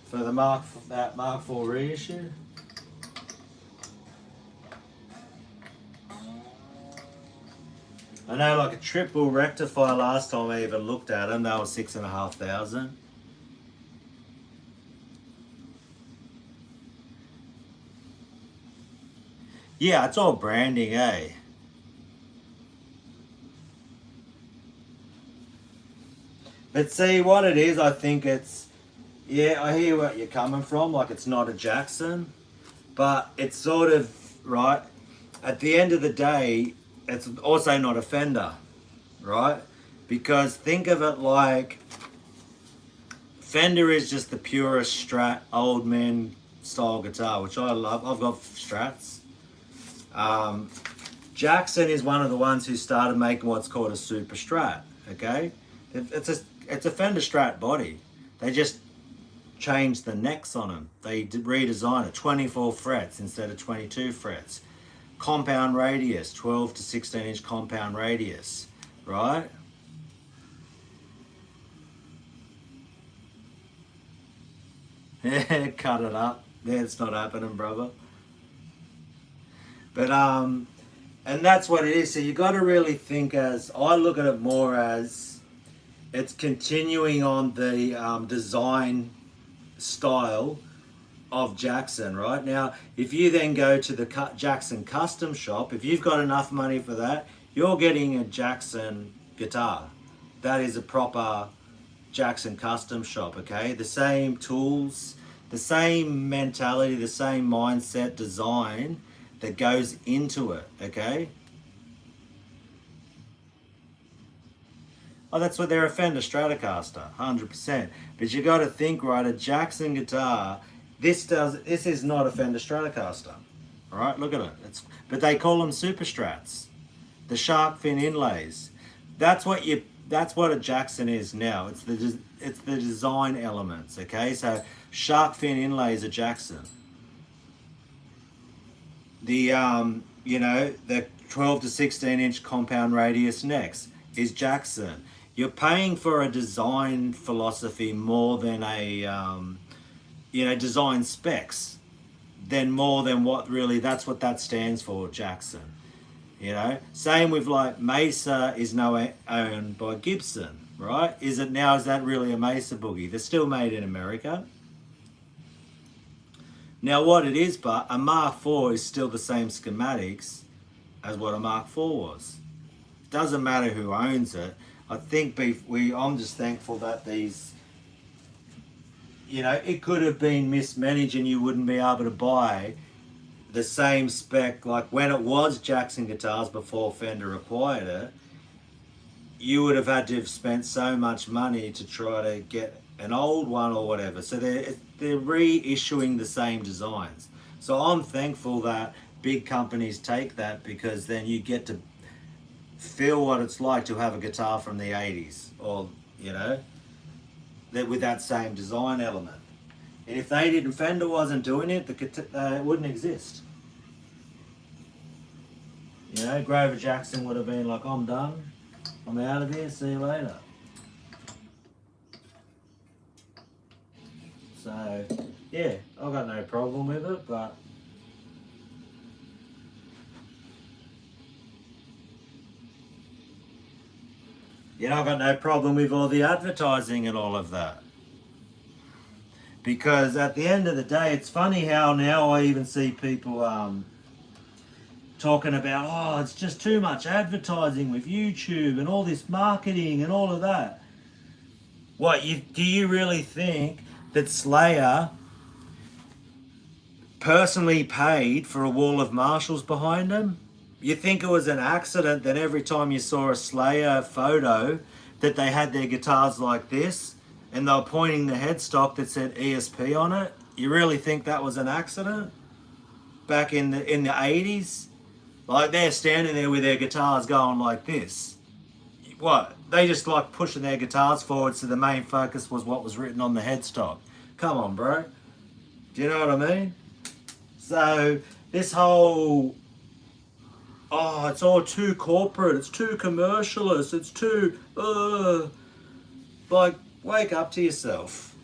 for the Mark IV reissue. I know, like a triple rectifier last time I even looked at them, they were 6,500. Yeah, it's all branding, eh? But see, what it is, I think it's, yeah, I hear what you're coming from, like it's not a Jackson, but it's sort of, right, at the end of the day, it's also not a Fender, right? Because think of it like Fender is just the purest Strat old man style guitar, which I love. I've got Strats. Jackson is one of the ones who started making what's called a Super Strat. Okay, it's a Fender Strat body. They just changed the necks on them. They redesigned it, 24 frets instead of 22 frets. Compound radius, 12 to 16 inch compound radius, right? Cut it up. That's not happening, brother. But and that's what it is. So you got to really think, as I look at it more as it's continuing on the design style of Jackson, right? Now, if you then go to the Jackson custom shop, if you've got enough money for that, you're getting a Jackson guitar. That is a proper Jackson custom shop, okay? The same tools, the same mentality, the same mindset, design that goes into it, okay? Oh, that's what they're a Fender Stratocaster, 100%. But you got to think, right? A Jackson guitar. This is not a Fender Stratocaster, all right? Look at it. But they call them Super Strats. The shark fin inlays. That's what a Jackson is now. It's the design elements, okay? So shark fin inlays are Jackson. The the 12 to 16 inch compound radius necks is Jackson. You're paying for a design philosophy more than a design specs, then more than what really, that's what that stands for, Jackson. Same with like Mesa is now owned by Gibson, right? Is that really a Mesa boogie? They're still made in America. Now what it is, but a Mark IV is still the same schematics as what a Mark IV was. Doesn't matter who owns it. I think I'm just thankful that these, you know, it could have been mismanaged and you wouldn't be able to buy the same spec. Like when it was Jackson Guitars before Fender acquired it, you would have had to have spent so much money to try to get an old one or whatever. So they're reissuing the same designs. So I'm thankful that big companies take that, because then you get to feel what it's like to have a guitar from the 80s, or, you know, that with that same design element. And if they didn't, Fender wasn't doing it, it wouldn't exist. You know, Grover Jackson would have been like, I'm done, I'm out of here, see you later. So, yeah, I've got no problem with it, but you know, I've got no problem with all the advertising and all of that. Because at the end of the day, it's funny how now I even see people talking about, oh, it's just too much advertising with YouTube and all this marketing and all of that. What, do you really think that Slayer personally paid for a wall of Marshalls behind him? You think it was an accident that every time you saw a Slayer photo that they had their guitars like this and they were pointing the headstock that said ESP on it? You really think that was an accident? Back in the 80s? Like, they're standing there with their guitars going like this. What? They just like pushing their guitars forward, so the main focus was what was written on the headstock. Come on, bro. Do you know what I mean? So this whole, oh, it's all too corporate, it's too commercialist, it's too, like, wake up to yourself.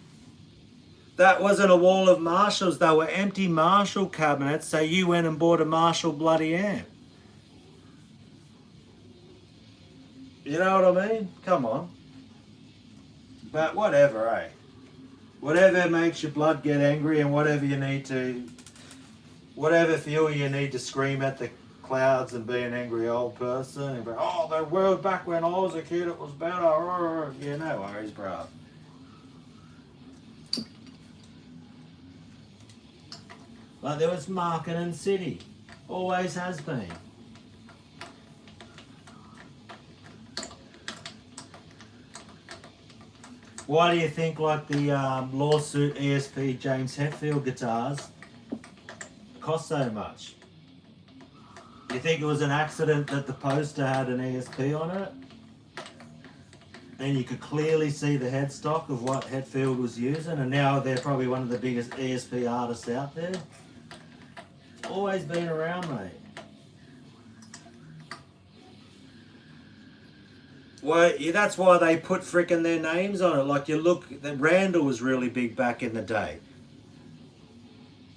That wasn't a wall of Marshalls, they were empty Marshall cabinets, so you went and bought a Marshall bloody amp. You know what I mean? Come on. But whatever, eh? Whatever makes your blood get angry, and whatever you need to, whatever fuel you need to scream at the clouds and be an angry old person and be, oh, the world back when I was a kid, it was better. Yeah, no worries, bro. Like, there was Marketing City. Always has been. Why do you think, like, the lawsuit ESP James Hetfield guitars cost so much? You think it was an accident that the poster had an ESP on it? And you could clearly see the headstock of what Hetfield was using, and now they're probably one of the biggest ESP artists out there? Always been around, mate. Well, yeah, that's why they put frickin' their names on it. Like, you look, Randall was really big back in the day.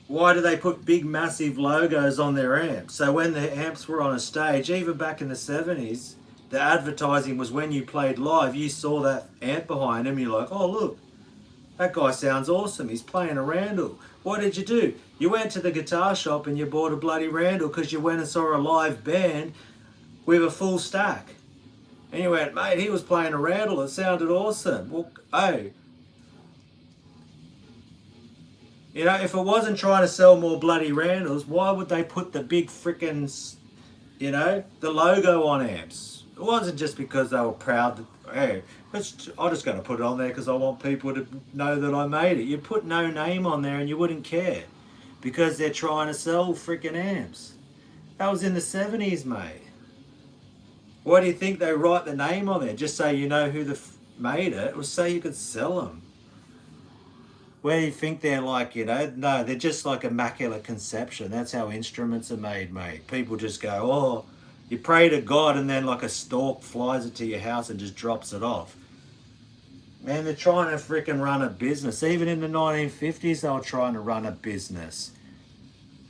Why do they put big, massive logos on their amps? So when the amps were on a stage, even back in the 70s, the advertising was when you played live, you saw that amp behind him, you're like, oh, look, that guy sounds awesome. He's playing a Randall. What did you do? You went to the guitar shop and you bought a bloody Randall because you went and saw a live band with a full stack. And you went, mate, he was playing a Randall. It sounded awesome. Well, hey. You know, if it wasn't trying to sell more bloody Randalls, why would they put the big frickin', you know, the logo on amps? It wasn't just because they were proud that, hey, I'm just going to put it on there because I want people to know that I made it. You put no name on there and you wouldn't care because they're trying to sell frickin' amps. That was in the 70s, mate. Why do you think they write the name on there? Just so you know who made it, or so you could sell them. Where do you think they're like, you know? No, they're just like immaculate conception. That's how instruments are made, mate. People just go, oh, you pray to God and then like a stork flies it to your house and just drops it off. Man, they're trying to freaking run a business. Even in the 1950s, they were trying to run a business.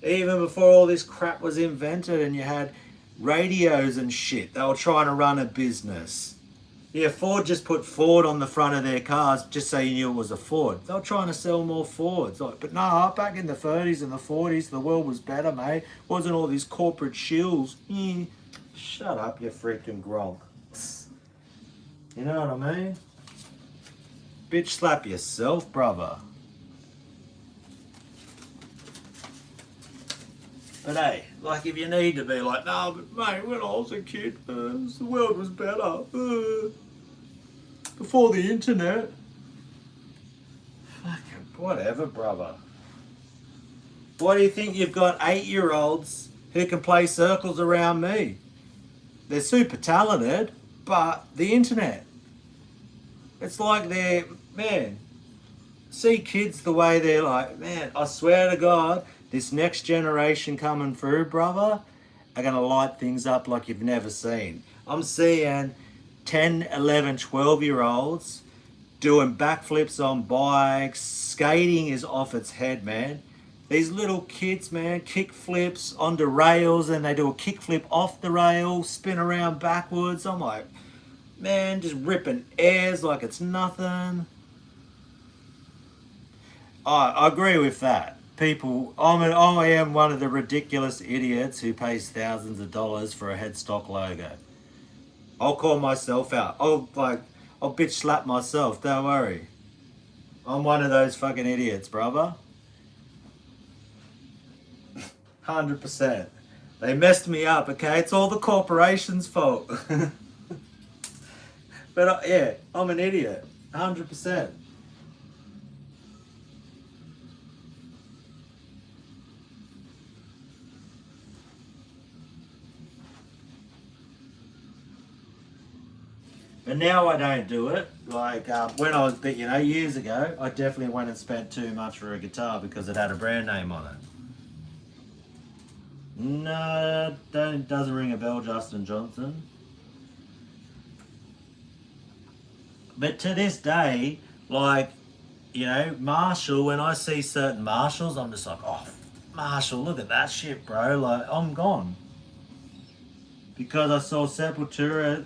Even before all this crap was invented and you had radios and shit, they were trying to run a business. Yeah, Ford just put Ford on the front of their cars just so you knew it was a Ford. They were trying to sell more Fords. Like, but no, back in the 30s and the 40s, the world was better, mate. Wasn't all these corporate shills. Shut up, you freaking gronk. You know what I mean? Bitch slap yourself, brother. But hey, like if you need to be like, no, but mate, when I was a kid, the world was better. Before the internet. Fucking whatever, brother. Why do you think you've got 8-year-olds who can play circles around me? They're super talented, but the internet. It's like they're, man, see kids the way they're like, man, I swear to God, this next generation coming through, brother, are going to light things up like you've never seen. I'm seeing 10, 11, 12-year-olds doing backflips on bikes. Skating is off its head, man. These little kids, man, kick flips onto rails and they do a kick flip off the rail, spin around backwards. I'm like, man, just ripping airs like it's nothing. I agree with that. People, I am one of the ridiculous idiots who pays thousands of dollars for a headstock logo. I'll call myself out. I'll bitch slap myself, don't worry. I'm one of those fucking idiots, brother. 100%. They messed me up, okay? It's all the corporation's fault. But yeah, I'm an idiot. 100%. But now I don't do it. Like when I was, years ago, I definitely went and spent too much for a guitar because it had a brand name on it. No, doesn't ring a bell, Justin Johnson. But to this day, like, Marshall, when I see certain Marshalls, I'm just like, oh, Marshall, look at that shit, bro. Like, I'm gone. Because I saw Sepultura,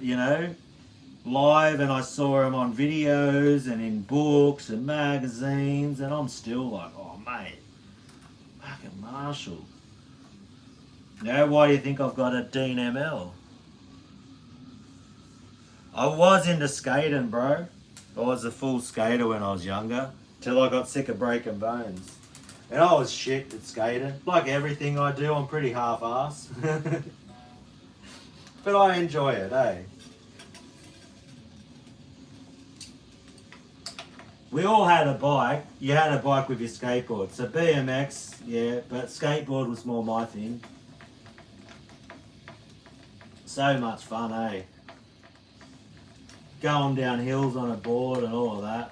live, and I saw him on videos and in books and magazines, and I'm still like, oh, mate, fucking Marshall. Why do you think I've got a DUNN ML? I was into skating, bro. I was a full skater when I was younger, till I got sick of breaking bones. And I was shit at skating. Like everything I do, I'm pretty half-ass. But I enjoy it, eh? We all had a bike. You had a bike with your skateboard. So BMX, yeah, but skateboard was more my thing. So much fun, eh? Going down hills on a board and all of that.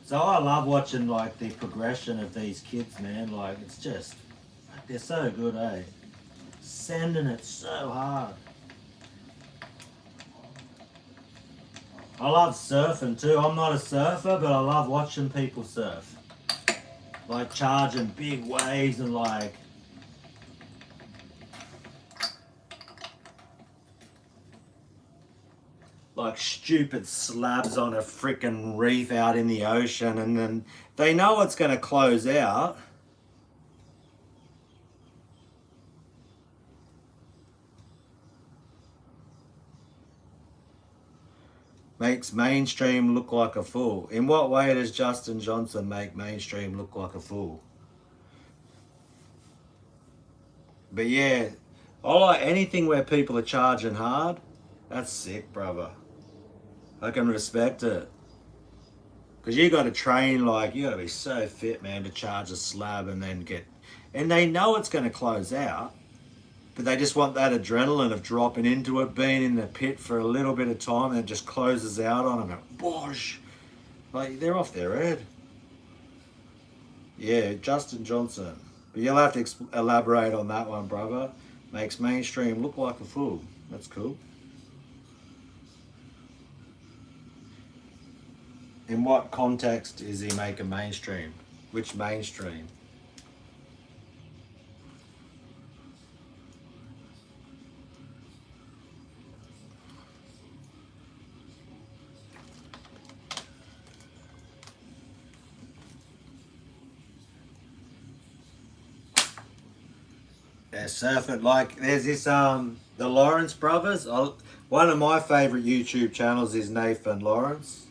So I love watching like the progression of these kids, man. Like it's just, they're so good, eh? Sending it so hard. I love surfing too. I'm not a surfer, but I love watching people surf. Like charging big waves and like stupid slabs on a freaking reef out in the ocean, and then they know it's going to close out. Makes mainstream look like a fool. In what way does Justin Johnson make mainstream look like a fool? But yeah, I like anything where people are charging hard. That's sick, brother. I can respect it. Because you got to train, like, you got to be so fit, man, to charge a slab and then get... And they know it's going to close out, but they just want that adrenaline of dropping into it, being in the pit for a little bit of time, and it just closes out on them. And bosh! Like, they're off their head. Yeah, Justin Johnson. But you'll have to elaborate on that one, brother. Makes mainstream look like a fool. That's cool. In what context is he making mainstream? Which mainstream? They're surfing like there's this the Lawrence brothers. One of my favourite YouTube channels is Nathan Lawrence.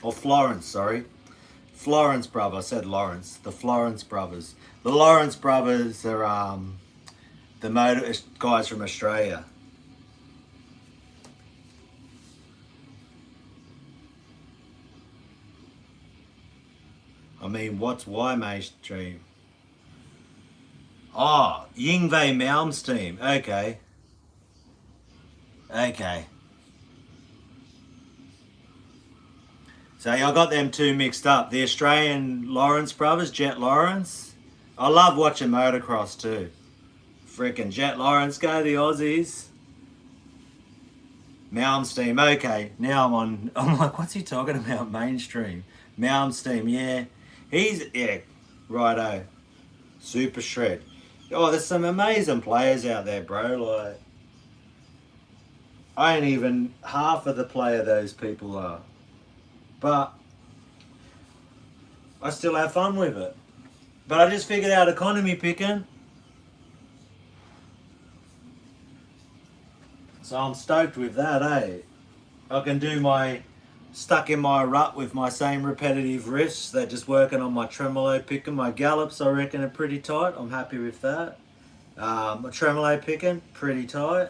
Or Florence, sorry. Florence brother. I said Lawrence. The Florence brothers. The Lawrence brothers are the motor guys from Australia. I mean, what's why mainstream? Oh, Yingwei Malmsteen. Okay. Okay. So I got them two mixed up. The Australian Lawrence brothers, Jet Lawrence. I love watching motocross too. Freaking Jet Lawrence, go the Aussies. Malmsteen, okay. Now I'm like, what's he talking about? Mainstream. Malmsteen, yeah. Yeah, righto. Super shred. Oh, there's some amazing players out there, bro. Like, I ain't even half of the player those people are. But I still have fun with it. But I just figured out economy picking. So I'm stoked with that, eh? I can do my stuck in my rut with my same repetitive riffs. They're just working on my tremolo picking. My gallops, I reckon, are pretty tight. I'm happy with that. My tremolo picking, pretty tight.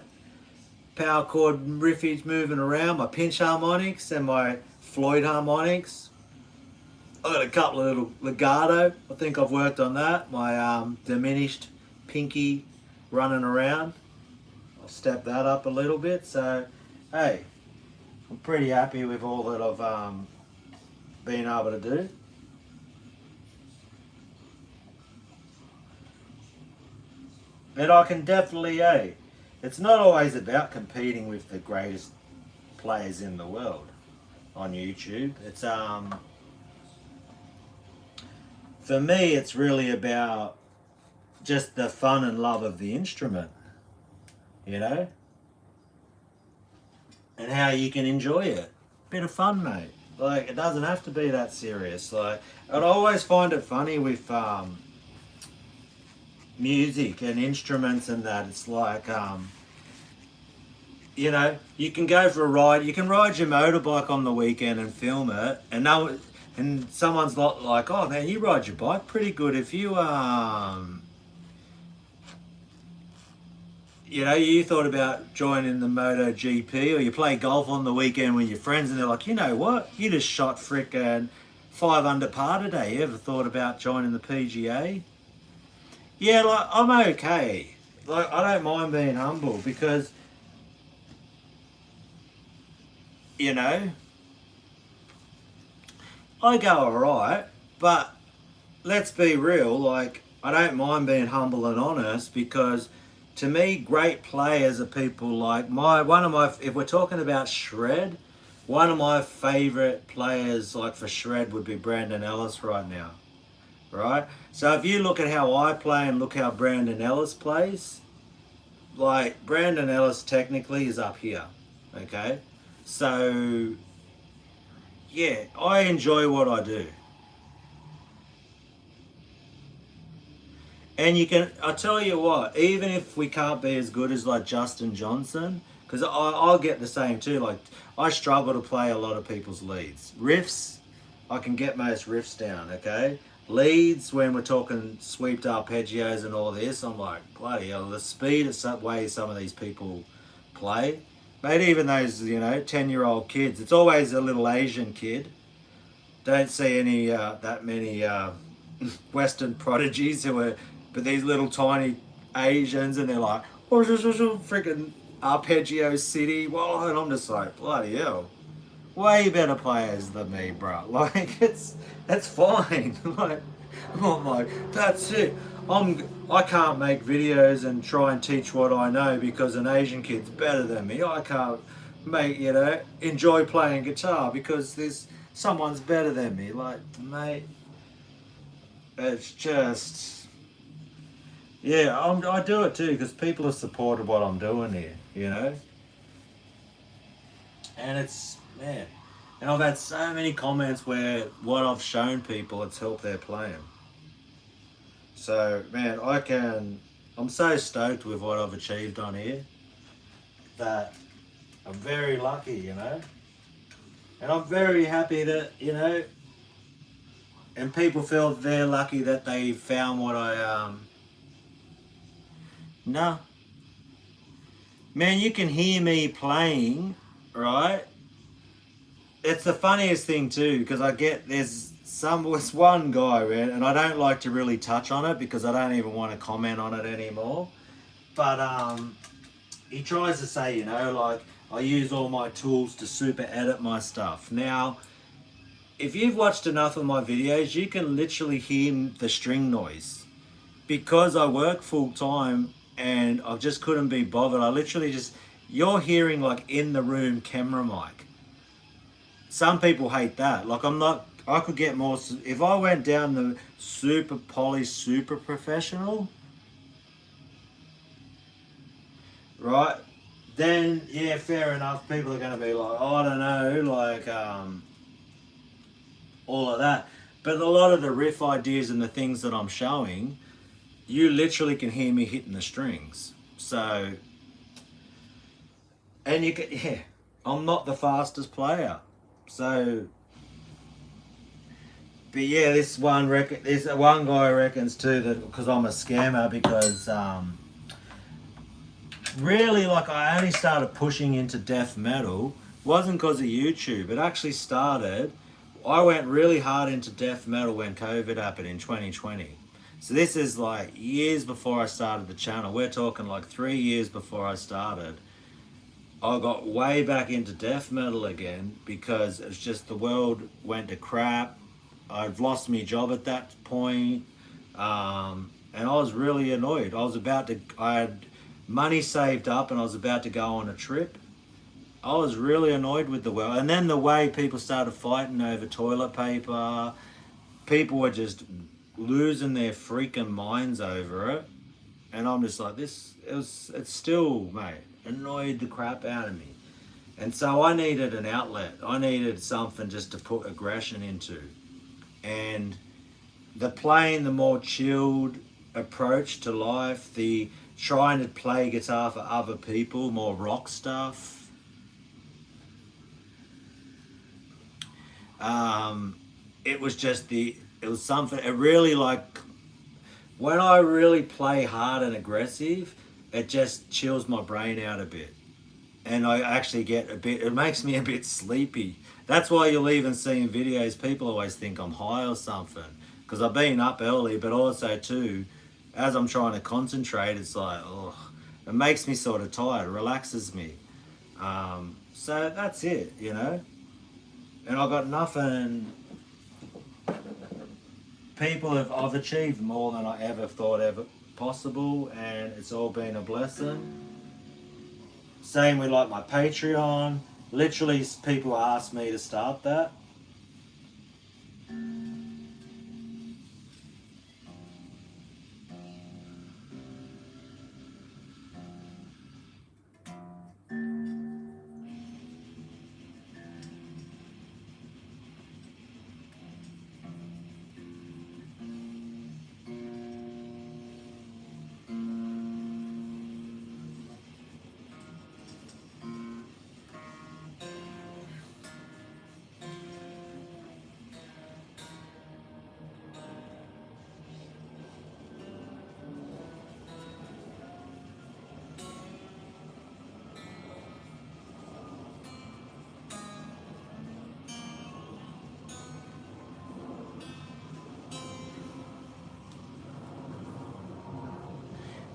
Power chord riffage moving around. My pinch harmonics and my Floyd harmonics. I got a couple of little legato. I think I've worked on that. My diminished pinky running around. I'll step that up a little bit. So, hey, I'm pretty happy with all that I've been able to do. And I can definitely, it's not always about competing with the greatest players in the world on YouTube. It's for me, it's really about just the fun and love of the instrument, you know, and how you can enjoy it. Bit of fun, mate. Like, it doesn't have to be that serious. Like, I always find it funny with music and instruments and that. It's like, you know, you can go for a ride. You can ride your motorbike on the weekend and film it, and someone's like, oh man, you ride your bike pretty good. If you you know, you thought about joining the MotoGP, or you play golf on the weekend with your friends, and they're like, you know what, you just shot frickin' 5 under par today. You ever thought about joining the PGA? Yeah, like, I'm okay. Like, I don't mind being humble because, you know, I go alright, but let's be real, like, I don't mind being humble and honest because to me, great players are people like if we're talking about shred, one of my favourite players like for shred would be Brandon Ellis right now, right? So if you look at how I play and look how Brandon Ellis plays, like Brandon Ellis technically is up here, okay? So yeah, I enjoy what I do. And I tell you what, even if we can't be as good as like Justin Johnson, because I'll get the same too, like I struggle to play a lot of people's leads. Riffs, I can get most riffs down, okay? Leads, when we're talking sweeped arpeggios and all this, I'm like, bloody hell, the speed at some way some of these people play. Mate, even those, 10-year-old kids, it's always a little Asian kid. Don't see any, that many Western prodigies but these little tiny Asians, and they're like, oh, freaking arpeggio city. Well, and I'm just like, bloody hell, way better players than me, bro. Like, that's fine. Like, I'm like, that's it. I can't make videos and try and teach what I know because an Asian kid's better than me. I can't enjoy playing guitar because someone's better than me. Like, mate, it's just, yeah, I do it too because people have supported what I'm doing here, And it's, man, and I've had so many comments where what I've shown people, it's helped their playing. So, man, I'm so stoked with what I've achieved on here. that I'm very lucky, you know. And I'm very happy that, you know, and people feel they're lucky that they found what I, no. Man, you can hear me playing, right? It's the funniest thing too, because there's one guy, man, and I don't like to really touch on it because I don't even want to comment on it anymore. But he tries to say, you know, like, I use all my tools to super edit my stuff. Now, if you've watched enough of my videos, you can literally hear the string noise. Because I work full time and I just couldn't be bothered, I literally just, you're hearing like in the room camera mic. Some people hate that. Like I could get more, if I went down the super polished, super professional, right? Then yeah, fair enough. People are going to be like, oh, I don't know, like all of that. But a lot of the riff ideas and the things that I'm showing, you literally can hear me hitting the strings. So, and you can, yeah, I'm not the fastest player. So, but yeah, this one guy reckons too that because I'm a scammer because really, like, I only started pushing into death metal wasn't because of YouTube. It actually started, I went really hard into death metal when COVID happened in 2020. So this is like years before I started the channel. We're talking like 3 years before I started. I got way back into death metal again because it's just the world went to crap. I'd lost my job at that point. And I was really annoyed. I had money saved up and I was about to go on a trip. I was really annoyed with the world. And then the way people started fighting over toilet paper, people were just losing their freaking minds over it. And I'm just like, it's still, mate, annoyed the crap out of me. And so I needed an outlet. I needed something just to put aggression into. And the more chilled approach to life, the trying to play guitar for other people, more rock stuff. It was something, it really, like, when I really play hard and aggressive, it just chills my brain out a bit. And I actually it makes me a bit sleepy. That's why you'll even see in videos, people always think I'm high or something. Because I've been up early, but also too, as I'm trying to concentrate, it's like, oh, it makes me sort of tired, it relaxes me. So that's it, you know. And I've got nothing. I've achieved more than I ever thought ever possible, and it's all been a blessing. Same with like my Patreon. Literally, people ask me to start that.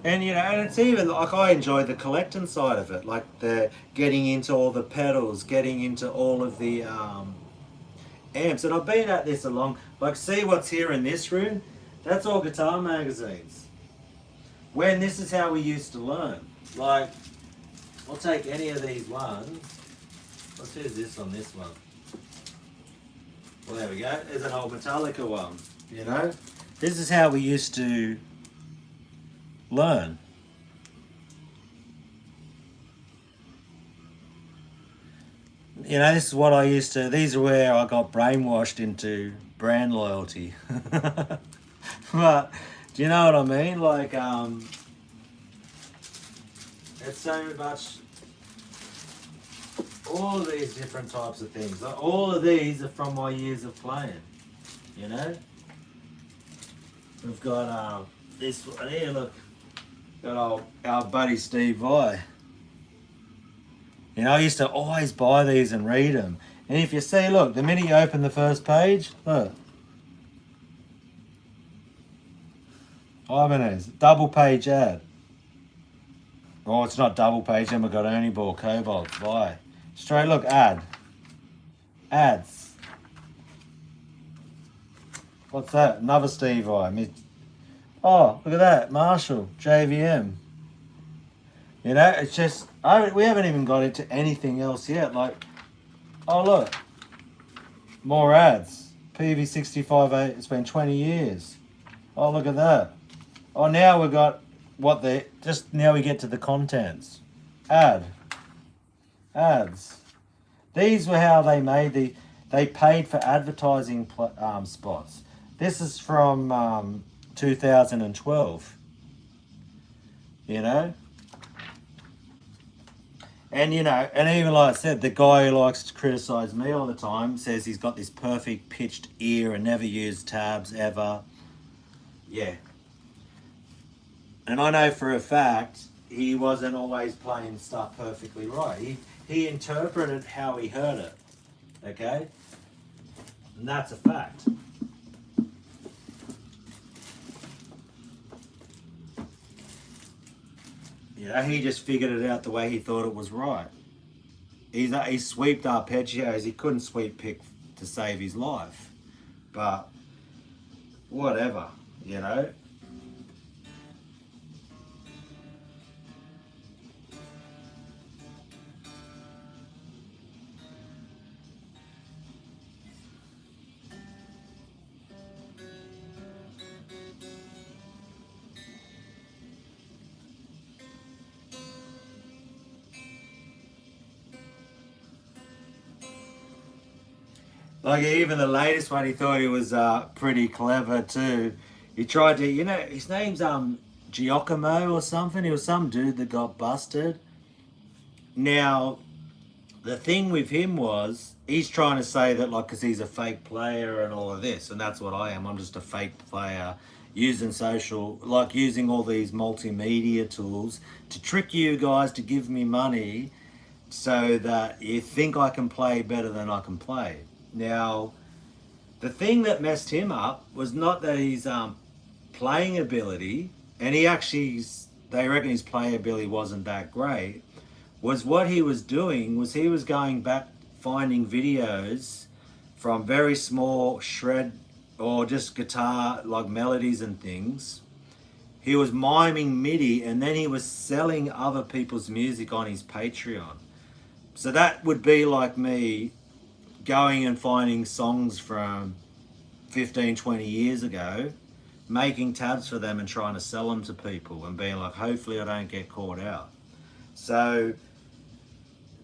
And you know, and it's even like I enjoy the collecting side of it, like the getting into all the pedals, getting into all of the amps. And I've been at this a long, like, see what's here in this room? That's all guitar magazines. When this is how we used to learn. Like, I'll take any of these ones. Let's do this on this one. Well, there we go. There's an old Metallica one, you know? This is how we used to learn. You know, this is what I used to, these are where I got brainwashed into brand loyalty. But, do you know what I mean? Like, it's so much, all of these different types of things. Like, all of these are from my years of playing, you know. We've got this one here, look. Got our buddy Steve Vai. You know, I used to always buy these and read them. And if you see, look, the minute you open the first page, look. Ibanez, double page ad. Oh, it's not double page, then we've got Ernie Ball, Cobalt, Vai. Straight look, ad. Ads. What's that? Another Steve Vai. Oh, look at that. Marshall, JVM. You know, it's just, we haven't even got into anything else yet. Like, oh, look. More ads. PV65, it's been 20 years. Oh, look at that. Oh, now we've got just now we get to the contents. Ads. These were how they made they paid for advertising spots. This is from 2012. You know? And, you know, and even like I said, the guy who likes to criticise me all the time says he's got this perfect pitched ear and never used tabs ever. Yeah. And I know for a fact he wasn't always playing stuff perfectly right. He interpreted how he heard it. Okay? And that's a fact. You know, he just figured it out the way he thought it was right. He sweeped arpeggios. He couldn't sweep pick to save his life. But whatever, you know. Like even the latest one, he thought he was pretty clever too. He tried to, you know, his name's Giacomo or something. He was some dude that got busted. Now, the thing with him was, he's trying to say that like, because he's a fake player and all of this, and that's what I am. I'm just a fake player using using all these multimedia tools to trick you guys to give me money so that you think I can play better than I can play. Now, the thing that messed him up was not that his playing ability, and they reckon his playability wasn't that great, was what he was doing was he was going back finding videos from very small shred or just guitar like melodies and things. He was miming MIDI and then he was selling other people's music on his Patreon. So that would be like me going and finding songs from 15, 20 years ago, making tabs for them and trying to sell them to people and being like, hopefully I don't get caught out. So,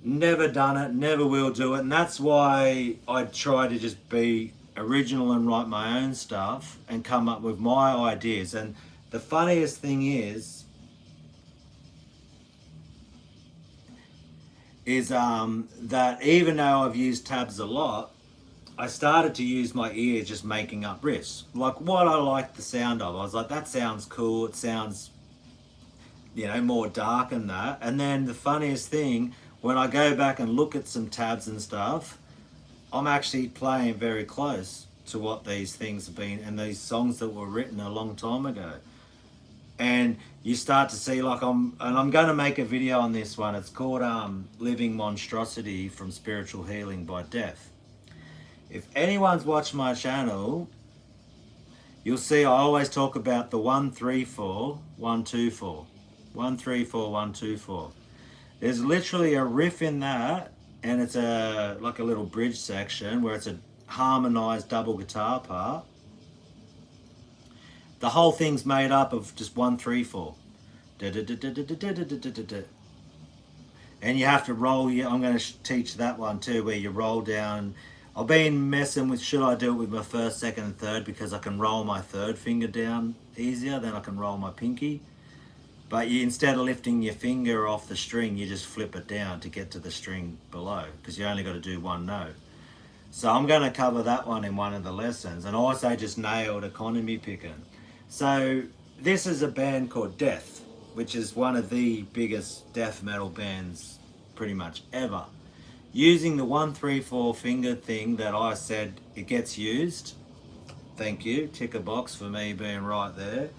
never done it, never will do it. And that's why I try to just be original and write my own stuff and come up with my ideas. And the funniest thing is that even though I've used tabs a lot, I started to use my ear just making up riffs. Like what I liked the sound of. I was like, that sounds cool. It sounds, you know, more dark than that. And then the funniest thing, when I go back and look at some tabs and stuff, I'm actually playing very close to what these things have been and these songs that were written a long time ago. And you start to see like I'm going to make a video on this one. It's called Living Monstrosity from Spiritual Healing by Death. If anyone's watched my channel, you'll see I always talk about the 1-3-4, 1-2-4, 1-3-4, 1-2-4. There's literally a riff in that, and it's like a little bridge section where it's a harmonized double guitar part. The whole thing's made up of just 1-3-4. And you have to roll, I'm going to teach that one too, where you roll down. I've been messing with, should I do it with my first, second and third, because I can roll my third finger down easier than I can roll my pinky. But you, instead of lifting your finger off the string, you just flip it down to get to the string below, because you only got to do one note. So I'm going to cover that one in one of the lessons, and also just nailed economy picking. So this is a band called Death, which is one of the biggest death metal bands pretty much ever. Using the 1-3-4 finger thing that I said it gets used. Thank you, tick a box for me being right there.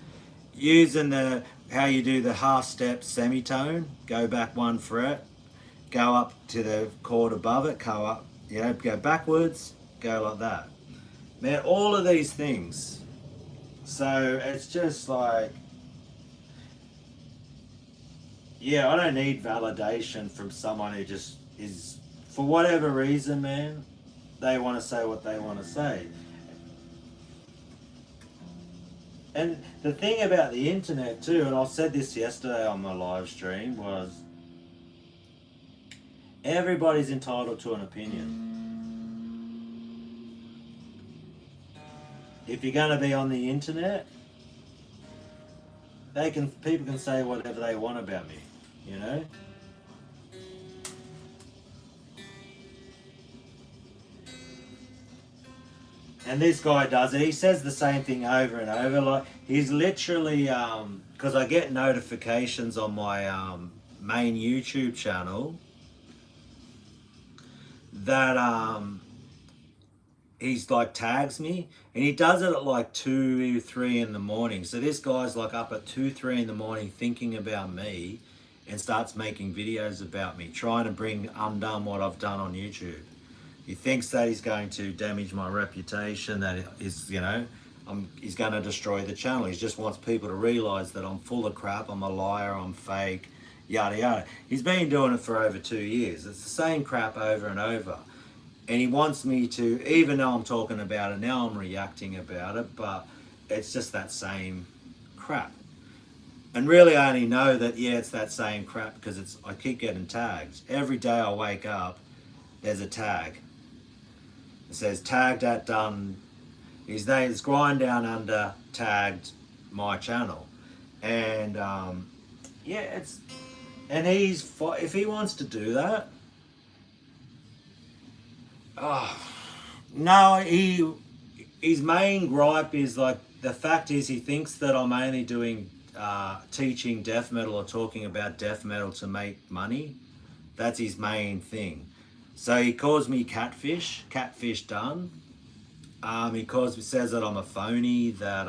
Using the how you do the half step semitone, go back 1 fret, go up to the chord above it, go up, you know, go backwards, go like that. Man, all of these things. So it's just like, yeah, I don't need validation from someone who just is, for whatever reason, man, they want to say what they want to say. And the thing about the internet too, and I said this yesterday on my live stream, was everybody's entitled to an opinion. If you're going to be on the internet, people can say whatever they want about me, you know? And this guy does it. He says the same thing over and over. Like, he's literally, because I get notifications on my main YouTube channel that he's like tags me, and he does it at like 2, 3 in the morning. So this guy's like up at 2, 3 in the morning thinking about me, and starts making videos about me, trying to bring undone what I've done on YouTube. He thinks that he's going to damage my reputation, that is, you know, he's going to destroy the channel. He just wants people to realise that I'm full of crap, I'm a liar, I'm fake, yada yada. He's been doing it for over 2 years. It's the same crap over and over. And he wants me to, even though I'm talking about it now, I'm reacting about it, but it's just that same crap. And really I only know that, yeah, it's that same crap because I keep getting tagged. Every day I wake up, there's a tag. It says tagged at DUNN. His name is Grind Down Under tagged my channel. And yeah, it's, and if he wants to do that, no, his main gripe is like, the fact is he thinks that I'm only doing teaching death metal or talking about death metal to make money. That's his main thing. So he calls me catfish DUNN. He says that I'm a phony, that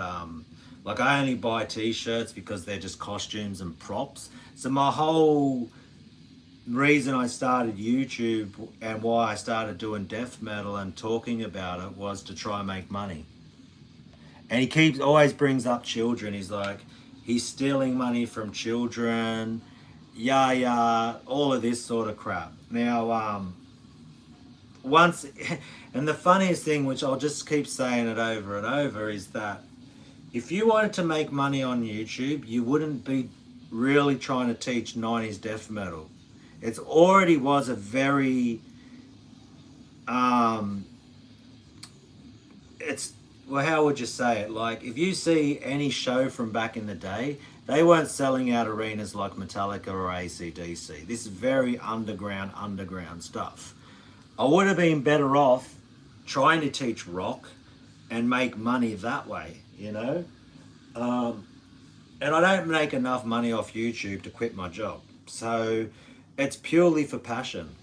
like I only buy t-shirts because they're just costumes and props. So my whole reason I started YouTube and why I started doing death metal and talking about it was to try and make money. And he always brings up children. He's like, he's stealing money from children, all of this sort of crap. Now, and the funniest thing, which I'll just keep saying it over and over, is that if you wanted to make money on YouTube, you wouldn't be really trying to teach 90s death metal. It already was a very, well, how would you say it? Like, if you see any show from back in the day, they weren't selling out arenas like Metallica or AC/DC. This is very underground stuff. I would have been better off trying to teach rock and make money that way, you know? And I don't make enough money off YouTube to quit my job. So it's purely for passion.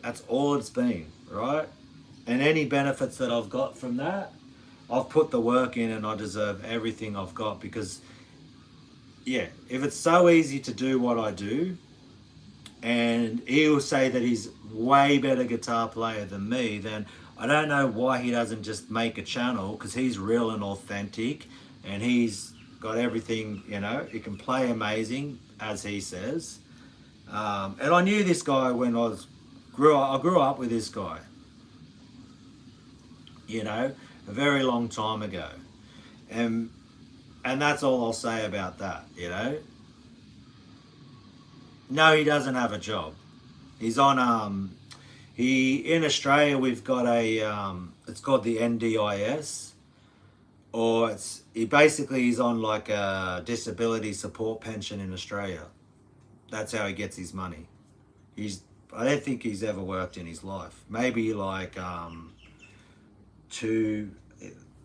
That's all it's been, right? And any benefits that I've got from that, I've put the work in, and I deserve everything I've got, because, yeah, if it's so easy to do what I do, and he'll say that he's way better guitar player than me, then I don't know why he doesn't just make a channel, because he's real and authentic, and he's got everything, you know, he can play amazing, as he says. And I knew this guy when I grew up with this guy, you know, a very long time ago. And that's all I'll say about that, you know. No, he doesn't have a job. He's on, in Australia we've got a, it's called the NDIS. or he's on like a disability support pension in Australia. That's how he gets his money. I don't think he's ever worked in his life. Maybe like two.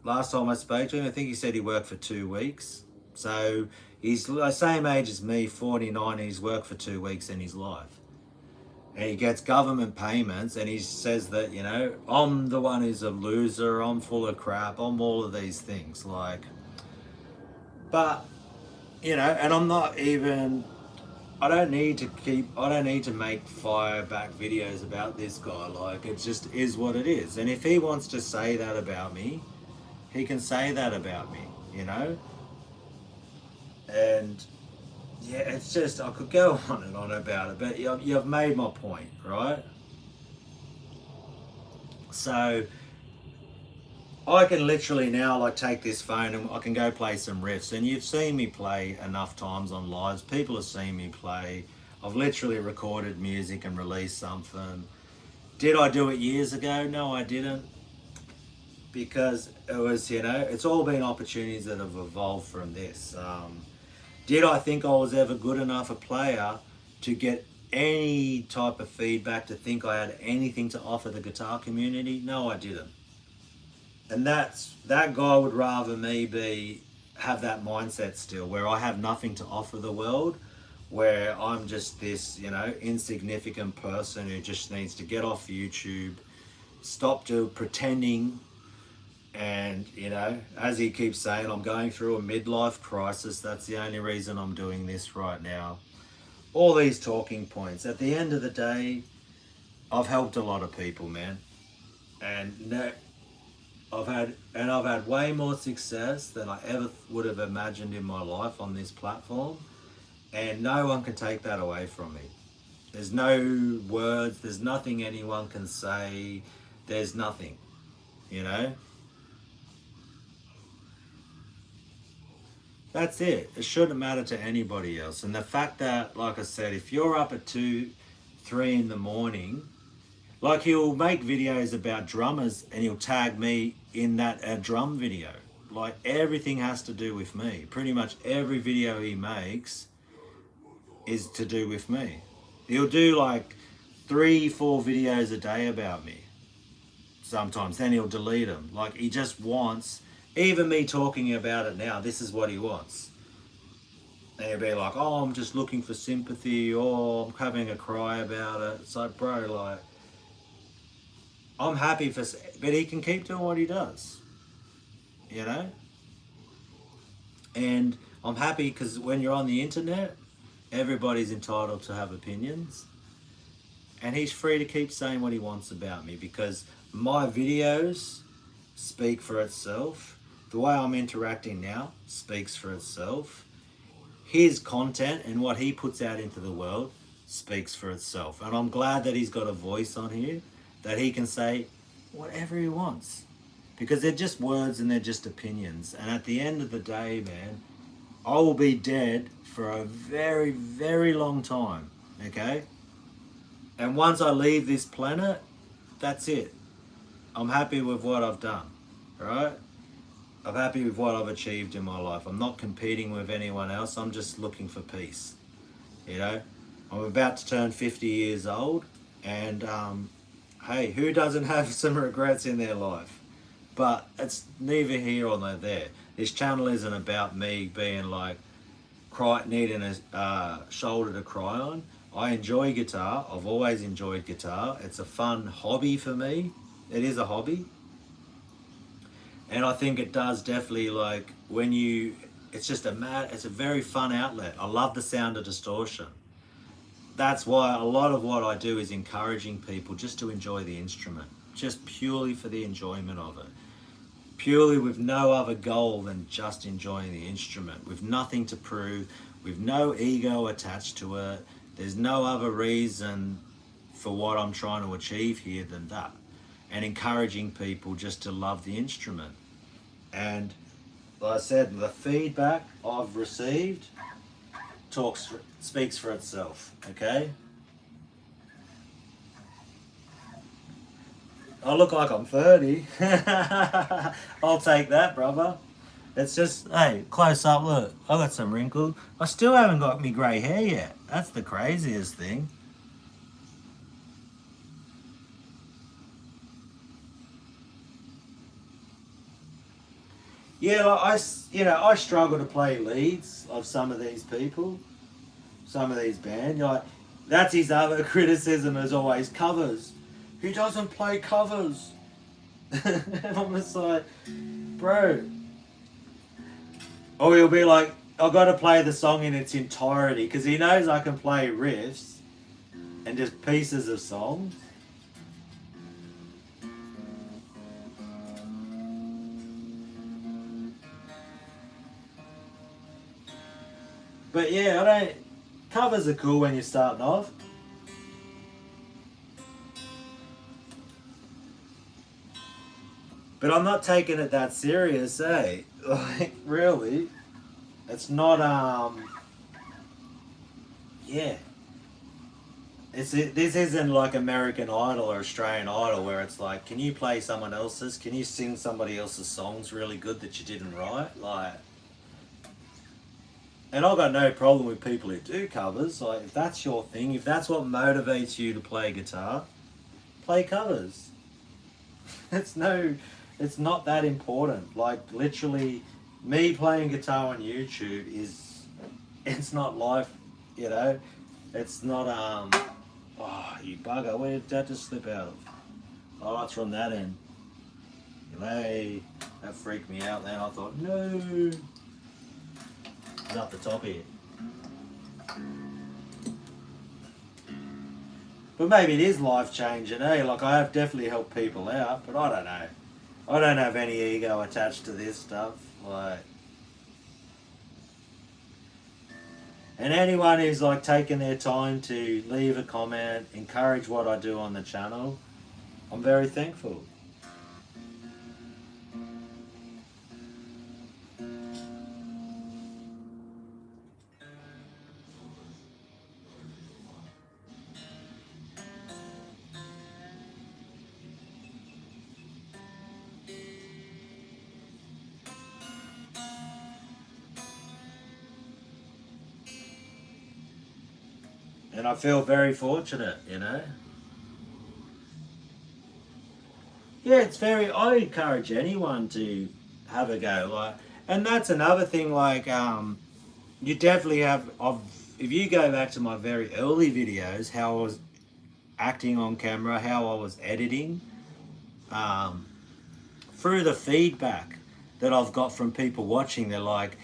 Last time I spoke to him, I think he said he worked for 2 weeks. So he's the same age as me, 49, and he's worked for 2 weeks in his life. And he gets government payments, and he says that, you know, I'm the one who's a loser, I'm full of crap, I'm all of these things. Like, but, you know, and I'm not even, I don't need to make fire back videos about this guy. Like, it just is what it is. And if he wants to say that about me, he can say that about me, you know? And yeah, it's just, I could go on and on about it, but you've made my point, right? So I can literally now like take this phone and I can go play some riffs. And you've seen me play enough times on lives. People have seen me play. I've literally recorded music and released something. Did I do it years ago? No, I didn't. Because it was, you know, it's all been opportunities that have evolved from this. Did I think I was ever good enough a player to get any type of feedback, to think I had anything to offer the guitar community? No, I didn't. And that guy would rather me have that mindset still, where I have nothing to offer the world, where I'm just this, you know, insignificant person who just needs to get off YouTube, stop pretending. And, you know, as he keeps saying, I'm going through a midlife crisis. That's the only reason I'm doing this right now. All these talking points. At the end of the day, I've helped a lot of people, man. And I've had way more success than I ever would have imagined in my life on this platform. And no one can take that away from me. There's no words. There's nothing anyone can say. There's nothing, you know? That's it. It shouldn't matter to anybody else. And the fact that, like I said, if you're up at 2, 3 in the morning, like he'll make videos about drummers and he'll tag me in that drum video. Like everything has to do with me. Pretty much every video he makes is to do with me. He'll do like 3, 4 videos a day about me. Sometimes. Then he'll delete them. Like he just wants... Even me talking about it now, this is what he wants. And he'll be like, oh, I'm just looking for sympathy, or I'm having a cry about it. It's like, bro, like, I'm happy for... But he can keep doing what he does, you know? And I'm happy because when you're on the internet, everybody's entitled to have opinions. And he's free to keep saying what he wants about me, because my videos speak for itself. The way I'm interacting now speaks for itself. His content and what he puts out into the world speaks for itself. And I'm glad that he's got a voice on here, that he can say whatever he wants. Because they're just words and they're just opinions. And at the end of the day, man, I will be dead for a very, very long time, okay? And once I leave this planet, that's it. I'm happy with what I've done, right? I'm happy with what I've achieved in my life. I'm not competing with anyone else. I'm just looking for peace, you know? I'm about to turn 50 years old, and hey, who doesn't have some regrets in their life? But it's neither here or there. This channel isn't about me being like, needing a shoulder to cry on. I enjoy guitar. I've always enjoyed guitar. It's a fun hobby for me. It is a hobby. And I think it does definitely, like, when you, it's a very fun outlet. I love the sound of distortion. That's why a lot of what I do is encouraging people just to enjoy the instrument, just purely for the enjoyment of it. Purely with no other goal than just enjoying the instrument, with nothing to prove, with no ego attached to it. There's no other reason for what I'm trying to achieve here than that. And encouraging people just to love the instrument. And like I said, the feedback I've received speaks for itself, okay? I look like I'm 30. I'll take that, brother. It's just, hey, close up, look, I got some wrinkles. I still haven't got me grey hair yet. That's the craziest thing. Yeah, like I struggle to play leads of some of these people, some of these bands. Like, that's his other criticism is always covers. He doesn't play covers. And I'm just like, bro. Or he'll be like, I've got to play the song in its entirety because he knows I can play riffs and just pieces of songs. But yeah, I don't. Covers are cool when you're starting off. But I'm not taking it that serious, eh? Like, really? It's not, yeah. This isn't like American Idol or Australian Idol where it's like, can you play someone else's? Can you sing somebody else's songs really good that you didn't write? Like, and I've got no problem with people who do covers. Like, if that's your thing, if that's what motivates you to play guitar, play covers. It's not that important. Like, literally, me playing guitar on YouTube it's not life, you know? It's not, oh, you bugger, where did that just slip out of? Oh, it's from that end. Hey, that freaked me out then. I thought, no. It's up the top here. But maybe it is life changing, eh? Like, I have definitely helped people out, but I don't know. I don't have any ego attached to this stuff. Like, and anyone who's like taking their time to leave a comment, encourage what I do on the channel, I'm very thankful. And I feel very fortunate, you know. Yeah, it's very. I encourage anyone to have a go. Like, and that's another thing. Like, you definitely have. If you go back to my very early videos, how I was acting on camera, how I was editing, through the feedback that I've got from people watching, they're like,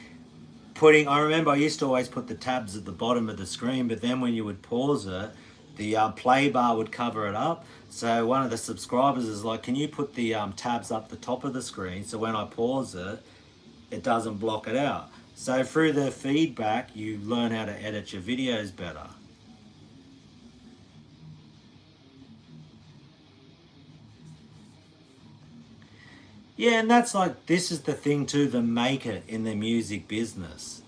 I remember I used to always put the tabs at the bottom of the screen, but then when you would pause it, the play bar would cover it up. So one of the subscribers is like, can you put the tabs up the top of the screen so when I pause it, it doesn't block it out. So through the feedback, you learn how to edit your videos better. Yeah, and that's like, this is the thing too, the make it in the music business.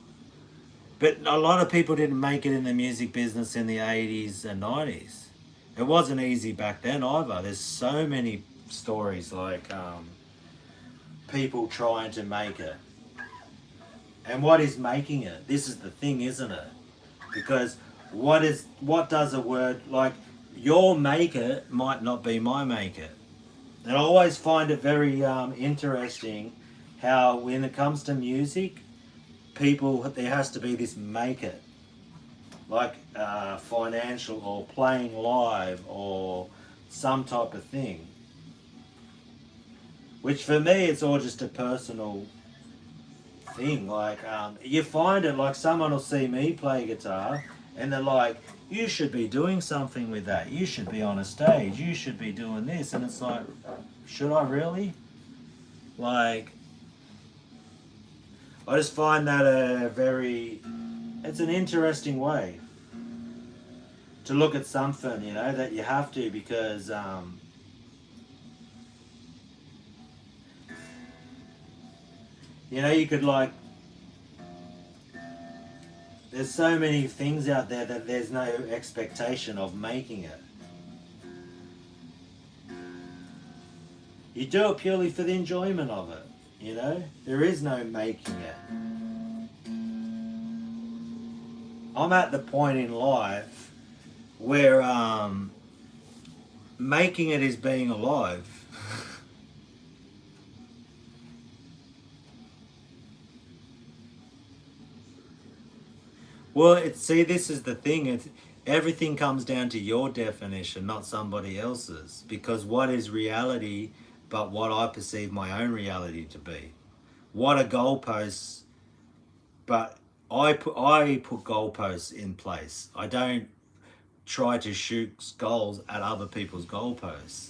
But a lot of people didn't make it in the music business in the 80s and 90s. It wasn't easy back then either. There's so many stories like people trying to make it. And what is making it? This is the thing, isn't it? Because what does a word, like, your make it might not be my make it. And I always find it very interesting how when it comes to music, there has to be this make it. Like financial or playing live or some type of thing. Which for me, it's all just a personal thing. Like, you find it like someone will see me play guitar and they're like, you should be doing something with that. You should be on a stage. You should be doing this. And it's like, should I really? Like, I just find that it's an interesting way to look at something, you know, that you have to because, you know, you could like, there's so many things out there that there's no expectation of making it. You do it purely for the enjoyment of it. You know, there is no making it. I'm at the point in life where making it is being alive. Well, see, this is the thing. Everything comes down to your definition, not somebody else's. Because what is reality but what I perceive my own reality to be? What are goalposts? But I put goalposts in place. I don't try to shoot goals at other people's goalposts.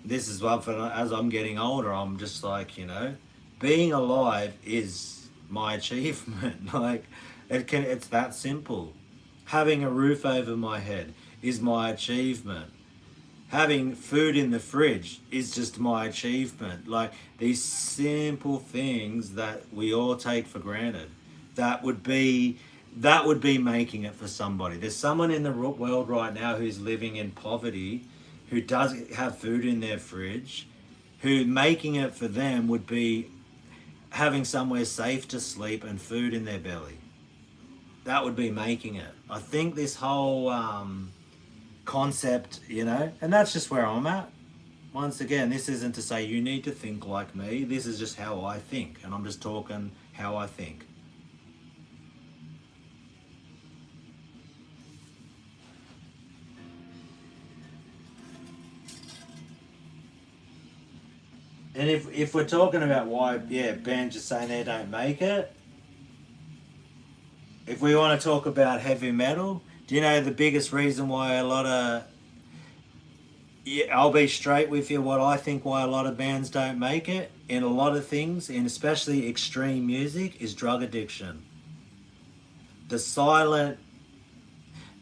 This is one for as I'm getting older. I'm just like, you know, being alive is my achievement. Like, it's that simple. Having a roof over my head is my achievement. Having food in the fridge is just my achievement. Like, these simple things that we all take for granted, that would be making it for somebody. There's someone in the world right now who's living in poverty, who doesn't have food in their fridge, who making it for them would be having somewhere safe to sleep and food in their belly. That would be making it. I think this whole concept, you know, and that's just where I'm at. Once again, this isn't to say you need to think like me. This is just how I think, and I'm just talking how I think. And if we're talking about why, bands are saying they don't make it, if we want to talk about heavy metal, do you know the biggest reason why a lot of, I'll be straight with you, what I think why a lot of bands don't make it in a lot of things, and especially extreme music, is drug addiction. The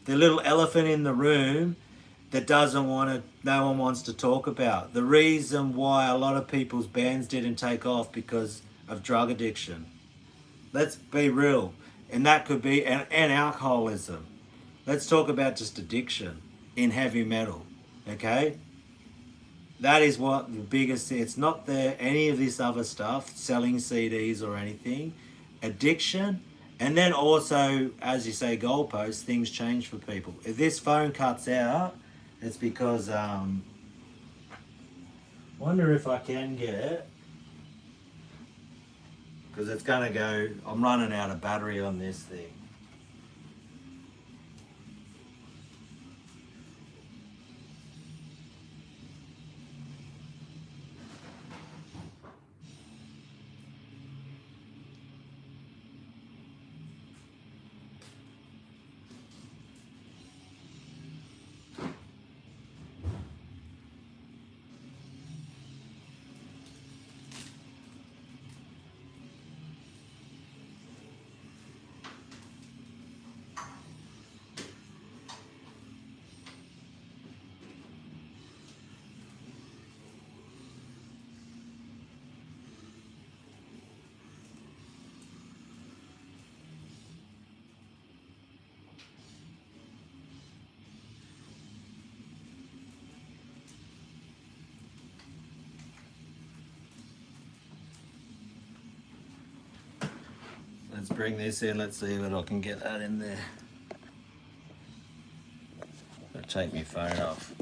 little elephant in the room that no one wants to talk about. The reason why a lot of people's bands didn't take off because of drug addiction. Let's be real. And that could be, and alcoholism. Let's talk about just addiction in heavy metal, okay? That is what the biggest, it's not any of this other stuff, selling CDs or anything. Addiction, and then also, as you say, goalposts, things change for people. If this phone cuts out, it's because, wonder if I can get it. Because it's going to go, I'm running out of battery on this thing. Let's bring this in, let's see if I can get that in there. I'll take my phone off.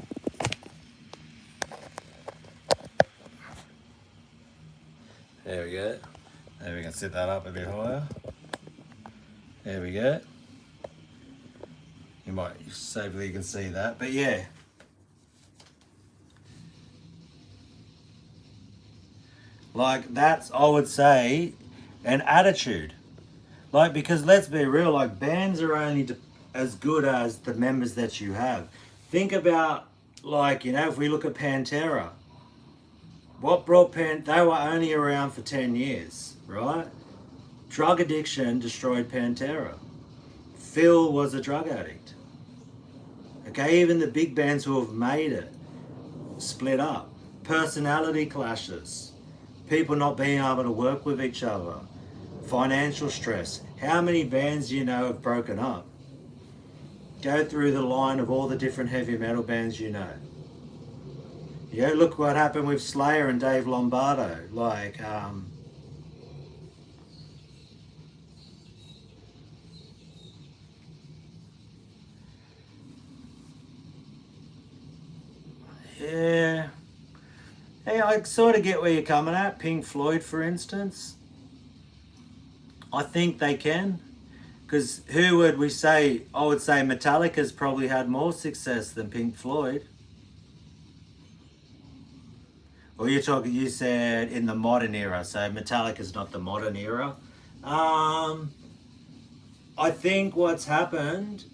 There we go. There, we can set that up a bit higher. There we go. You might, hopefully you can see that, but yeah. Like, that's, I would say, an attitude. Like, because let's be real, like, bands are only as good as the members that you have. Think about, like, you know, if we look at Pantera, what brought they were only around for 10 years, right? Drug addiction destroyed Pantera. Phil was a drug addict. Okay, even the big bands who have made it split up. Personality clashes. People not being able to work with each other. Financial stress. How many bands do you know have broken up? Go through the line of all the different heavy metal bands you know. Yeah, look what happened with Slayer and Dave Lombardo. Like, yeah. Hey, I sort of get where you're coming at. Pink Floyd, for instance. I think they can. Because who would we say? I would say Metallica's probably had more success than Pink Floyd. Or you're talking, you said in the modern era, so Metallica's not the modern era. Um, I think what's happened,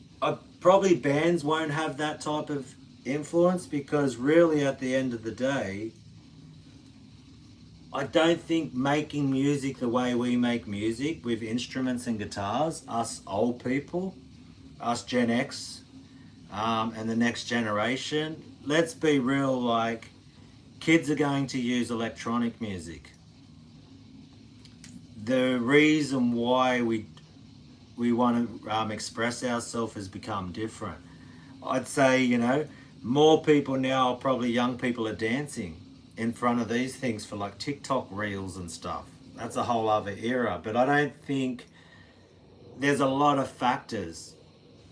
probably bands won't have that type of influence because really at the end of the day, I don't think making music the way we make music with instruments and guitars, us old people, us Gen X, and the next generation, let's be real, like, kids are going to use electronic music. The reason why we want to express ourselves has become different. I'd say, more people now, probably young people, are dancing in front of these things for like TikTok reels and stuff. That's a whole other era. But I don't think there's a lot of factors.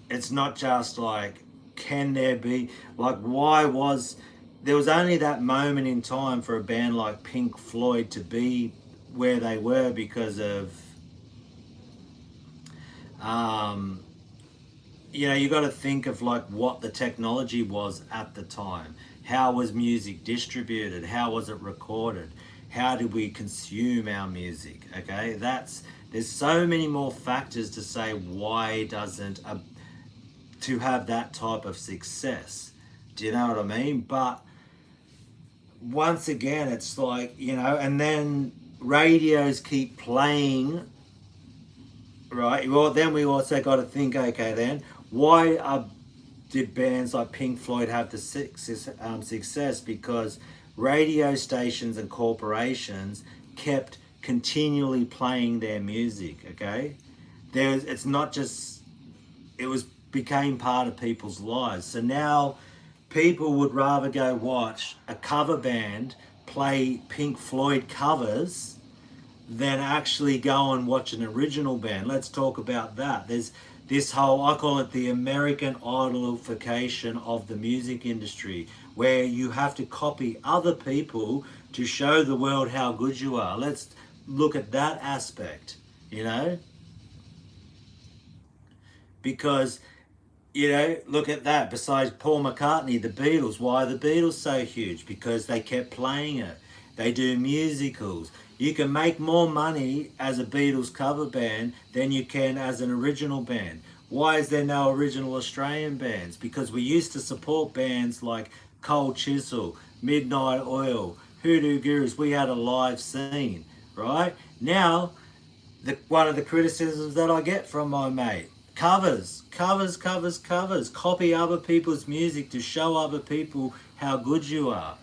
It's not just like, can there be, like, why was, there was only that moment in time for a band like Pink Floyd to be where they were because of, um, you got to think of like what the technology was at the time. How was music distributed? How was it recorded? How did we consume our music? Okay, there's so many more factors to say why doesn't to have that type of success. Do you know what I mean? But once again, it's like, and then radios keep playing, right? Well, then we also got to think, okay, then did bands like Pink Floyd have the success? Because radio stations and corporations kept continually playing their music. Okay, it's not just, it was became part of people's lives. So now people would rather go watch a cover band play Pink Floyd covers than actually go and watch an original band. Let's talk about that. There's this whole, I call it the American Idolification of the music industry, where you have to copy other people to show the world how good you are. Let's look at that aspect, because, look at that. Besides Paul McCartney, the Beatles, why are the Beatles so huge? Because they kept playing it. They do musicals. You can make more money as a Beatles cover band than you can as an original band. Why is there no original Australian bands? Because we used to support bands like Cold Chisel, Midnight Oil, Hoodoo Gurus. We had a live scene, right? Now, one of the criticisms that I get from my mate, covers. Copy other people's music to show other people how good you are.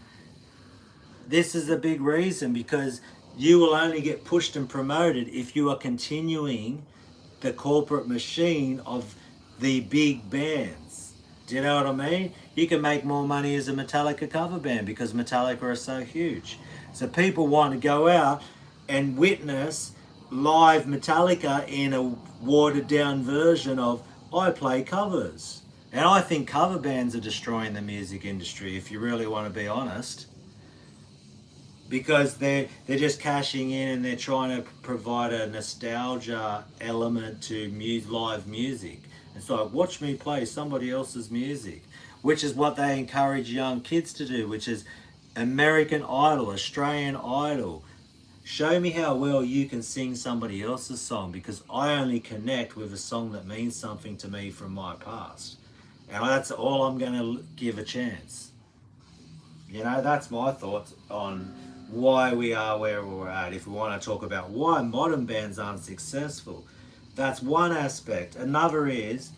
This is a big reason, because you will only get pushed and promoted if you are continuing the corporate machine of the big bands. Do you know what I mean? You can make more money as a Metallica cover band because Metallica are so huge. So people want to go out and witness live Metallica in a watered down version of I play covers. And I think cover bands are destroying the music industry, if you really want to be honest. Because they're just cashing in and they're trying to provide a nostalgia element to live music. It's like, watch me play somebody else's music, which is what they encourage young kids to do, which is American Idol, Australian Idol. Show me how well you can sing somebody else's song, because I only connect with a song that means something to me from my past. And that's all I'm going to give a chance. That's my thoughts on why we are where we're at. If we want to talk about why modern bands aren't successful, that's one aspect. Another is,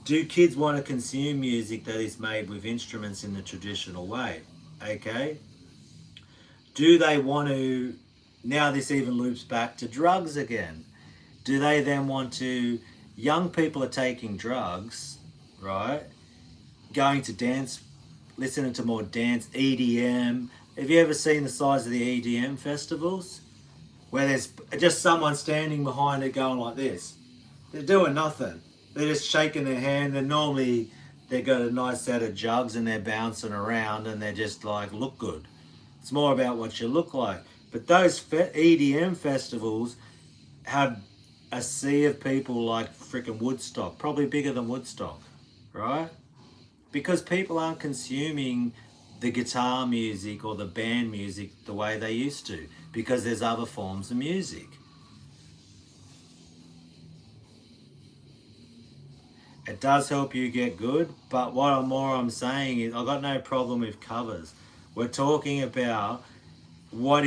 do kids want to consume music that is made with instruments in the traditional way? Okay. Do they want to, now this even loops back to drugs again. Do they then want to, young people are taking drugs, right? Going to dance listening to more dance, EDM. Have you ever seen the size of the EDM festivals? Where there's just someone standing behind it going like this. They're doing nothing. They're just shaking their hand. And normally they've got a nice set of jugs and they're bouncing around and they're just like, look good. It's more about what you look like. But those EDM festivals have a sea of people like freaking Woodstock, probably bigger than Woodstock, right? Because people aren't consuming the guitar music or the band music the way they used to, because there's other forms of music. It does help you get good, but what I'm saying is I've got no problem with covers. We're talking about why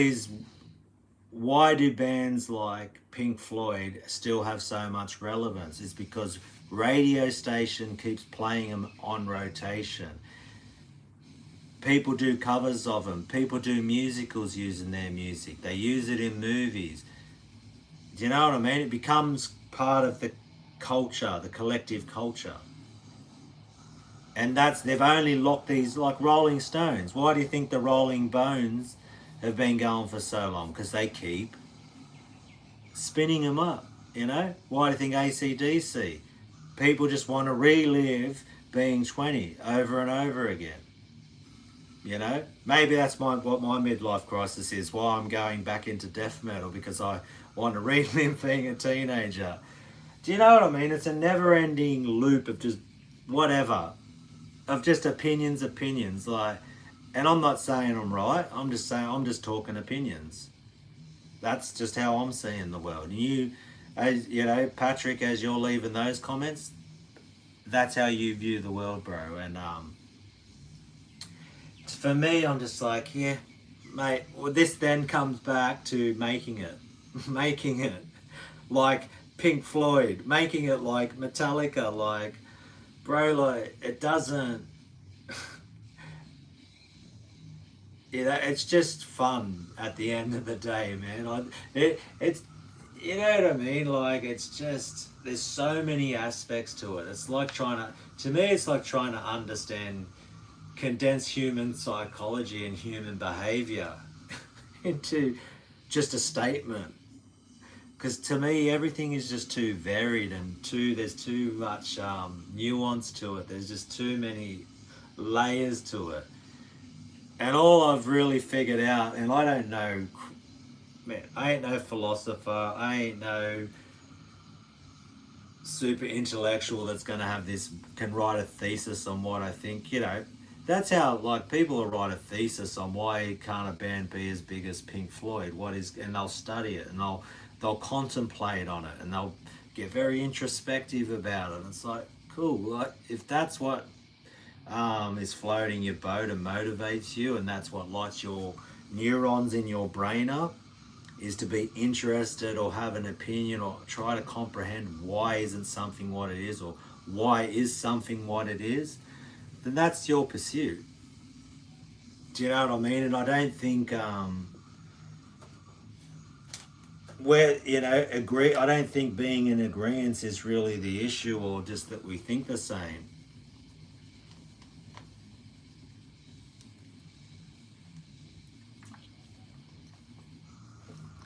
do bands like Pink Floyd still have so much relevance? It's because radio station keeps playing them on rotation. People do covers of them. People do musicals using their music. They use it in movies. Do you know what I mean? It becomes part of the culture, the collective culture. And they've only locked these, like Rolling Stones. Why do you think the Rolling Bones have been going for so long? Because they keep spinning them up, you know? Why do you think AC/DC? People just want to relive being 20 over and over again. You know? Maybe that's what my midlife crisis is, why I'm going back into death metal, because I want to relive being a teenager. Do you know what I mean? It's a never-ending loop of just whatever. Of just opinions, like, and I'm not saying I'm right. I'm just talking opinions. That's just how I'm seeing the world. And you, as you know, Patrick, as you're leaving those comments, that's how you view the world, bro. And for me, I'm just like, yeah, mate. Well, this then comes back to making it, making it like Pink Floyd, making it like Metallica, like, bro, like, it doesn't. It's just fun at the end of the day, man. It's, you know what I mean? Like, it's just, there's so many aspects to it. It's like to me, it's like trying to understand, condense human psychology and human behavior into just a statement. Because to me, everything is just too varied and there's too much nuance to it. There's just too many layers to it. And all I've really figured out, and I don't know, man, I ain't no philosopher, I ain't no super intellectual that's going to have can write a thesis on what I think, you know. That's how, like, people will write a thesis on why can't a band be as big as Pink Floyd, and they'll study it, and they'll contemplate on it, and they'll get very introspective about it. It's like, cool, like, if that's what is floating your boat and motivates you, and that's what lights your neurons in your brain up, is to be interested or have an opinion or try to comprehend why isn't something what it is, or why is something what it is, then that's your pursuit. Do you know what I mean? And I don't think I don't think being in agreement is really the issue, or just that we think the same.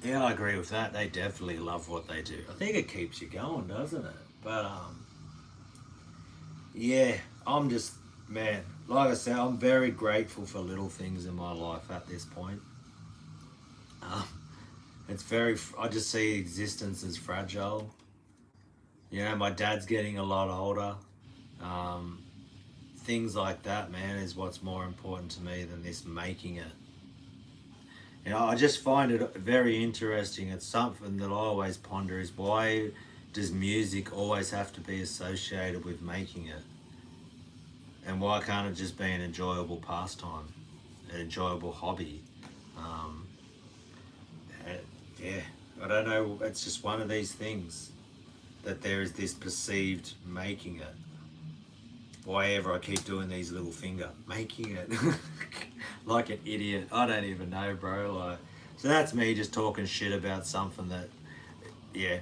Yeah, I agree with that. They definitely love what they do. I think it keeps you going, doesn't it? But yeah, I'm just, man, like I said, I'm very grateful for little things in my life at this point. I just see existence as fragile. You know, my dad's getting a lot older. Things like that, man, is what's more important to me than this making it. You know, I just find it very interesting. It's something that I always ponder, is why does music always have to be associated with making it? And why can't it just be an enjoyable pastime, an enjoyable hobby? Yeah, I don't know. It's just one of these things that there is this perceived making it. Why ever I keep doing these little finger, making it like an idiot. I don't even know, bro. Like, so that's me just talking shit about something that, yeah,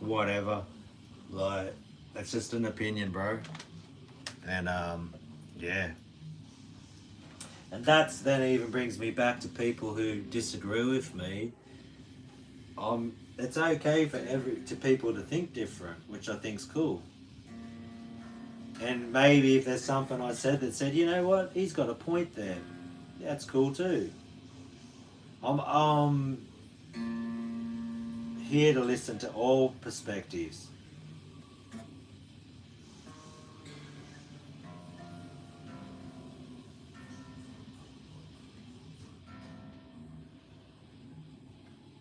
whatever. Like, that's just an opinion, bro. And yeah, And that's then even brings me back to people who disagree with me. It's okay for people to think different, which I think's cool. And maybe if there's something I said that said, you know what, he's got a point there, that's cool too. I'm here to listen to all perspectives.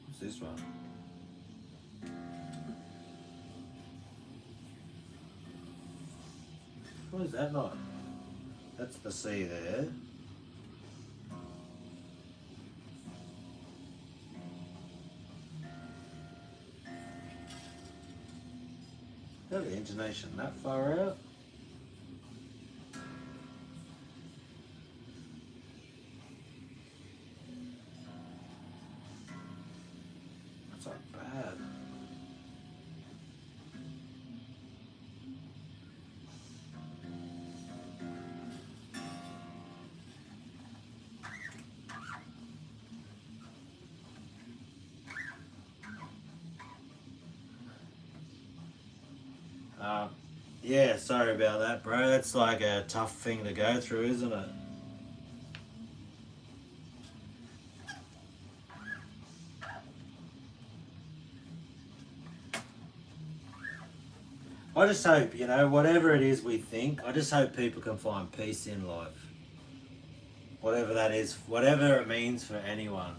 What's this one? What is that not? That's the C there. Got the intonation that far out? That's not bad. Yeah, sorry about that, bro. That's like a tough thing to go through, isn't it? I just hope, whatever it is we think, I just hope people can find peace in life. Whatever that is, whatever it means for anyone,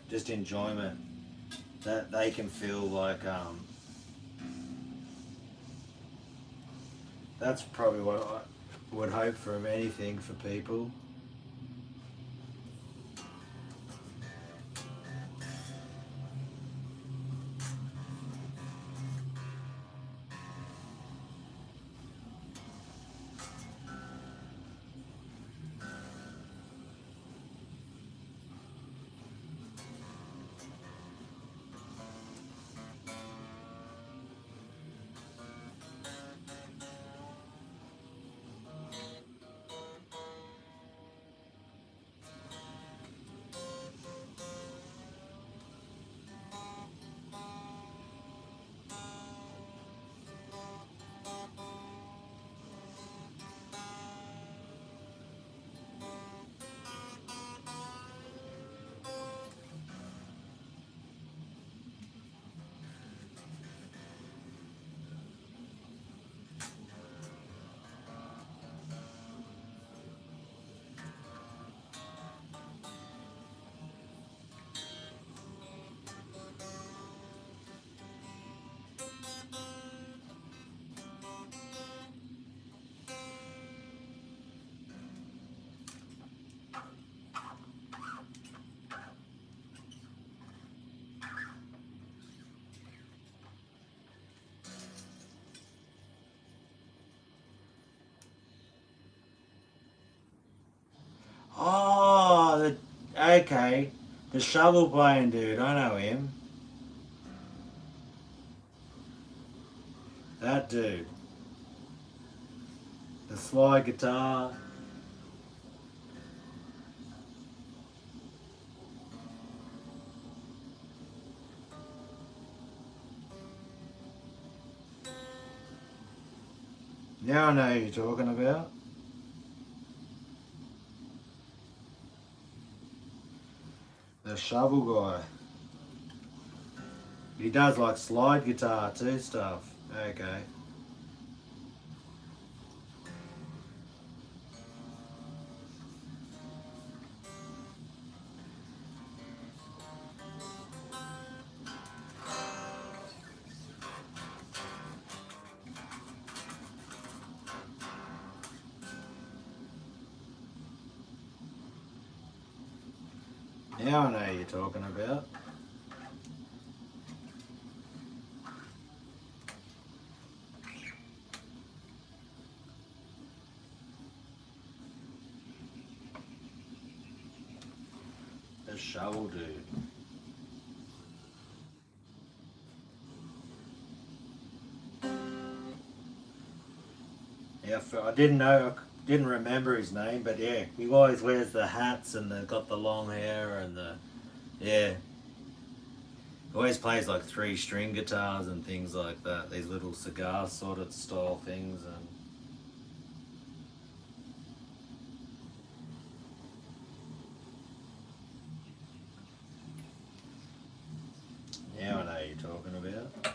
just enjoyment. That they can feel like, that's probably what I would hope from anything for people. Oh, okay. The shovel playing dude, I know him. That dude. The slide guitar. Now I know who you're talking about. The shovel guy. He does like slide guitar too stuff. Okay. Now I know who you're talking about. The shovel dude. Yeah, I didn't know. didn't remember his name, but yeah, he always wears the hats and got the long hair and yeah. Always plays like 3-string guitars and things like that. These little cigar sort of style things and. Yeah, I know who you're talking about.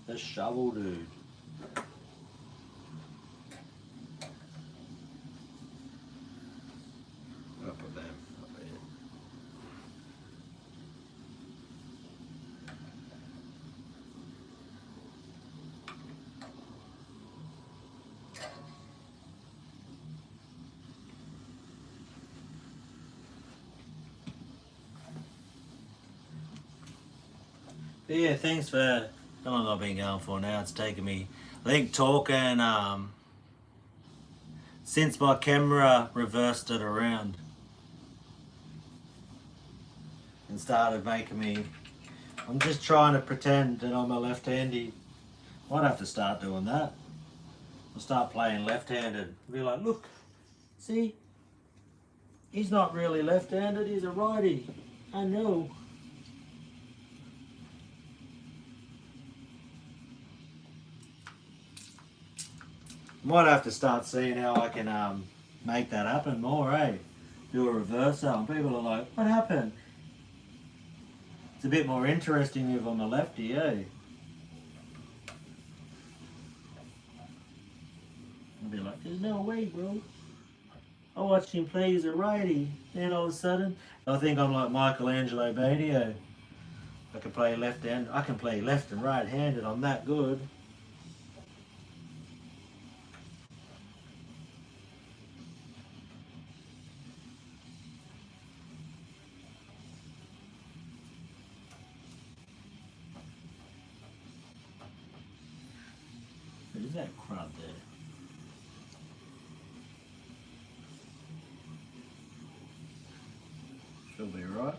The shovel dude. I'll put them up here. But yeah, thanks for how long I've been going for now. It's taken me, I think, talking since my camera reversed it around and started making me. I'm just trying to pretend that I'm a left-handy. Might have to start doing that. I'll start playing left-handed. Be like, look, see, he's not really left-handed. He's a righty. I know. Might have to start seeing how I can make that happen more, eh? Do a reverso, and people are like, what happened? It's a bit more interesting if I'm a lefty, eh? I'll be like, there's no way, bro. I watched him play as a righty, then all of a sudden, I think I'm like Michelangelo Badio. I can play left hand, I can play left and right handed, I'm that good. Who's that crud there? She'll be right.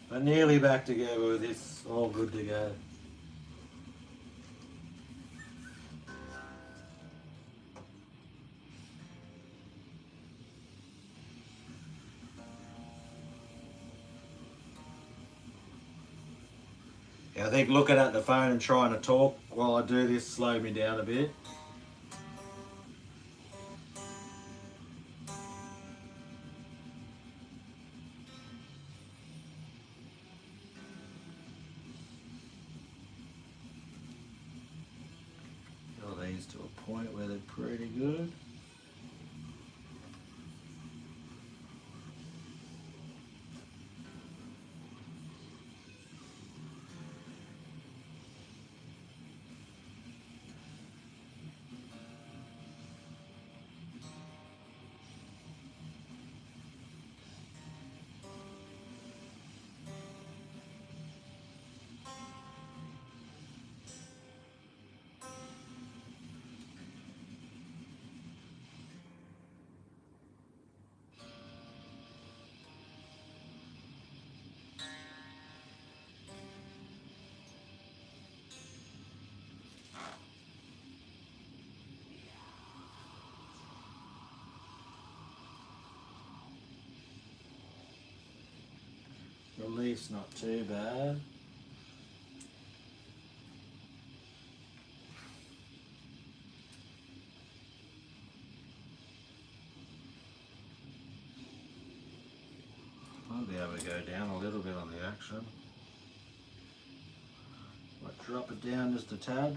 But nearly back together with this, all good to go. Yeah, I think looking at the phone and trying to talk while I do this slowed me down a bit. Got these to a point where they're pretty good. Relief's not too bad. I'll be able to go down a little bit on the action. Might drop it down just a tad.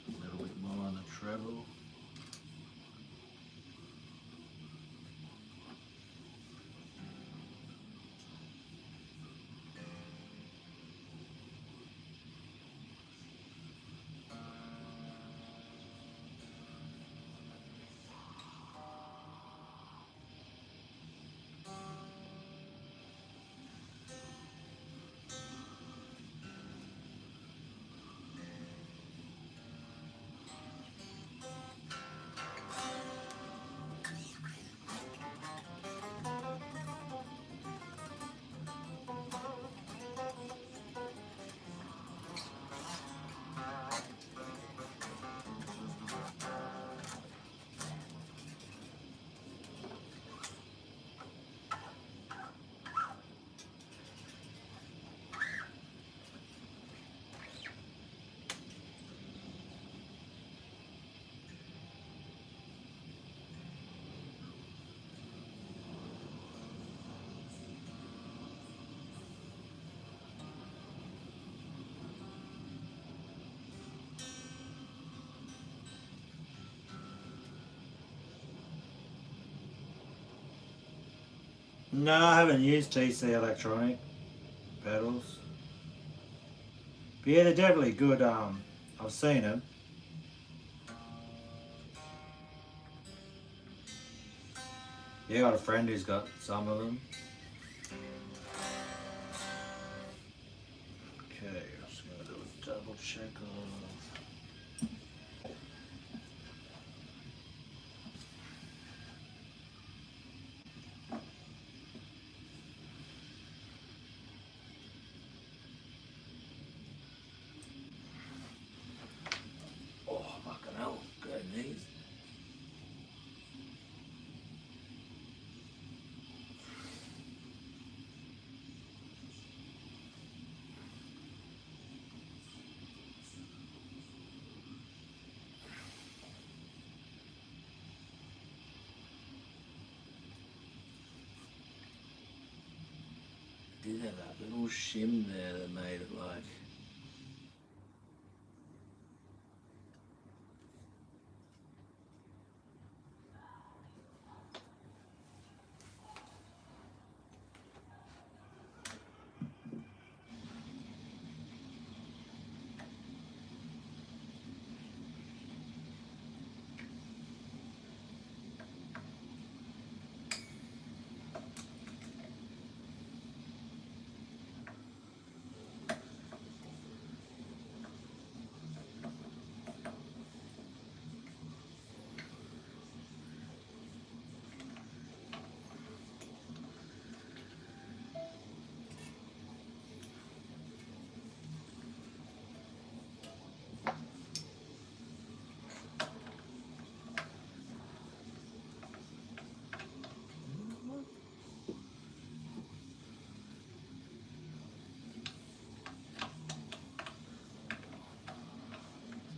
A little bit more on the treble. No, I haven't used TC electronic pedals. But yeah, they're definitely good. I've seen them. Yeah, I got a friend who's got some of them. Okay, just gonna do a double check of. Oh, fucking hell, good knees. Did have that little shim there that made it like.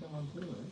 Someone's doing.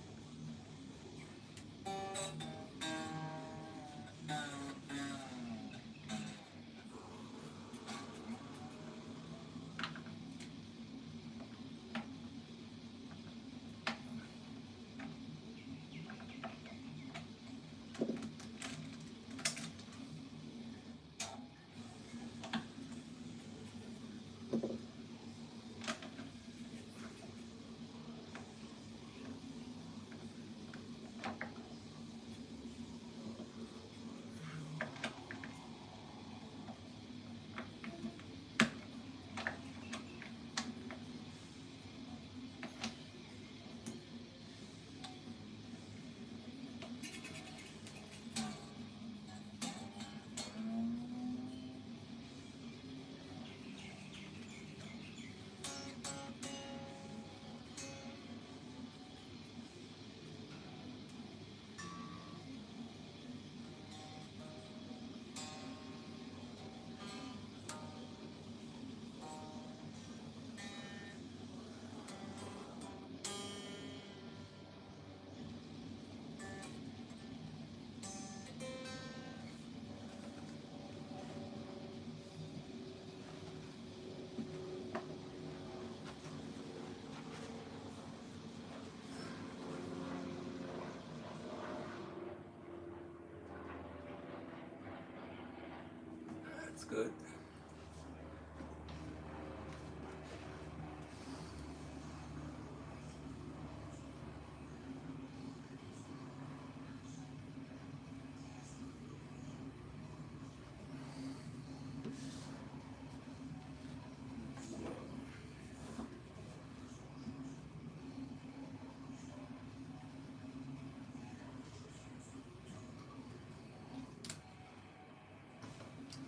That's good.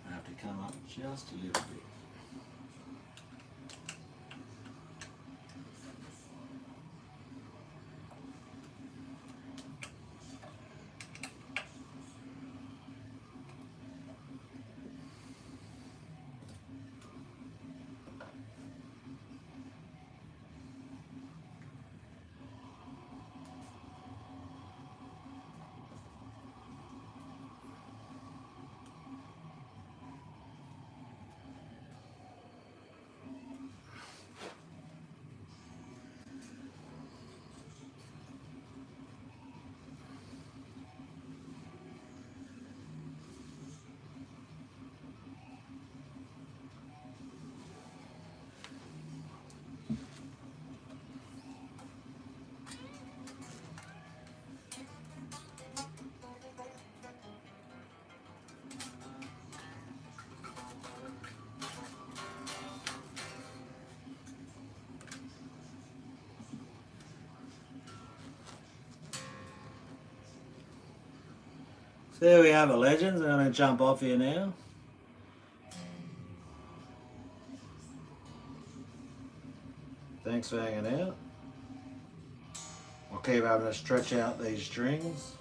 I have to come up just a little bit. So there we have it, legends. I'm going to jump off here now. Thanks for hanging out. I'll keep having to stretch out these strings.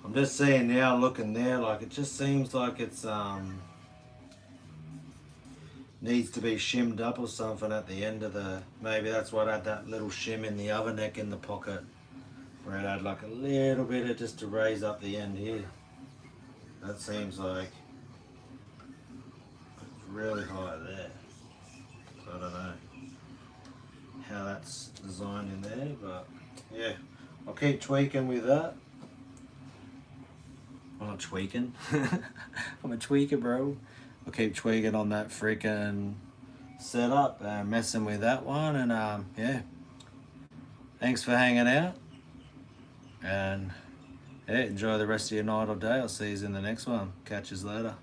I'm just seeing now, looking there, like it just seems like it's needs to be shimmed up or something at the end of the, maybe that's what had that little shim in the other neck in the pocket, where it had like a little bit of just to raise up the end here. That seems like it's really high there. So I don't know how that's designed in there, but yeah, I'll keep tweaking with that. I'm not tweaking. I'm a tweaker, bro. I'll keep tweaking on that freaking setup and messing with that one. And yeah, thanks for hanging out. And yeah, enjoy the rest of your night or day. I'll see you in the next one. Catch you later.